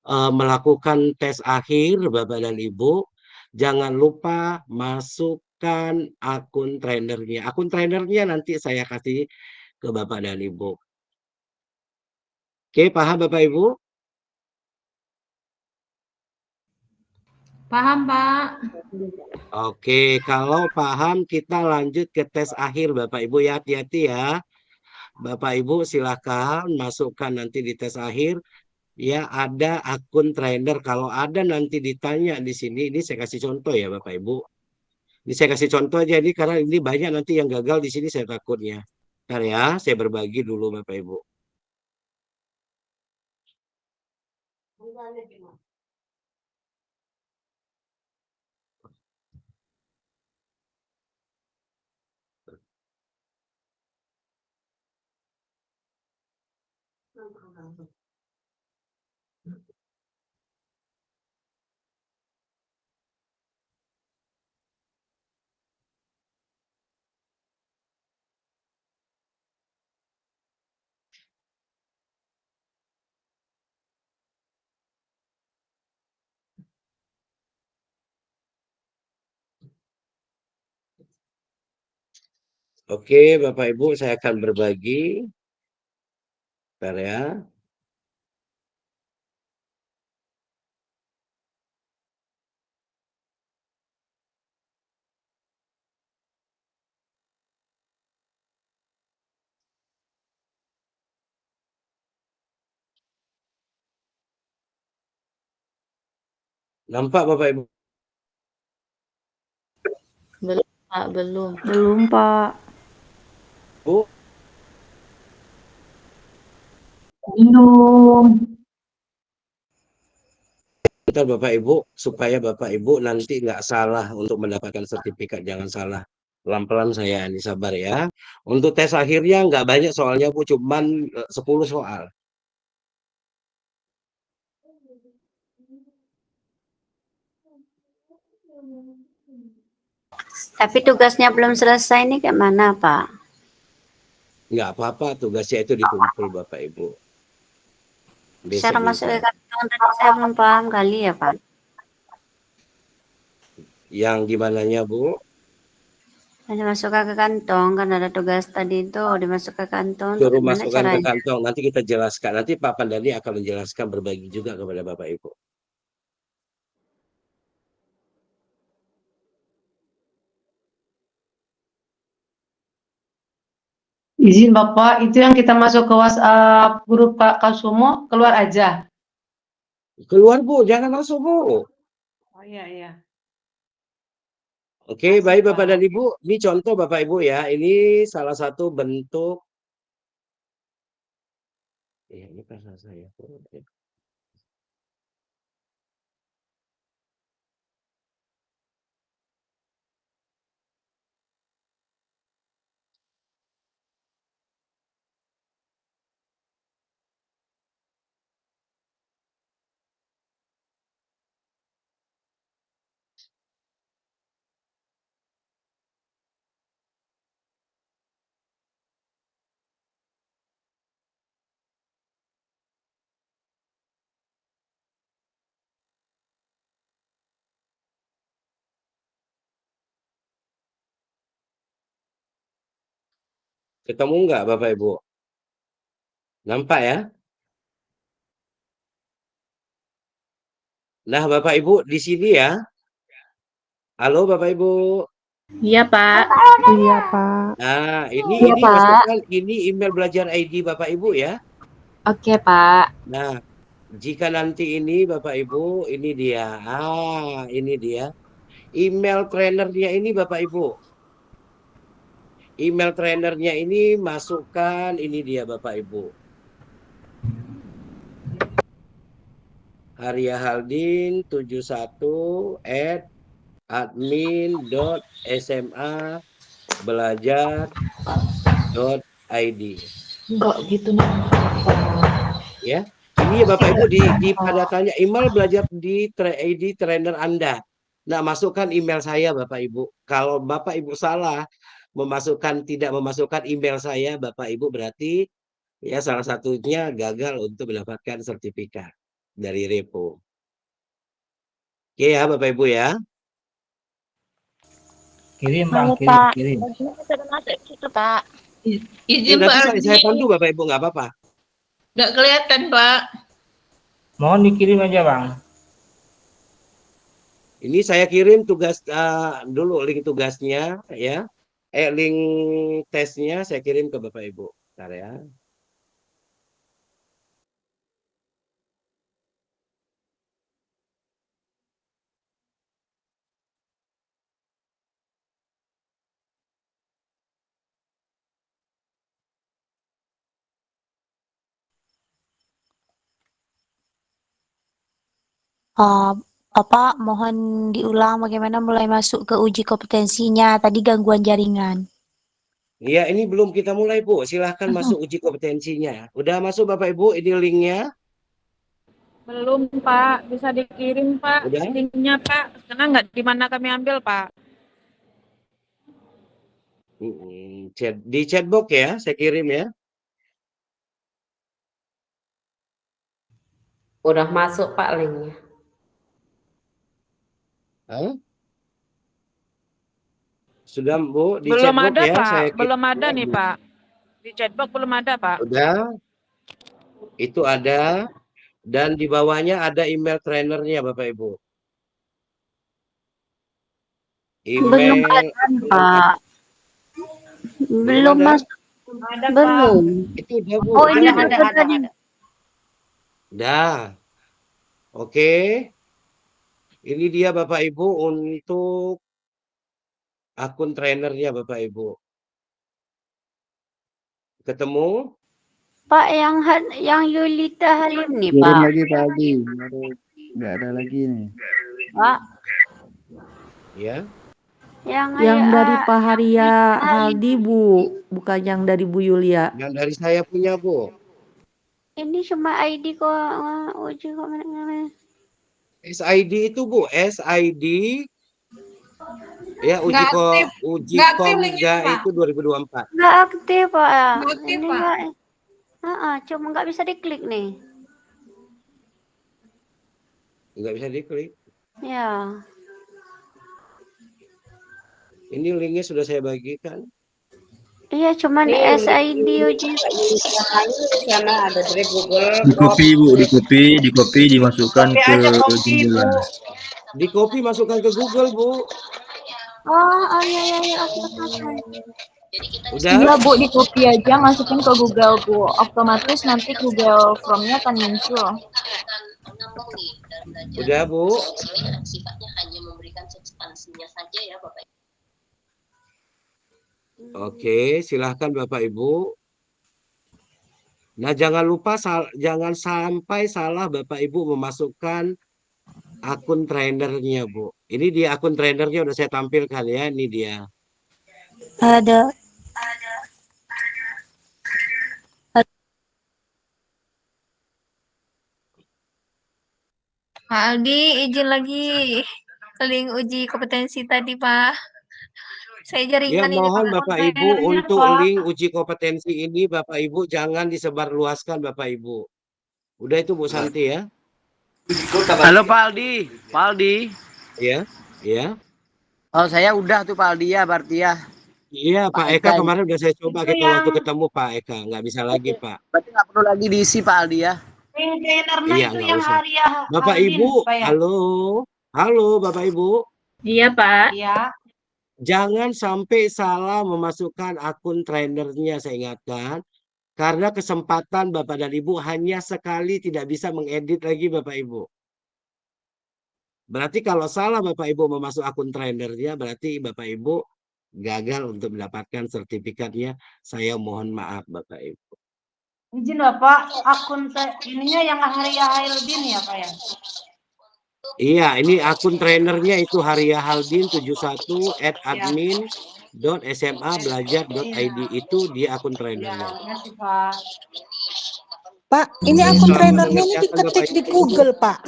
C: melakukan tes akhir Bapak dan Ibu, jangan lupa masukkan akun trainernya. Akun trainernya nanti saya kasih ke Bapak dan Ibu. Oke, paham Bapak Ibu?
Q: Paham, Pak.
C: Oke, kalau paham kita lanjut ke tes akhir Bapak Ibu ya, hati-hati ya. Bapak Ibu silakan masukkan nanti di tes akhir. Ya, ada akun trainer. Kalau ada nanti ditanya di sini, ini saya kasih contoh ya Bapak Ibu. Ini saya kasih contoh aja ini, karena ini banyak nanti yang gagal di sini saya takutnya. Bentar ya, saya berbagi dulu Bapak Ibu. Oke, Bapak Ibu, saya akan berbagi. Bentar ya. Nampak Bapak Ibu?
B: Belum, Pak, belum.
S: Belum, Pak.
C: Bu,
Q: Belum.
C: bentar Bapak Ibu, supaya Bapak Ibu nanti nggak salah untuk mendapatkan sertifikat, jangan salah. Pelan-pelan saya ini sabar ya. Untuk tes akhirnya nggak banyak soalnya Bu, cuman 10 soal.
I: Tapi tugasnya belum selesai nih kayak mana, Pak?
C: Nggak apa-apa, tugasnya itu dikumpul Bapak Ibu.
I: Cara masuk ke kantong tadi saya belum paham kali ya, Pak.
C: Yang gimananya Bu?
I: Dimasukkan ke kantong, kan ada tugas tadi itu dimasuk ke kantong.
C: Suruh
I: Gimana
C: masukkan ke
I: caranya?
C: kantong, nanti kita jelaskan. Nanti Pak Pandani akan menjelaskan, berbagi juga kepada Bapak Ibu.
M: Izin Bapak, itu yang kita masuk ke WhatsApp grup Kak Kasumo, keluar aja.
C: Keluar Bu, jangan masuk Bu.
M: Oh iya.
C: Oke, baik Bapak dan Ibu. Ini contoh Bapak Ibu ya. Ini salah satu bentuk. Ya, ini karena saya. Ketemu nggak Bapak Ibu? Nampak ya? Nah Bapak Ibu di sini ya. Halo Bapak Ibu.
B: Iya, Pak.
S: Iya, Pak.
C: Nah ini
B: Iya, Pak.
C: masukkan ini email belajar ID Bapak Ibu ya.
B: Oke, Pak.
C: Nah jika nanti ini Bapak Ibu ini dia. Ini dia. Email trainernya ini Bapak Ibu. Email trainernya ini masukkan ini dia Bapak Ibu. Haryahaldin 71@admin.sma.belajar.id.
B: Enggak gitu nih.
C: Ya, ini ya Bapak Ibu di pada tanya email belajar di ID trainer Anda. Nah, masukkan email saya Bapak Ibu. Kalau Bapak Ibu salah tidak memasukkan email saya Bapak Ibu berarti ya salah satunya gagal untuk mendapatkan sertifikat dari Repo. Oke ya Bapak Ibu ya.
K: Kirim
U: Halo,
K: Bang,
U: Pak.
K: kirim.
U: Sudah masuk ke situ, Pak.
G: Izin
C: Nanti
G: Pak
C: saya
G: Ardi,
C: pandu Bapak Ibu nggak apa-apa.
G: nggak kelihatan Pak.
K: Mohon dikirim aja Bang.
C: Ini saya kirim tugas dulu link tugasnya ya. Link tesnya saya kirim ke Bapak Ibu. Bentar ya.
U: Bapak, mohon diulang bagaimana mulai masuk ke uji kompetensinya. Tadi gangguan jaringan.
C: Iya, ini belum kita mulai, Bu. Silahkan masuk uji kompetensinya. Udah masuk Bapak Ibu, ini linknya.
Q: Belum, Pak. Bisa dikirim, Pak.
C: Udah?
Q: Linknya, Pak. Karena nggak di mana kami ambil, Pak.
C: Di chatbox ya, saya kirim ya.
T: Udah masuk Pak linknya.
C: Hah? Sudah Bu, di
Q: Belum
C: chatbox
Q: ada,
C: ya.
Q: Pak.
C: Saya kirim
Q: Belum ada
C: ya,
Q: nih,
C: Bu.
Q: Pak. Di chatbox belum ada, Pak.
C: Udah. Itu ada. Dan di bawahnya ada email trainernya Bapak Ibu.
U: Belum
C: Email
U: ada, Pak. Belum
C: ada?
U: masuk. Belum.
C: Itu udah Bu.
U: Oh, ini
C: Udah.
U: juga tadi.
C: Dah. Oke. Ini dia Bapak Ibu untuk akun trainernya Bapak Ibu. Ketemu?
U: Pak, yang Yulita Halim nih,
J: Kirim
U: Pak.
J: lagi Pak Aldi. Nggak ada lagi nih.
U: Pak,
C: Ya.
S: Yang dari Pak Haria Haldi, Bu, bukan yang dari Bu Yulia.
C: Yang dari saya punya, Bu.
U: ini cuma ID kok uji kok
C: SID itu, Bu. SID ya uji
Q: Nggak aktif. Nggak aktif linknya,
C: komda
Q: Pak.
C: itu 2024.
U: nggak aktif, Pak.
Q: Nggak aktif,
U: Ini
Q: Pak.
U: cuma nggak bisa diklik nih.
C: Nggak bisa diklik.
U: Ya.
C: Ini linknya sudah saya bagikan.
U: Iya, cuman
T: Nih,
U: SID uji.
T: Sana ada drive Google.
F: Di copy Bu, di copy dimasukkan
T: Copy
F: ke
T: aja, copy,
F: Google.
T: Bu.
C: Di copy masukkan ke Google, Bu.
U: Oh iya, oke.
C: Udah?
R: Iya, Bu, di copy aja, masukin ke Google, Bu. Otomatis nanti Google Chrome-nya akan muncul.
C: Udah, Bu.
U: Sifatnya hanya memberikan substansinya saja ya, Bapak.
C: Oke, silahkan Bapak Ibu. Nah, jangan lupa jangan sampai salah Bapak Ibu memasukkan akun trainernya, Bu. Ini dia akun trainernya udah saya tampilkan ya, ini dia.
U: Ada.
L: Pak Aldi, izin lagi link uji kompetensi tadi, Pak. Saya
C: Ya,
L: jaringan ini,
C: mohon
L: Pak.
C: Bapak Ibu untuk link uji kompetensi ini Bapak Ibu jangan disebarluaskan Bapak Ibu. Udah itu Bu Santi ya.
J: Halo Pak Aldi. Pak Aldi.
C: Iya, iya.
J: Oh saya udah tuh Pak Aldi ya berarti ya.
C: Iya, Pak Eka kemarin udah saya coba
J: Itu
C: kita
J: yang-
C: waktu ketemu Pak Eka, nggak bisa lagi Pak.
J: Berarti nggak perlu lagi diisi Pak Aldi ya.
M: Link trainernya
C: Iya,
M: itu
C: nggak
M: yang
C: usah.
M: Haria
C: Bapak
M: Aldin,
C: Ibu,
M: Pak ya?
C: halo Bapak Ibu.
B: Iya, Pak.
M: Iya.
C: Jangan sampai salah memasukkan akun trainernya, saya ingatkan. Karena kesempatan Bapak dan Ibu hanya sekali, tidak bisa mengedit lagi Bapak Ibu. Berarti kalau salah Bapak Ibu memasuk akun trainernya, berarti Bapak Ibu gagal untuk mendapatkan sertifikatnya. Saya mohon maaf Bapak Ibu.
M: Izin Bapak, akun ininya yang Haria Aldin ya Pak ya?
C: Iya, ini akun trainernya itu Haria Haldin 71@admin.sma-belajar.id itu dia akun trainernya.
M: Makasih Pak.
H: Pak, ini akun
C: Selamat
H: trainernya ini
C: mengerjakan,
H: diketik
C: Bapak
H: di
C: Ibu.
H: Google, Pak.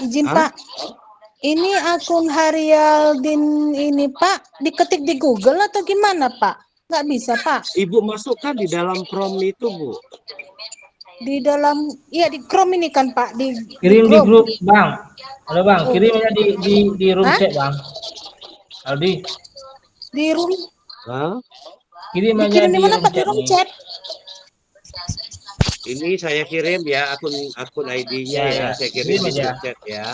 H: Izin,
C: Hah?
H: Pak. Ini akun Haryaldin ini, Pak, diketik di Google atau gimana, Pak? Nggak bisa, Pak.
C: Ibu masukkan di dalam prompt itu, Bu.
H: Di dalam, iya di Chrome ini kan, Pak.
K: Kirim di
H: Chrome.
K: grup, Bang. Halo Bang, kirim aja di room
H: Hah?
K: chat, Bang. Aldi,
H: Di room.
C: Hah?
K: kirim aja
H: Dikirim
K: di
H: di mana,
K: room
H: Pak? Di
K: chat
H: room
K: nih.
H: chat.
C: Ini saya kirim ya akun ID-nya
K: Ya,
C: ya.
K: ya.
C: Saya kirim
K: Kirim
C: di
K: aja.
C: grup chat ya.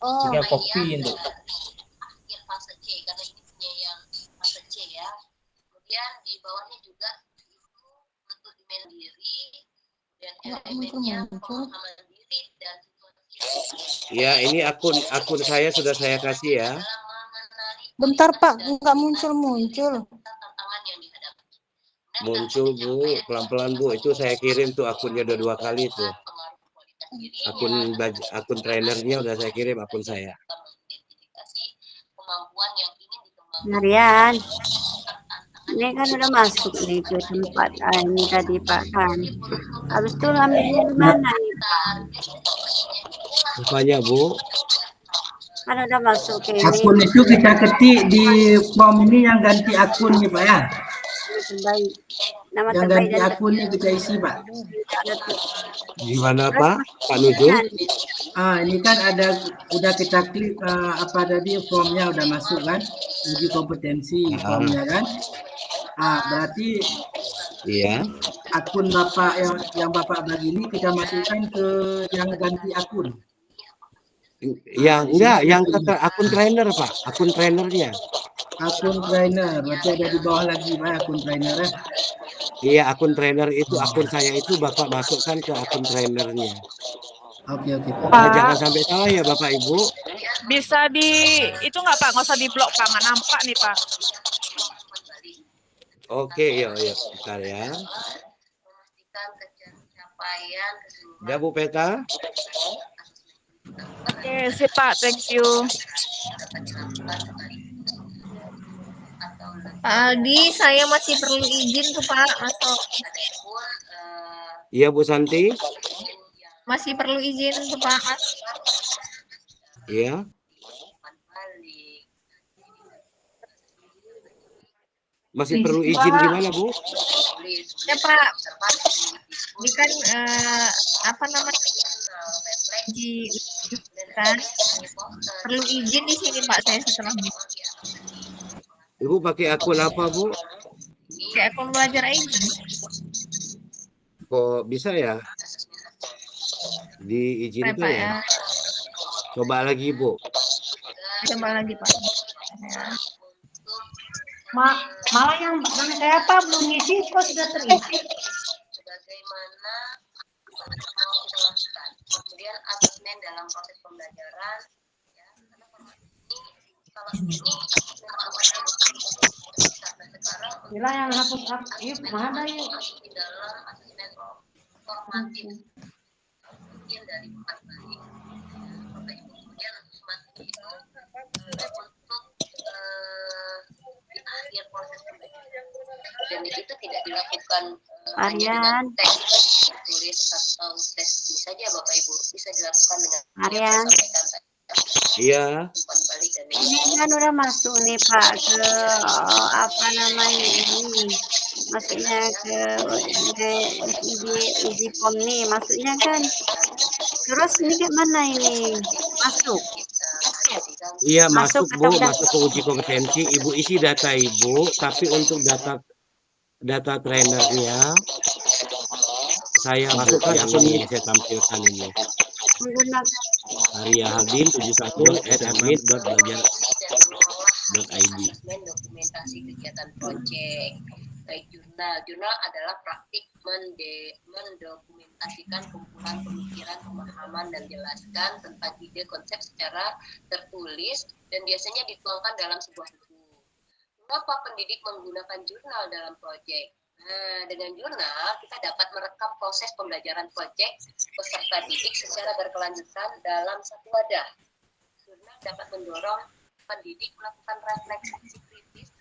H: Oh.
K: Tinggal copy itu.
C: Ya, ini akun saya sudah saya kasih ya.
H: Bentar, Pak. Nggak muncul-muncul.
C: Muncul, Bu. Pelan-pelan, Bu. Itu saya kirim tuh akunnya udah 2 kali tuh. Akun trainernya udah saya kirim akun saya.
U: Marian.
I: Ini kan udah masuk nih ke tempat ini tadi Pak kan. Habis itu ambilnya di mana nih Pak?
C: Apanya Bu?
I: Kan udah masuk ke ini.
O: Akun itu kita ketik di form ini yang ganti akun nih Pak ya.
I: Terbaik. Nama
O: Yang
I: terbaik
O: ganti
I: dan
O: akun ini kita isi Pak.
C: Gimana Pak? Pak Nujul?
O: Ini kan ada udah kita klik apa tadi formnya udah masuk kan, uji kompetensi formnya kan. Berarti
C: Iya.
O: akun Bapak yang Bapak bagi ini kita masukkan ke yang ganti akun.
C: Yang ke akun trainer Pak, akun trainernya.
O: Akun trainer, berarti ada di bawah lagi Pak akun trainer ya.
C: Iya, akun trainer itu akun saya itu Bapak masukkan ke akun trainernya.
O: Oke.
C: Jangan sampai salah ya Bapak Ibu.
Q: Bisa itu nggak Pak? Nggak usah di blok Pak, nggak nampak nih Pak.
C: Oke, yuk, bentar ya. Udah Bu Peta?
Q: Oke, sip Pak, thank you.
L: Pak Aldi, saya masih perlu izin tuh Pak masuk.
C: Iya Bu Santi?
L: Masih perlu izin tuh Pak Mas.
C: Iya. Masih perlu izin gimana Bu?
L: Ya Pak, ini kan apa namanya kan perlu izin di sini Pak saya setelah
C: Ibu pakai akun apa Bu?
L: Pakai akun belajar ID.
C: Kok bisa ya? Diizinkan ya? Coba lagi Bu.
L: Coba lagi Pak.
M: Malah yang saya apa belum ngisi kok sudah terisi.
U: Bagaimana mau kita lakukan. Kemudian asesmen dalam proses pembelajaran. Ya, karena kalau ini sekarang
M: Bila yang hapus aktif mana yuk?
U: di dalam asesmen formatif bagian dari 4 kali. Bapak Ibu kemudian formatif itu untuk di akhir proses pembelajaran dan itu tidak dilakukan hanya dengan teks tulis atau tes saja Bapak Ibu, bisa dilakukan dengan
I: Marian.
C: Iya.
I: Ini kan udah masuk nih Pak ke apa namanya ini, maksudnya ke uji form nih, maksudnya kan. Terus ini gimana ini masuk?
C: Iya masuk Bu, masuk ke uji kompetensi. Ibu isi data Ibu, tapi untuk data trainernya saya masukkan akun ini, saya tampilkan ini. Arya Haldin 71@admin.belajar.id.
U: Dokumentasi kegiatan proyek. Baik jurnal adalah praktik mendokumentasikan kumpulan pemikiran, pemahaman dan jelaskan tentang ide konsep secara tertulis dan biasanya dituangkan dalam sebuah buku. Mengapa pendidik menggunakan jurnal dalam proyek? Nah, dengan jurnal kita dapat merekam proses pembelajaran proyek peserta didik secara berkelanjutan dalam satu wadah. Jurnal dapat mendorong pendidik melakukan refleksi kritis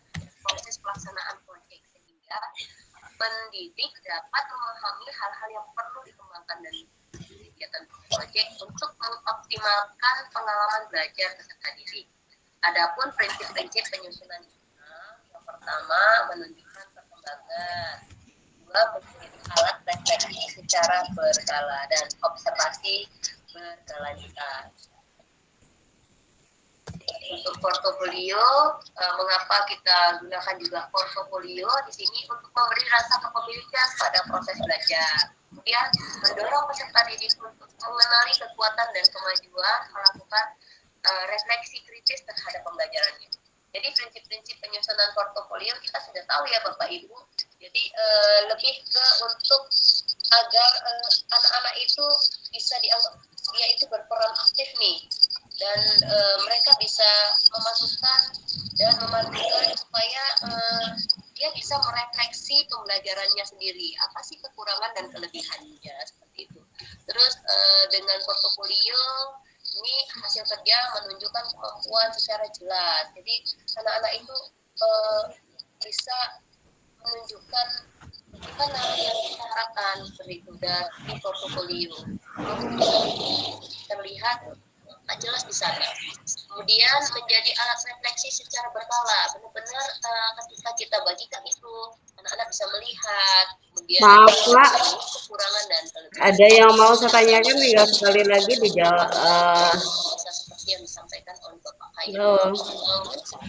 U: proses pelaksanaan proyek sehingga pendidik dapat memahami hal-hal yang perlu dikembangkan dari kegiatan proyek untuk mengoptimalkan pengalaman belajar peserta didik. Adapun prinsip-prinsip penyusunan jurnal, yang pertama menunjukkan perkembangan, dua menjadi alat refleksi secara berkala dan observasi berkelanjutan. Untuk portofolio, mengapa kita gunakan juga portofolio di sini untuk memberi rasa kepemilikan pada proses belajar. Kemudian mendorong peserta didik untuk mengenali kekuatan dan kemajuan, melakukan refleksi kritis terhadap pembelajarannya. Jadi prinsip-prinsip penyusunan portofolio kita sudah tahu ya Bapak Ibu. Jadi lebih ke untuk agar anak-anak itu bisa dianggap dia itu berperan aktif nih. Dan mereka bisa memasukkan dan memastikan supaya dia bisa merefleksi pembelajarannya sendiri. Apa sih kekurangan dan kelebihannya seperti itu. Terus dengan portofolio ini hasil kerja menunjukkan kemampuan secara jelas. Jadi anak-anak itu bisa menunjukkan gimana yang kita harapkan seperti itu dari portofolio. Terlihat jelas di sana. Kemudian menjadi alat refleksi secara berkala. Benar-benar ketika kita bagikan itu, anak-anak bisa melihat. Kemudian
T: Maaf Pak,
U: kekurangan dan kelebihan.
T: ada yang mau saya tanyakan tinggal sekali lagi dijawab.
U: Bisa seperti yang disampaikan oleh Bapak Khairi.
T: Halo.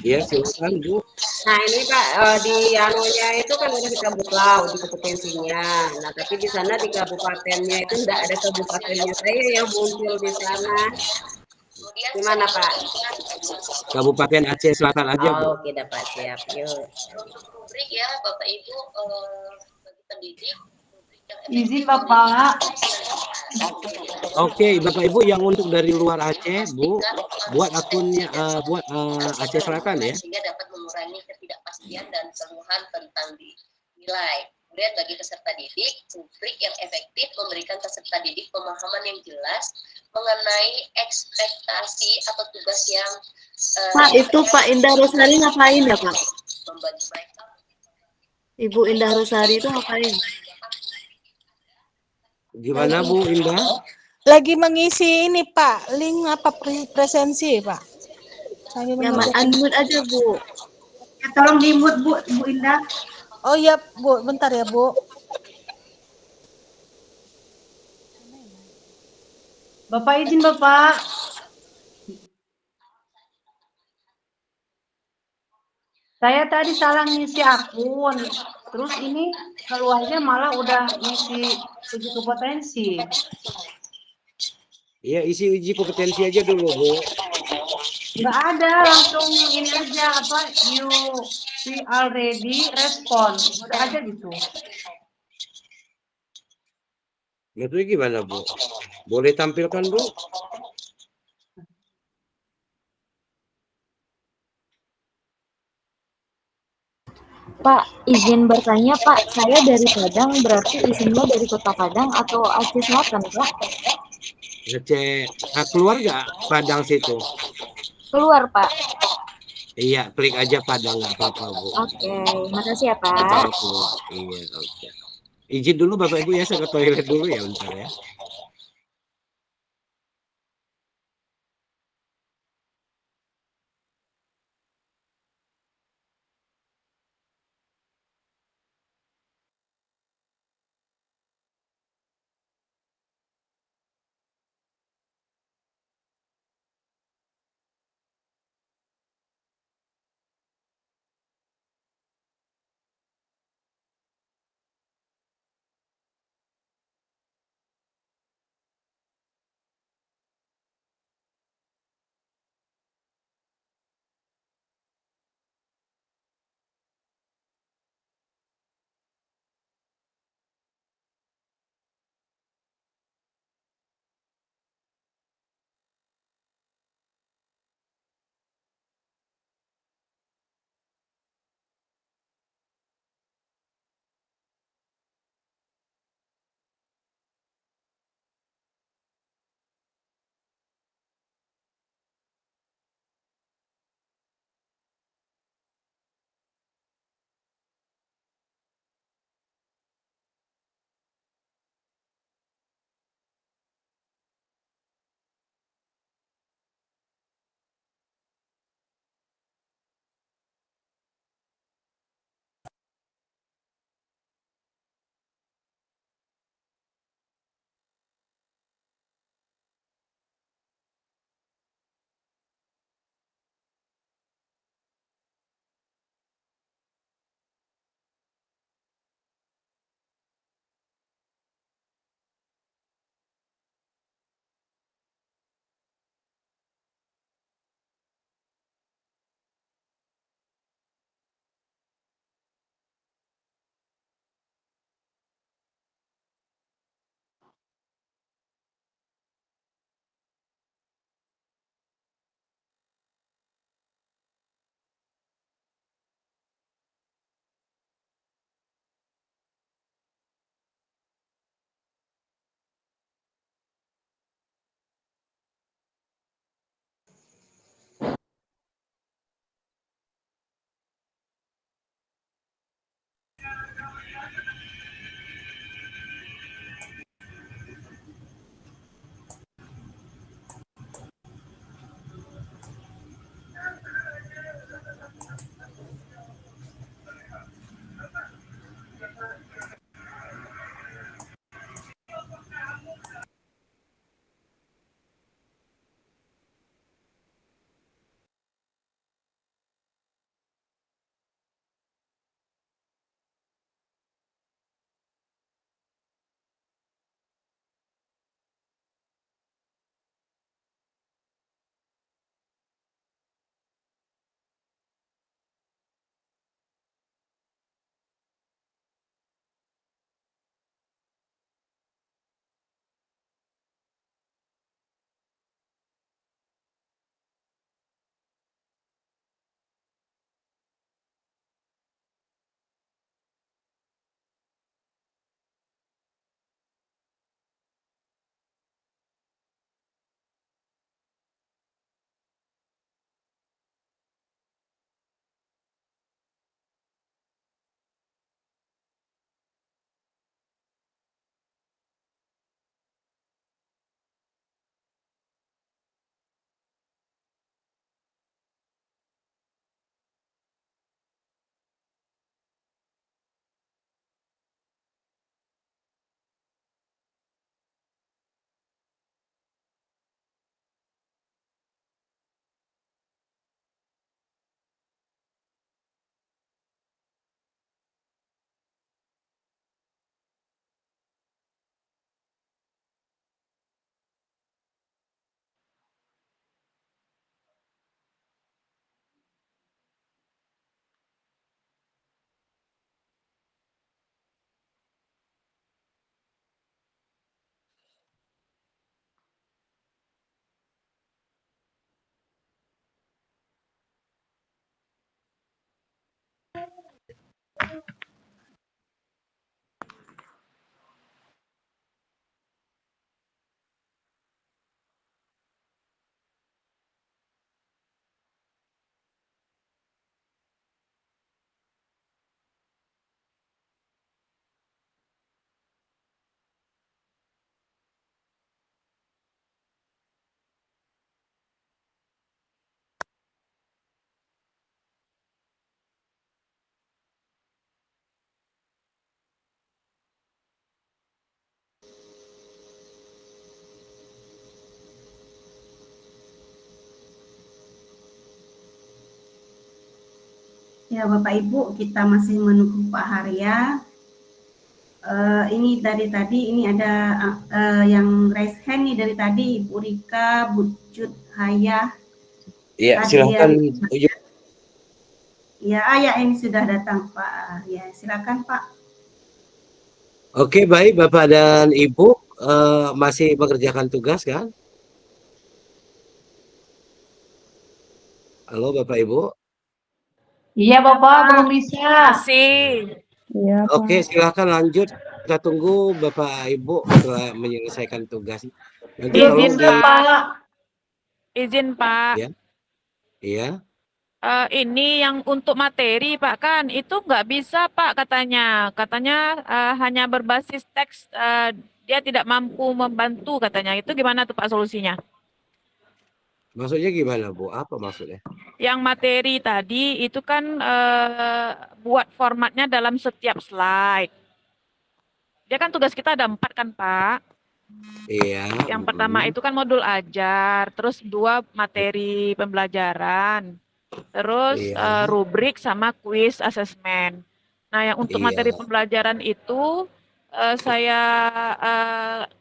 C: Ya, silakan Bu.
T: Nah ini Pak, di anunya itu kan udah kita buka uji kompetensinya. Nah tapi di sana di kabupatennya itu tidak ada kabupatennya saya yang muncul di sana. Gimana Pak?
C: Kabupaten Aceh Selatan aja Bu.
T: Oke dapat siap. Yuk.
U: Untuk rubrik ya Bapak Ibu bagi pendidik.
M: Izin Bapak.
C: Oke, Bapak Ibu yang untuk dari luar Aceh, Bu, buat akunnya buat Aceh Selatan ya.
U: Sehingga dapat mengurangi ketidakpastian dan keluhan tentang nilai. Kemudian bagi peserta didik, rubrik yang efektif memberikan peserta didik pemahaman yang jelas mengenai ekspektasi atau tugas yang
B: Pak, itu Pak Indah Rosari ngapain ya Pak?
U: membantu mereka.
B: Ibu Indah Rosari itu ngapain?
C: Gimana Bu Indah?
H: Lagi mengisi ini Pak, link apa presensi Pak. Saya
B: Ya, unmute aja Bu.
M: Ya, tolong di-mute Bu Indah.
H: Oh iya Bu, bentar ya Bu.
M: Bapak izin Bapak. Saya tadi salah ngisi akun. Terus ini keluarnya malah udah ngisi uji kompetensi.
C: Iya, isi uji kompetensi aja dulu Bu.
M: Nggak ada, langsung ini aja apa you see already respond. Udah aja gitu.
C: Itu gimana Bu? Boleh tampilkan Bu?
R: Pak, izin bertanya Pak, saya dari Padang, berarti isinya dari Kota Padang atau Aceh Selatan Pak?
C: Aceh, keluar nggak Padang situ?
R: Keluar Pak.
C: Iya, klik aja Padang nggak apa-apa Bu.
R: Oke, makasih ya Pak.
C: Iya, oke. Izin dulu Bapak Ibu ya, saya ke toilet dulu ya bentar ya.
A: Ya Bapak Ibu, kita masih menunggu Pak Harya. Ini dari tadi ini ada yang raise hand nih dari tadi, Ibu Rika, Bu Cut Hayah.
C: Iya, silakan.
A: Ya, ini sudah datang Pak. Ya, silakan Pak.
C: Oke, baik Bapak dan Ibu, masih mengerjakan tugas kan? Halo Bapak Ibu.
M: Iya Bapak, belum bisa.
Q: Masih.
M: Iya
C: Oke, silakan lanjut. Kita tunggu Bapak Ibu setelah menyelesaikan tugas. Nanti
Q: Izin
C: tolong
Q: Pak. Izin Pak.
C: Ya. Iya.
Q: Ini yang untuk materi Pak kan itu nggak bisa Pak katanya hanya berbasis teks, dia tidak mampu membantu katanya, itu gimana tuh Pak solusinya?
C: Maksudnya gimana Bu? Apa maksudnya?
Q: Yang materi tadi itu kan buat formatnya dalam setiap slide. Dia kan tugas kita ada 4 kan Pak.
C: Iya.
Q: Yang pertama itu kan modul ajar, terus 2 materi pembelajaran, terus rubrik sama kuis asesmen. Nah yang untuk materi pembelajaran itu saya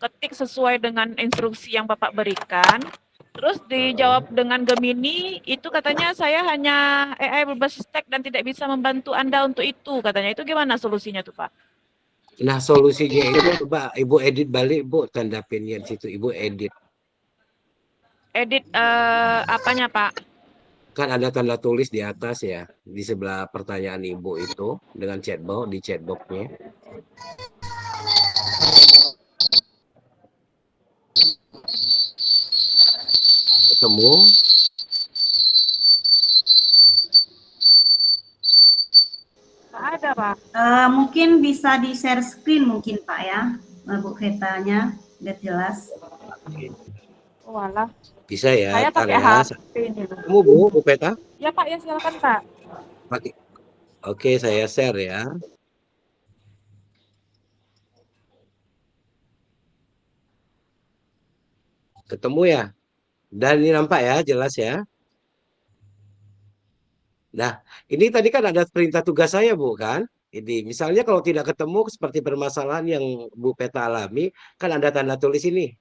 Q: ketik sesuai dengan instruksi yang Bapak berikan. Terus dijawab dengan Gemini, itu katanya saya hanya AI berbasis teks dan tidak bisa membantu Anda untuk itu katanya. Itu gimana solusinya tuh Pak?
C: Nah solusinya itu coba Ibu edit balik Bu, tanda pinnya di situ Ibu edit.
Q: Edit apanya Pak?
C: Kan ada tanda tulis di atas ya, di sebelah pertanyaan Ibu itu dengan chatbot di chatboxnya. Ketemu?
Q: Nggak ada Pak.
A: Mungkin bisa di share screen mungkin Pak ya, Bu Vetanya, biar jelas.
Q: Walah.
C: Bisa ya.
Q: Saya pakai HP ini.
C: Kamu Bu Peta?
Q: Ya Pak, ya silakan Pak.
C: Oke, saya share ya. Ketemu ya? Dan ini nampak ya, jelas ya. Nah, ini tadi kan ada perintah tugas saya, Bu, kan? Ini, misalnya kalau tidak ketemu seperti permasalahan yang Bu Peta alami, kan ada tanda tulis ini.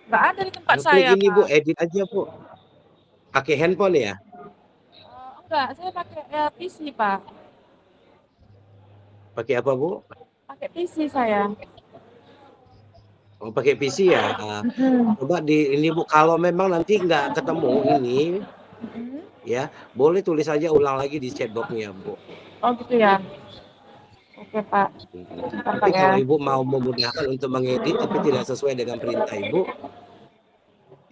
Q: Nggak ada di tempat saya,
C: ini,
Q: Pak.
C: Bu, edit aja, Bu. Pakai handphone ya?
Q: Enggak, saya pakai PC, Pak.
C: Pakai apa, Bu?
Q: Pakai PC saya.
C: Oh, pakai PC ya? Coba ini, Bu, kalau memang nanti nggak ketemu ini, ya, boleh tulis aja ulang lagi di chatbox-nya, Bu.
Q: Oh, gitu ya? Oke, Pak.
C: Tapi kalau Ibu mau memudahkan untuk mengedit tapi tidak sesuai dengan perintah Ibu,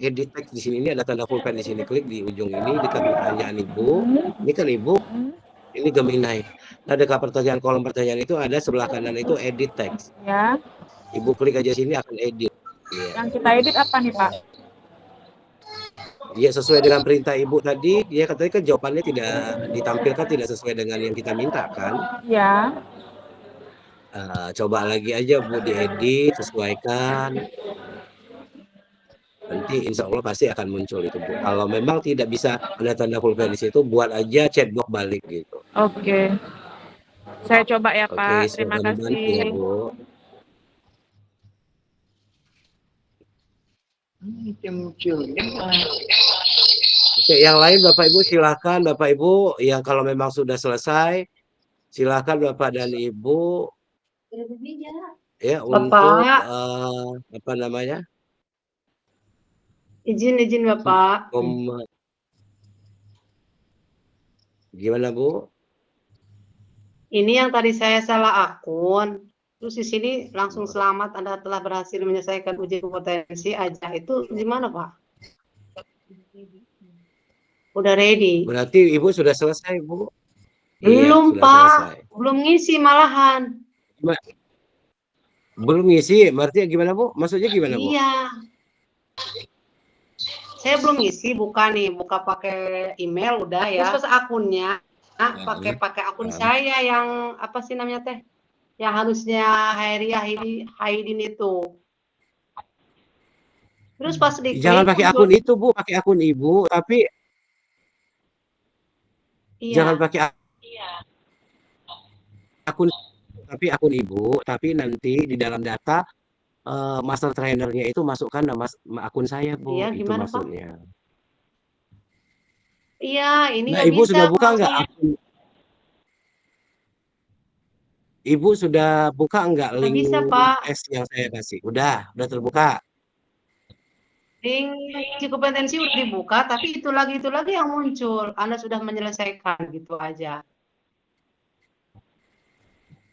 C: edit text di sini, ini ada tanda pulpen di sini, klik di ujung ini dekat pertanyaan Ibu. Ini kan Ibu, ini Gemini. Nah, dekat pertanyaan kolom pertanyaan itu ada sebelah kanan itu edit text.
Q: Ya.
C: Ibu klik aja sini akan edit. Ya.
Q: Yang kita edit apa nih, Pak?
C: Ya, sesuai dengan perintah Ibu tadi, ya katanya kan jawabannya tidak ditampilkan, tidak sesuai dengan yang kita minta kan?
Q: Ya.
C: Coba lagi aja Bu, diedit, sesuaikan. Nanti insya Allah pasti akan muncul itu, Bu. Kalau memang tidak bisa ada tanda pulpen di situ, buat aja chatbox balik gitu.
Q: Oke. Saya coba ya, Pak.
C: Oke,
Q: Terima kasih.
C: Ya, Bu. Oke, yang lain Bapak Ibu silakan, Bapak Ibu yang kalau memang sudah selesai, silakan Bapak dan Ibu ya untuk apa namanya?
M: Izin Bapak.
C: Gimana Bu?
M: Ini yang tadi saya salah akun. Terus di sini langsung selamat Anda telah berhasil menyelesaikan uji kompetensi aja. Itu gimana Pak? Udah ready.
C: Berarti Ibu sudah selesai Bu?
M: Belum iya, Pak. Selesai. Belum ngisi malahan.
C: Belum ngisi? Berarti gimana Bu? Maksudnya gimana Bu?
M: Iya. Saya belum ngisi, buka pakai email udah ya. Terus akunnya pakai akun saya yang apa sih namanya teh? Yang harusnya Haidin itu. Terus pas diklik
C: jangan pakai akun itu Bu, pakai akun Ibu, tapi Jangan
M: Iya.
C: pakai akun, tapi akun ibu, tapi nanti di dalam data master trainernya itu masukkan nama akun saya, Bu.
M: Iya,
C: Itu
M: gimana, Pak?
C: maksudnya.
M: Iya, ini
C: Nah,
M: nggak
C: Ibu
M: bisa
C: sudah buka
M: kalau
C: nggak
M: saya.
C: akun? Ibu sudah buka nggak
M: Nggak
C: link
M: bisa, Pak.
C: tes yang saya kasih? Udah terbuka.
M: Link uji kompetensi udah dibuka, tapi itu lagi yang muncul. Anda sudah menyelesaikan gitu aja.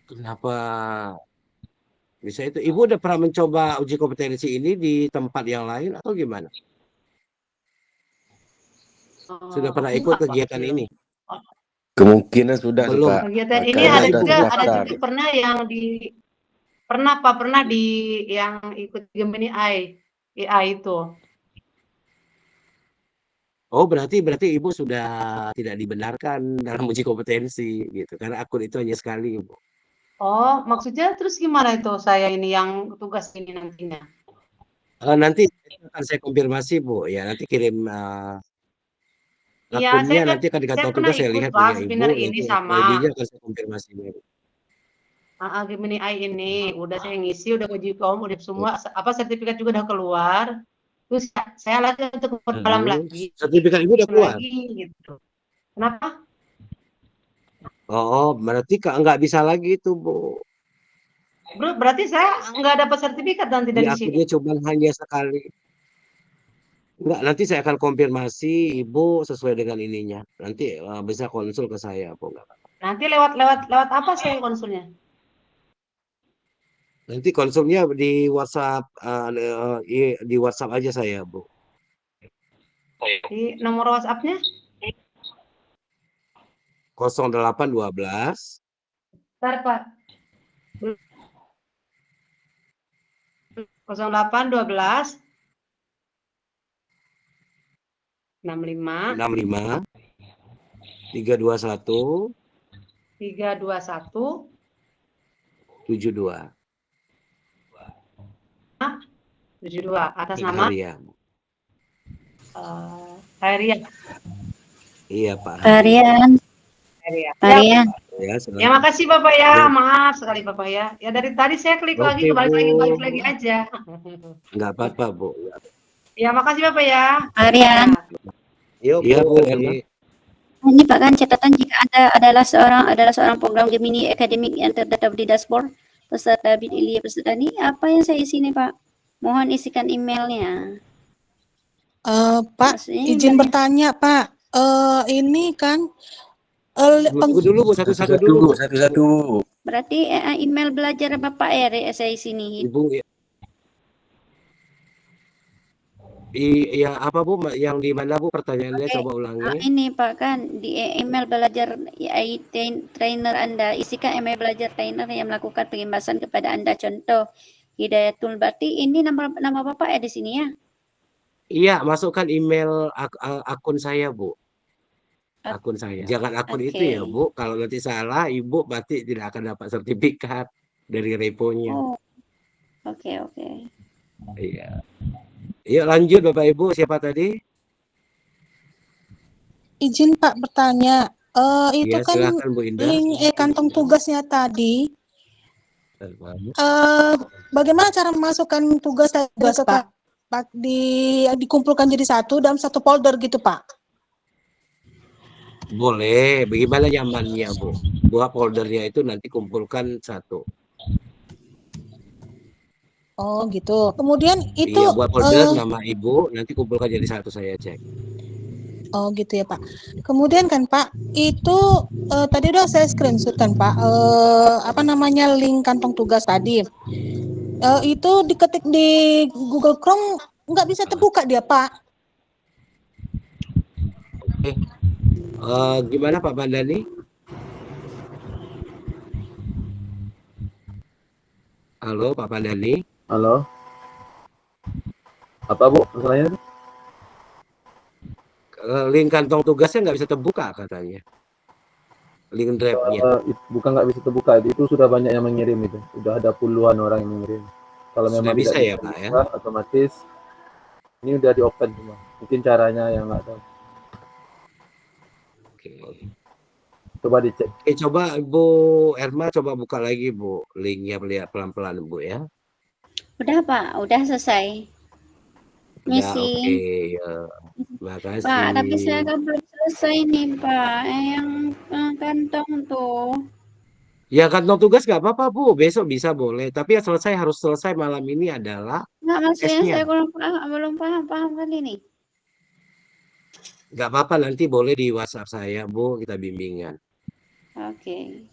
C: Kenapa bisa itu? Ibu udah pernah mencoba uji kompetensi ini di tempat yang lain atau gimana? Sudah pernah ikut
M: Enggak, Pak.
C: kegiatan ini?
D: Kemungkinan sudah sih,
C: Belum.
D: Pak.
M: Kegiatan ini
D: Karena
M: ada
D: sudah
M: juga
D: terdaftar.
M: pernah yang pernah Pak, pernah yang ikut Gemini AI itu.
C: Oh, berarti Ibu sudah tidak dibenarkan dalam uji kompetensi gitu. Karena akun itu hanya sekali, Ibu.
M: Oh, maksudnya terus gimana itu saya ini yang tugas ini nantinya?
C: Nanti akan saya konfirmasi, Bu. Ya, nanti kirim
M: Iya,
C: akunnya nanti akan
M: saya
C: dikatakan
M: pernah
C: tugas, saya
M: ikut
C: lihat
M: Pak
C: punya Ibu,
M: seminar ini
C: nanti
M: sama
C: ID-nya akan saya konfirmasi.
M: Gemini AI ini. Udah saya ngisi, udah uji kom, udah semua sertifikat juga udah keluar. Terus saya lagi untuk dalam lagi.
C: Sertifikat Ibu udah keluar?
M: Lagi gitu. Kenapa?
C: Oh, berarti nggak bisa lagi itu, Bu.
M: Bro, berarti saya nggak dapat sertifikat nanti
C: Di
M: dari sini.
C: akunnya cuma hanya sekali. Enggak, nanti saya akan konfirmasi Ibu sesuai dengan ininya. Nanti bisa konsul ke saya, Bu.
M: Nanti lewat apa saya konsulnya?
C: Nanti konsulnya di WhatsApp, di WhatsApp aja saya, Bu.
M: Di nomor WhatsApp-nya?
C: 0812.
M: Bentar, Pak. 0812 65
C: 321 72
M: atas nama
C: Haria.
M: Haria.
C: Iya, Pak.
M: Harian.
C: Ya,
M: Makasih Bapak ya. Maaf sekali Bapak ya. Ya dari tadi saya klik lagi, balik lagi aja.
C: Enggak apa-apa, Bu.
M: Ya, makasih Bapak ya.
V: Harian.
C: Iya, Bu.
V: Ini Pak kan catatan jika Anda adalah seorang program Gemini akademik yang terdaftar di dashboard peserta Bidilia peserta ini, apa yang saya isi nih Pak? Mohon isikan emailnya.
H: Pak, izin bertanya Pak. Ini kan
C: Tunggu dulu, Bu. Satu-satu dulu.
D: Satu-satu.
V: Berarti email belajar Bapak ya saya isi nih.
C: Ibu ya. Iya, apa Bu? Yang di mana Bu pertanyaannya? Coba ulangi.
V: Ini Pak kan di email belajar AI trainer Anda, isikan email belajar trainer yang melakukan pengembasan kepada Anda. Contoh Hidayatul, berarti ini nama Bapak ya di sini ya?
C: Iya, masukkan email akun saya, Bu. Akun saya. Jangan akun itu ya, Bu. Kalau nanti salah, Ibu berarti tidak akan dapat sertifikat dari reponya.
V: Oh. Oke.
C: Iya. Yuk lanjut Bapak Ibu, siapa tadi?
H: Izin Pak bertanya. Itu
C: Ya,
H: kan
C: silakan Bu Indah.
H: link kantong tugasnya tadi. Bagaimana cara memasukkan tugas Pak? Dikumpulkan jadi satu dalam satu folder gitu Pak?
C: Boleh, bagaimana nyamannya Bu? Buat foldernya itu nanti kumpulkan satu.
H: Oh gitu. Kemudian itu
C: Iya, buat folder nama Ibu, nanti kumpulkan jadi satu, saya cek.
H: Oh gitu ya Pak. Kemudian kan Pak, itu tadi udah saya screenshot kan Pak, link kantong tugas tadi. Itu diketik di Google Chrome nggak bisa terbuka dia Pak.
C: Gimana Pak Bandani? Halo Pak Bandani.
N: Halo. Apa Bu masalahnya?
C: Link kantong tugasnya nggak bisa terbuka katanya. Link drive-nya.
N: Bukan nggak bisa terbuka, itu sudah banyak yang mengirim itu. Sudah ada puluhan orang yang mengirim. Kalau
C: Sudah
N: memang
C: bisa
N: tidak
C: ya Pak ya?
N: otomatis ini udah di open semua. Mungkin caranya yang nggak tahu.
C: Oke.
N: Coba dicek.
C: Coba Ibu Erma coba buka lagi Bu, linknya lihat pelan-pelan Bu ya.
V: Udah Pak, udah selesai.
C: Udah
V: Misi.
C: oke ya. Makasih.
V: Pak, tapi saya kan belum selesai nih Pak. Yang kantong tuh.
C: Ya kantong tugas nggak apa-apa Bu, besok bisa boleh. Tapi yang harus selesai malam ini adalah
V: Nggak, maksudnya
C: tesnya.
V: saya belum paham kali nih.
C: Nggak apa-apa, nanti boleh di WhatsApp saya Bu, kita bimbingan.
V: Oke.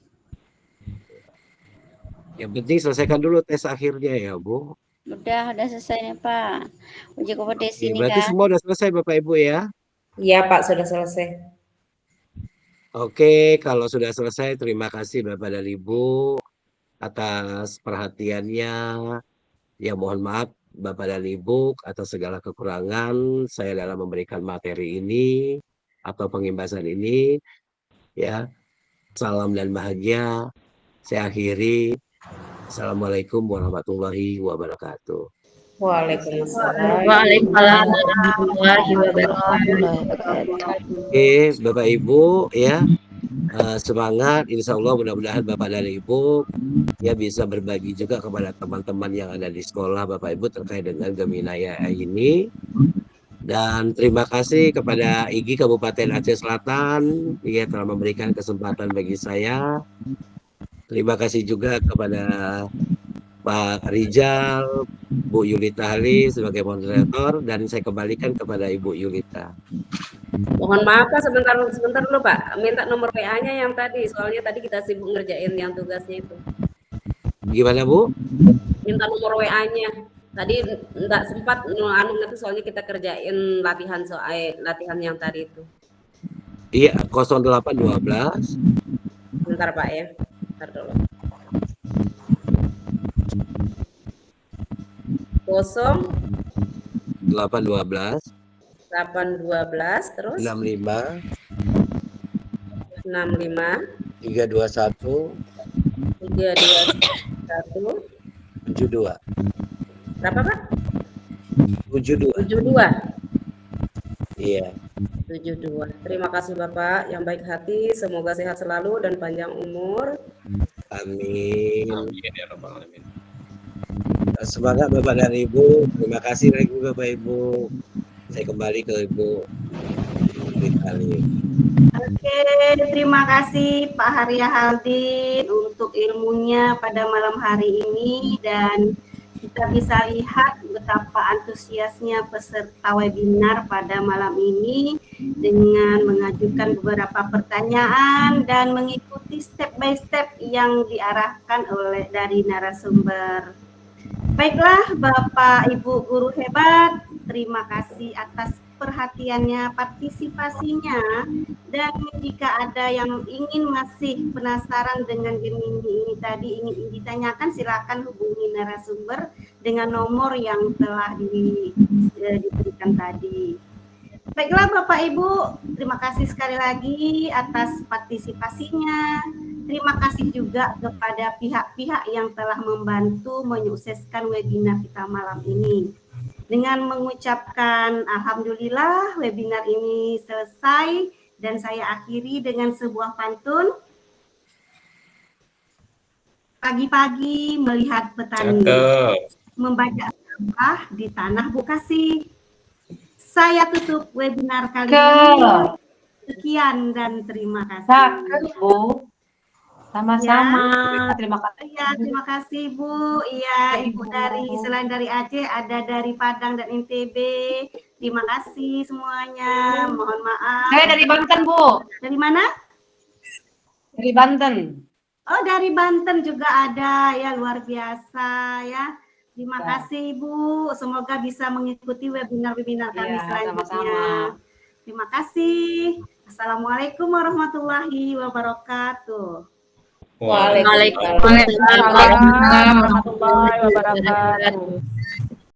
C: Yang penting selesaikan dulu tes akhirnya ya Bu.
V: Udah selesai nih Pak. Uji kompetensi nih
C: Berarti
V: kan.
C: semua udah selesai Bapak Ibu ya?
T: Iya Pak, sudah selesai.
C: Oke, kalau sudah selesai terima kasih Bapak dan Ibu atas perhatiannya. Ya mohon maaf Bapak dan Ibu atas segala kekurangan saya dalam memberikan materi ini atau pengimbasan ini. Ya, salam dan bahagia. Saya akhiri. Assalamualaikum warahmatullahi wabarakatuh.
T: Waalaikumsalam.
L: Waalaikumsalam warahmatullahi wabarakatuh.
C: Oke, Bapak Ibu ya. Semangat, insya Allah mudah-mudahan Bapak dan Ibu ya bisa berbagi juga kepada teman-teman yang ada di sekolah Bapak Ibu terkait dengan Geminaya ini. Dan terima kasih kepada IGI Kabupaten Aceh Selatan ya telah memberikan kesempatan bagi saya. Terima kasih juga kepada Pak Rijal, Bu Yulita Ali sebagai moderator, dan saya kembalikan kepada Ibu Yulita.
T: Mohon maaf Pak, sebentar dulu Pak. Minta nomor WA-nya yang tadi, soalnya tadi kita sibuk ngerjain yang tugasnya itu.
C: Gimana Bu?
T: Minta nomor WA-nya. Tadi nggak sempat itu soalnya kita kerjain latihan yang tadi itu.
C: Iya, 0812.
T: Bentar Pak ya. Bentar dulu.
C: 0812
T: 812 terus
C: 65
T: 321
C: 72.
T: Berapa Pak?
C: 72. Iya.
T: 72. Terima kasih Bapak yang baik hati, semoga sehat selalu dan panjang umur.
C: Amin. Semangat Bapak dan Ibu. Terima kasih lagi Bapak Ibu. Saya kembali ke Ibu Ritali.
A: Oke, terima kasih Pak Haria Haldin untuk ilmunya pada malam hari ini, dan kita bisa lihat betapa antusiasnya peserta webinar pada malam ini dengan mengajukan beberapa pertanyaan dan mengikuti step by step yang diarahkan dari narasumber. Baiklah Bapak Ibu guru hebat, terima kasih atas perhatiannya, partisipasinya, dan jika ada yang masih penasaran dengan Gemini ini tadi ingin ditanyakan, silakan hubungi narasumber dengan nomor yang telah diberikan tadi. Baiklah Bapak Ibu, terima kasih sekali lagi atas partisipasinya. Terima kasih juga kepada pihak-pihak yang telah membantu menyukseskan webinar kita malam ini. Dengan mengucapkan alhamdulillah webinar ini selesai, dan saya akhiri dengan sebuah pantun. Pagi-pagi melihat petani membajak sampah di tanah Bekasi. Saya tutup webinar kali ini. Sekian dan terima kasih.
M: Bu. Sama-sama.
A: Ya.
M: Terima kasih.
A: Ya, terima kasih Bu. Iya, Ibu selain dari Aceh ada dari Padang dan NTB. Terima kasih semuanya. Mohon maaf.
M: Saya dari Banten, Bu.
A: Dari mana?
M: Dari Banten.
A: Oh, dari Banten juga ada ya, luar biasa ya. Terima kasih Bu. Semoga bisa mengikuti webinar-webinar kami selanjutnya. Sama-sama. Terima kasih. Assalamualaikum warahmatullahi wabarakatuh.
L: Waalaikumsalam warahmatullahi wabarakatuh.